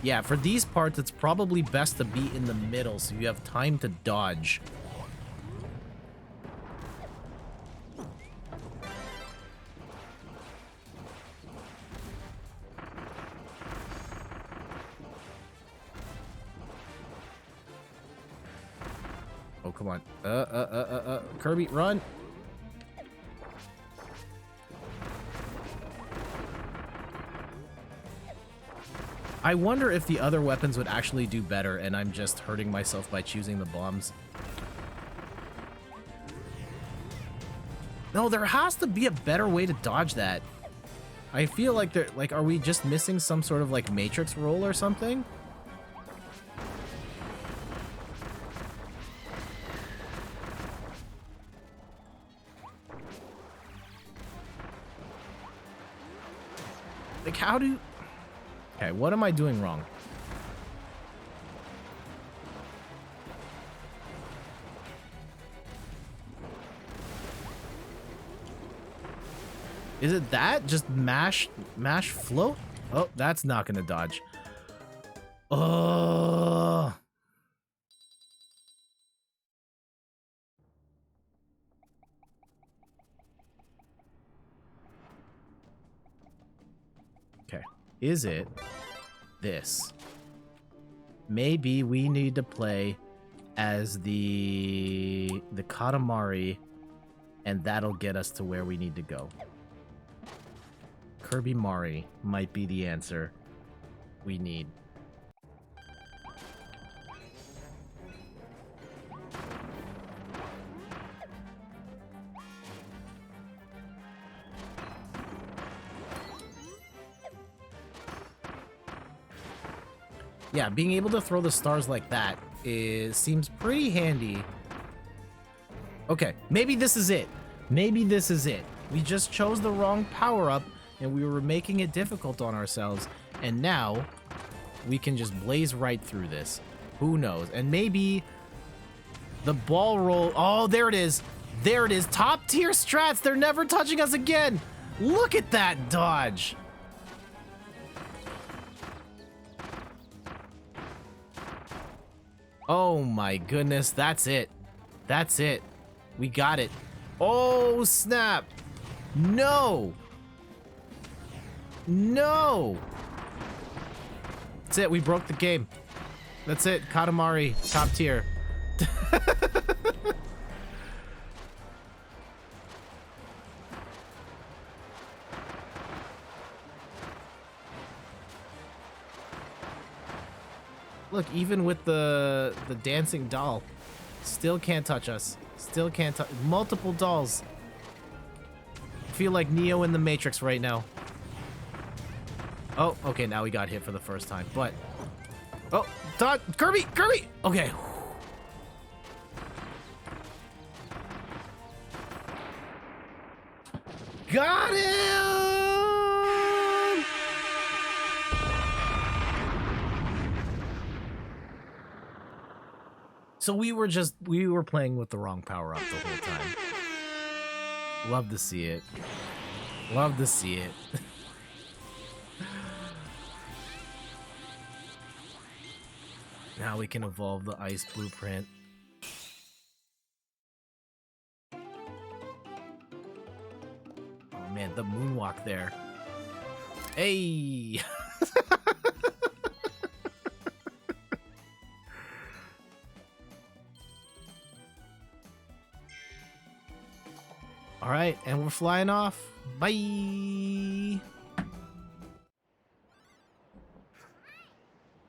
Yeah, for these parts, it's probably best to be in the middle so you have time to dodge. Oh, come on. Kirby, run! I wonder if the other weapons would actually do better, and I'm just hurting myself by choosing the bombs. No, there has to be a better way to dodge that. I feel like are we just missing some sort of like Matrix roll or something? Like, how do... Okay, what am I doing wrong? Is it that? Just mash float? Oh, that's not gonna dodge. Oh. Okay. Is it this? Maybe we need to play as the Katamari, and that'll get us to where we need to go. Kirby Mari might be the answer we need. Yeah, being able to throw the stars like that seems pretty handy. Okay, maybe this is it. Maybe this is it. We just chose the wrong power-up, and we were making it difficult on ourselves, and now we can just blaze right through this. Who knows? And maybe the ball roll... Oh, there it is. There it is. Top tier strats. They're never touching us again. Look at that dodge. Oh my goodness. That's it. That's it. We got it. Oh, snap. No. No! That's it, we broke the game. That's it, Katamari, top tier. Look, even with the dancing doll, still can't touch us. Still can't touch. Multiple dolls. I feel like Neo in the Matrix right now. Oh, okay, now we got hit for the first time, but... Oh, Kirby! Kirby! Okay. Got him! So we were playing with the wrong power-up the whole time. Love to see it. Love to see it. Now we can evolve the ice blueprint. Oh man, the moonwalk there. Hey! Alright, and we're flying off. Bye!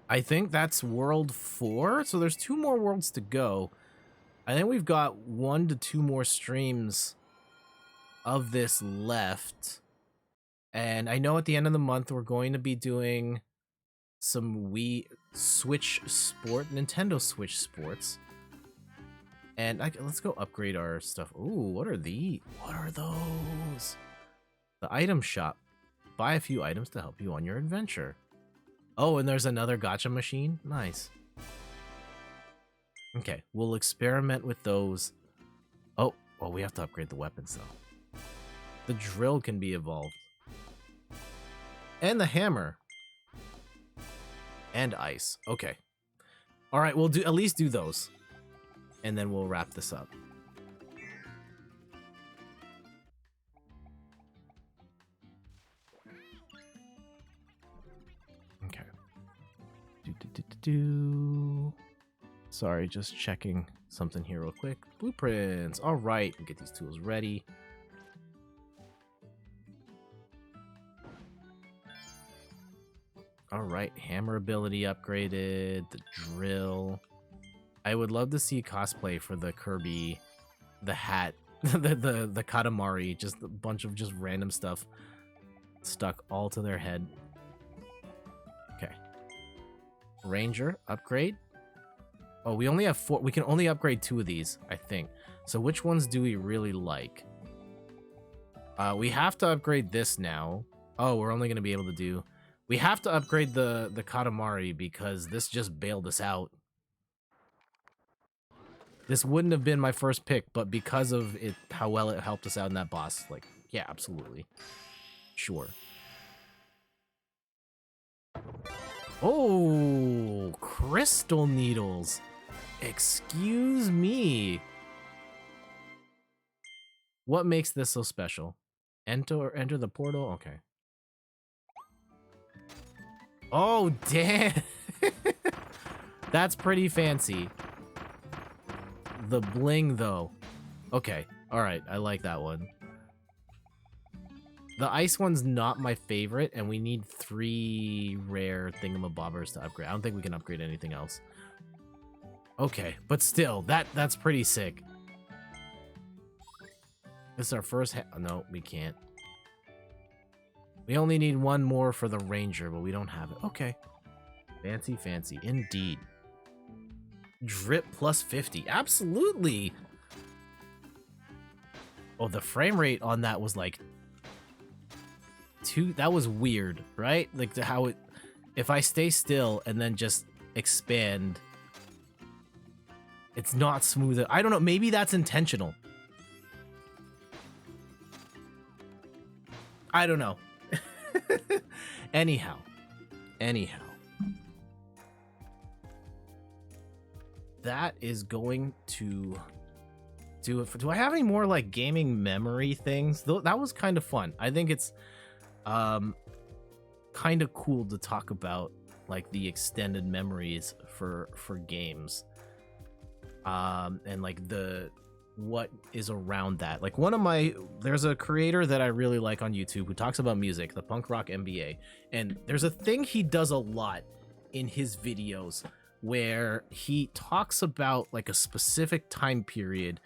I think that's world 4, so there's 2 more worlds to go. I think we've got 1 to 2 more streams of this left. And I know at the end of the month we're going to be doing some Nintendo Switch Sports. And let's go upgrade our stuff. Ooh, what are these? What are those? The item shop. Buy a few items to help you on your adventure. Oh, and there's another gacha machine? Nice. Okay, we'll experiment with those. Oh, well, we have to upgrade the weapons, though. The drill can be evolved. And the hammer. And ice. Okay. Alright, we'll at least do those. And then we'll wrap this up. Okay. Sorry, just checking something here real quick. Blueprints. All right, we'll get these tools ready. All right, hammer ability upgraded, the drill. I would love to see cosplay for the Kirby, the hat, the Katamari, just a bunch of just random stuff stuck all to their head. Okay. Ranger upgrade. Oh, we only have 4. We can only upgrade 2 of these, I think. So which ones do we really like? We have to upgrade this now. Oh, we're only going to be able to do... We have to upgrade the Katamari because this just bailed us out. This wouldn't have been my first pick, but because of it, how well it helped us out in that boss, like, yeah, absolutely. Sure. Oh, crystal needles. Excuse me. What makes this so special? Enter the portal? Okay. Oh, damn. That's pretty fancy. The bling, though. Okay. All right. I like that one. The ice one's not my favorite, and we need 3 rare thingamabobbers to upgrade. I don't think we can upgrade anything else. Okay, but still, that's pretty sick. This is our first no, we can't. We only need 1 more for the ranger, but we don't have it. Okay. Fancy, fancy. Indeed. Drip plus 50. Absolutely. Oh, the frame rate on that was like 2. That was weird, right? Like how it... If I stay still and then just expand, it's not smooth. I don't know. Maybe that's intentional. I don't know. Anyhow. That is going to do it for... Do I have any more, like, gaming memory things? That was kind of fun. I think it's kind of cool to talk about, like, the extended memories for games. And, like, what is around that. Like, there's a creator that I really like on YouTube who talks about music, the Punk Rock MBA, and there's a thing he does a lot in his videos where he talks about like a specific time period,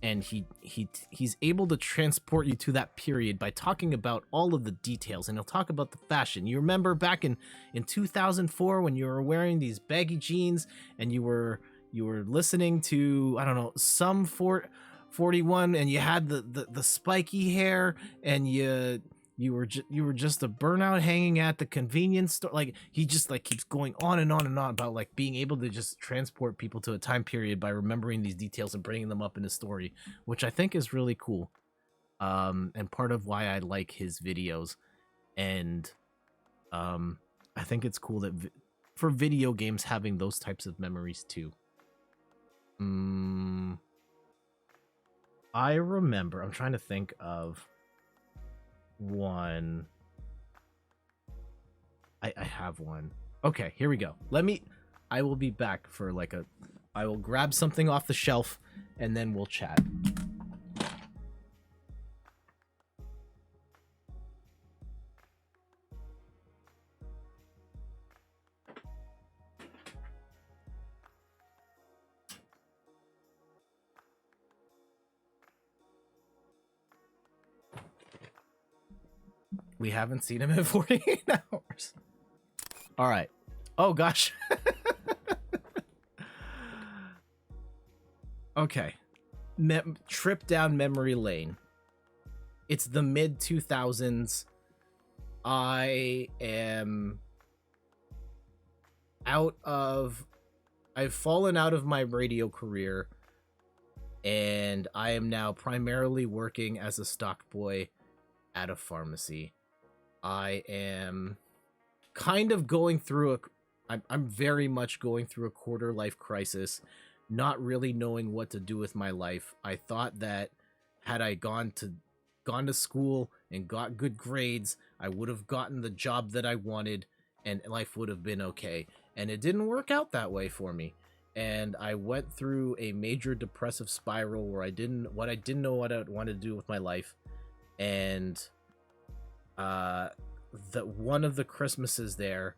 and he's able to transport you to that period by talking about all of the details, and he'll talk about the fashion. You remember back in 2004 when you were wearing these baggy jeans and you were listening to, I don't know, some 41, and you had the spiky hair, and you were just a burnout hanging at the convenience store. Like, he just like keeps going on and on and on about like being able to just transport people to a time period by remembering these details and bringing them up in a story, which I think is really cool. And part of why I like his videos. And I think it's cool that for video games having those types of memories too. I remember, I'm trying to think of one. I have one. Okay, here we go. I will be back for like I will grab something off the shelf and then we'll chat. We haven't seen him in 48 hours. All right. Oh, gosh. Okay. Trip down memory lane. It's the mid-2000s. I've fallen out of my radio career, and I am now primarily working as a stock boy at a pharmacy. I am kind of going through I'm very much going through a quarter life crisis, not really knowing what to do with my life. I thought that had I gone to school and got good grades, I would have gotten the job that I wanted and life would have been okay. And it didn't work out that way for me. And I went through a major depressive spiral where I didn't know what I wanted to do with my life. And one of the Christmases there,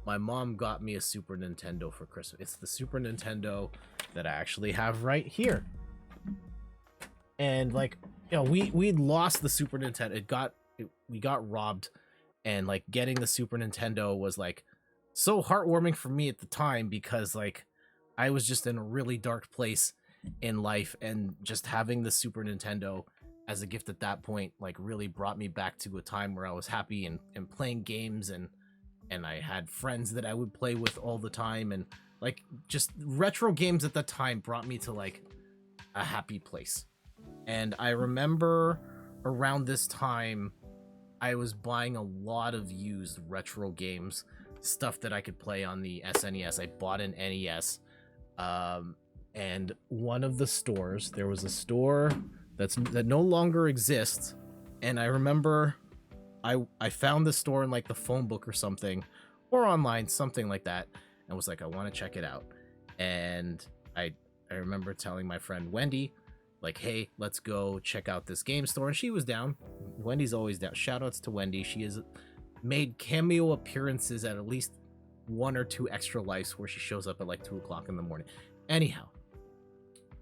my mom got me a Super Nintendo for Christmas. It's the Super Nintendo that I actually have right here. And like, you know, we'd lost the Super Nintendo. We got robbed, and like getting the Super Nintendo was like so heartwarming for me at the time, because like I was just in a really dark place in life, and just having the Super Nintendo as a gift at that point like really brought me back to a time where I was happy and playing games, and I had friends that I would play with all the time, and like just retro games at the time brought me to like a happy place. And I remember around this time I was buying a lot of used retro games, stuff that I could play on the SNES. I bought an NES, and one of the stores, there was a store that no longer exists, and I remember I found the store in like the phone book or something, or online, something like that, and was like, I want to check it out. And I remember telling my friend Wendy, like, hey, let's go check out this game store, and she was down. Wendy's always down. Shoutouts to Wendy. She has made cameo appearances at least 1 or 2 Extra Lives where she shows up at like 2 o'clock in the morning. Anyhow,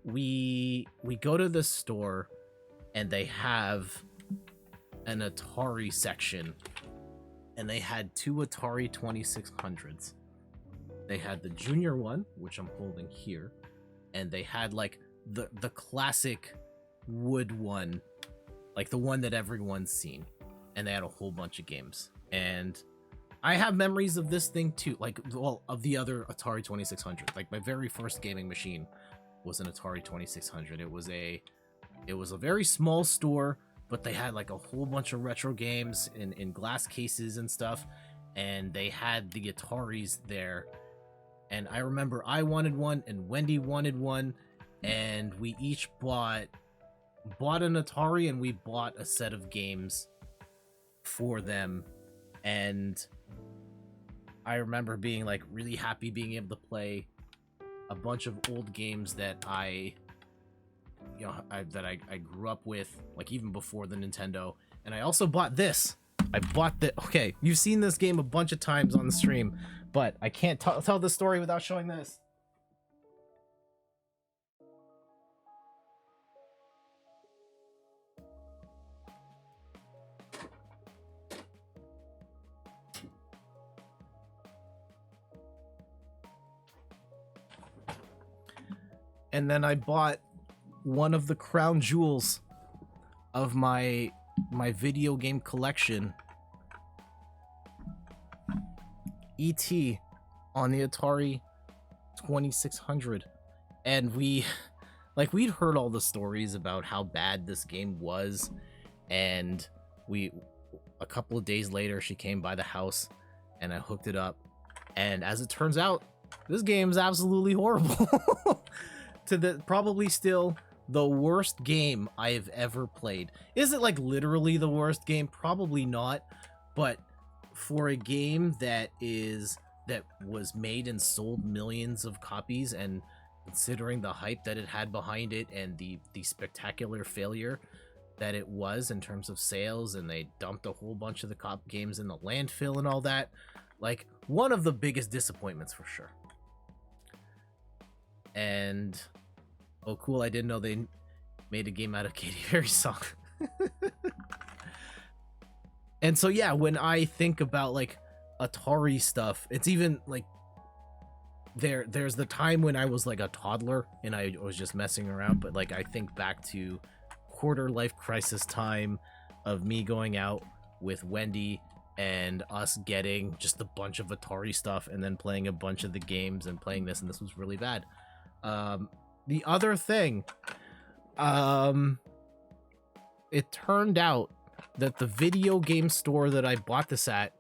we go to the store, and they have an Atari section, and they had 2 Atari 2600s. They had the junior one, which I'm holding here, and they had like the classic wood one, like the one that everyone's seen, and they had a whole bunch of games. And I have memories of this thing too, like, well, of the other Atari 2600. Like my very first gaming machine was an Atari 2600. It was a very small store, but they had like a whole bunch of retro games in glass cases and stuff, and they had the Ataris there. And I remember I wanted one, and Wendy wanted one, and we each bought an Atari, and we bought a set of games for them. And I remember being like really happy being able to play a bunch of old games that I grew up with, like even before the Nintendo. And I also bought this. Okay, you've seen this game a bunch of times on the stream, but I can't tell the story without showing this. And then I bought one of the crown jewels of my video game collection, E.T. on the Atari 2600. And we'd heard all the stories about how bad this game was, and a couple of days later she came by the house and I hooked it up, and as it turns out, this game's absolutely horrible. Probably still the worst game I have ever played. Is it like literally the worst game? Probably not, but for a game that was made and sold millions of copies, and considering the hype that it had behind it, and the spectacular failure that it was in terms of sales, and they dumped a whole bunch of the games in the landfill and all that, like one of the biggest disappointments for sure. And oh cool, I didn't know they made a game out of Katy Perry's song. And so yeah, when I think about like Atari stuff, it's even like there's the time when I was like a toddler and I was just messing around, but like I think back to quarter life crisis time of me going out with Wendy and us getting just a bunch of Atari stuff and then playing a bunch of the games and playing this, and this was really bad. The other thing, it turned out that the video game store that I bought this at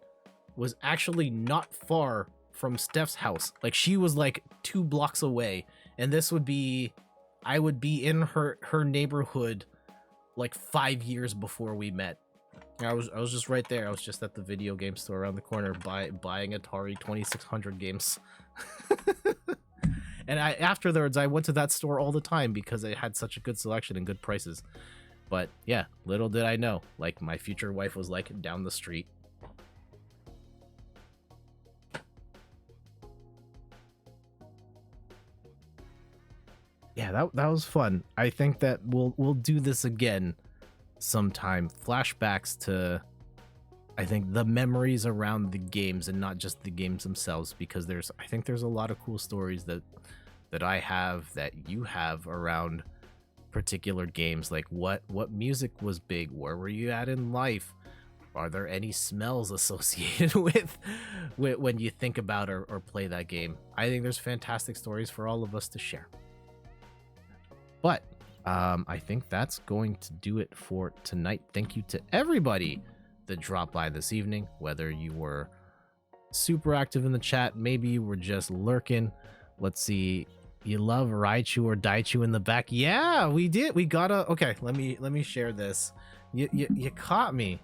was actually not far from Steph's house. Like she was like 2 blocks away, and I would be in her neighborhood like 5 years before we met. I was just right there. I was just at the video game store around the corner buying Atari 2600 games. And afterwards, I went to that store all the time because it had such a good selection and good prices. But yeah, little did I know, like my future wife was like down the street. yeah, that was fun. I think that we'll do this again sometime. Flashbacks to, I think, the memories around the games and not just the games themselves, because I think there's a lot of cool stories that I have, that you have around particular games. Like what music was big? Where were you at in life? Are there any smells associated with when you think about or play that game? I think there's fantastic stories for all of us to share. But I think that's going to do it for tonight. Thank you to everybody that dropped by this evening, whether you were super active in the chat, maybe you were just lurking. Let's see. You love Raichu or Daichu in the back. Yeah, we did. We got a... Okay, let me share this. You caught me.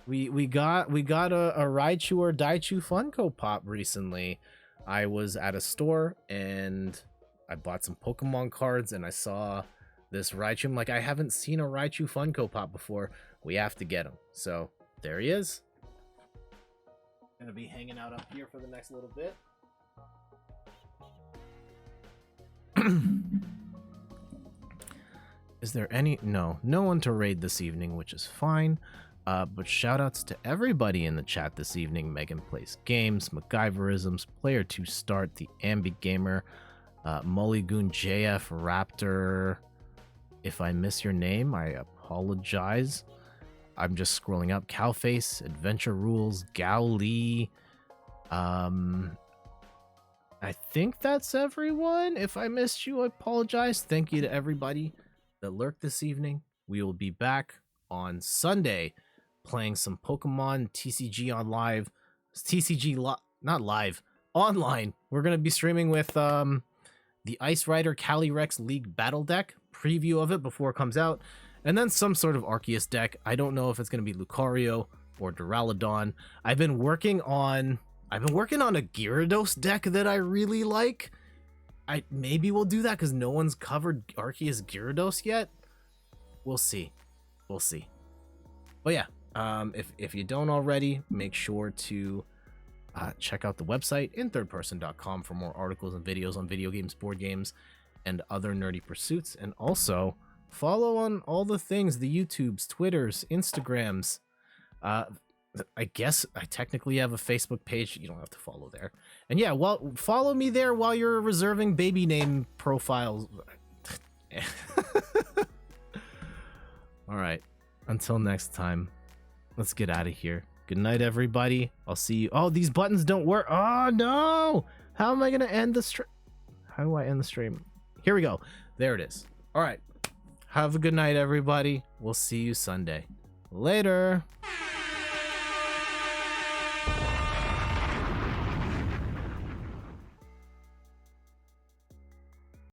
We got a Raichu or Daichu Funko Pop recently. I was at a store and I bought some Pokemon cards and I saw this Raichu. I'm like, I haven't seen a Raichu Funko Pop before. We have to get him. So there he is. Gonna be hanging out up here for the next little bit. Is there any... No one to raid this evening, which is fine. But shoutouts to everybody in the chat this evening. Megan Plays Games, MacGyverisms, Player 2 Start, The Ambi Gamer, Mulligoon JF, Raptor. If I miss your name, I apologize. I'm just scrolling up. Cowface, Adventure Rules, Gao Lee. I think that's everyone. If I missed you, I apologize. Thank you to everybody that lurked this evening. We will be back on Sunday playing some Pokemon TCG on live. Not live, online. We're going to be streaming with the Ice Rider Calyrex League Battle Deck. Preview of it before it comes out. And then some sort of Arceus deck. I don't know if it's going to be Lucario or Duraludon. I've been working on a Gyarados deck that I really like. Maybe we'll do that because no one's covered Arceus Gyarados yet. We'll see. But yeah, if you don't already, make sure to check out the website inthirdperson.com for more articles and videos on video games, board games, and other nerdy pursuits. And also follow on all the things, the YouTubes, Twitters, Instagrams. I guess I technically have a Facebook page. You don't have to follow there. And yeah, well, follow me there while you're reserving baby name profiles. All right. Until next time, let's get out of here. Good night, everybody. I'll see you. Oh, these buttons don't work. Oh, no. How am I going to end the stream? How do I end the stream? Here we go. There it is. All right. Have a good night, everybody. We'll see you Sunday. Later.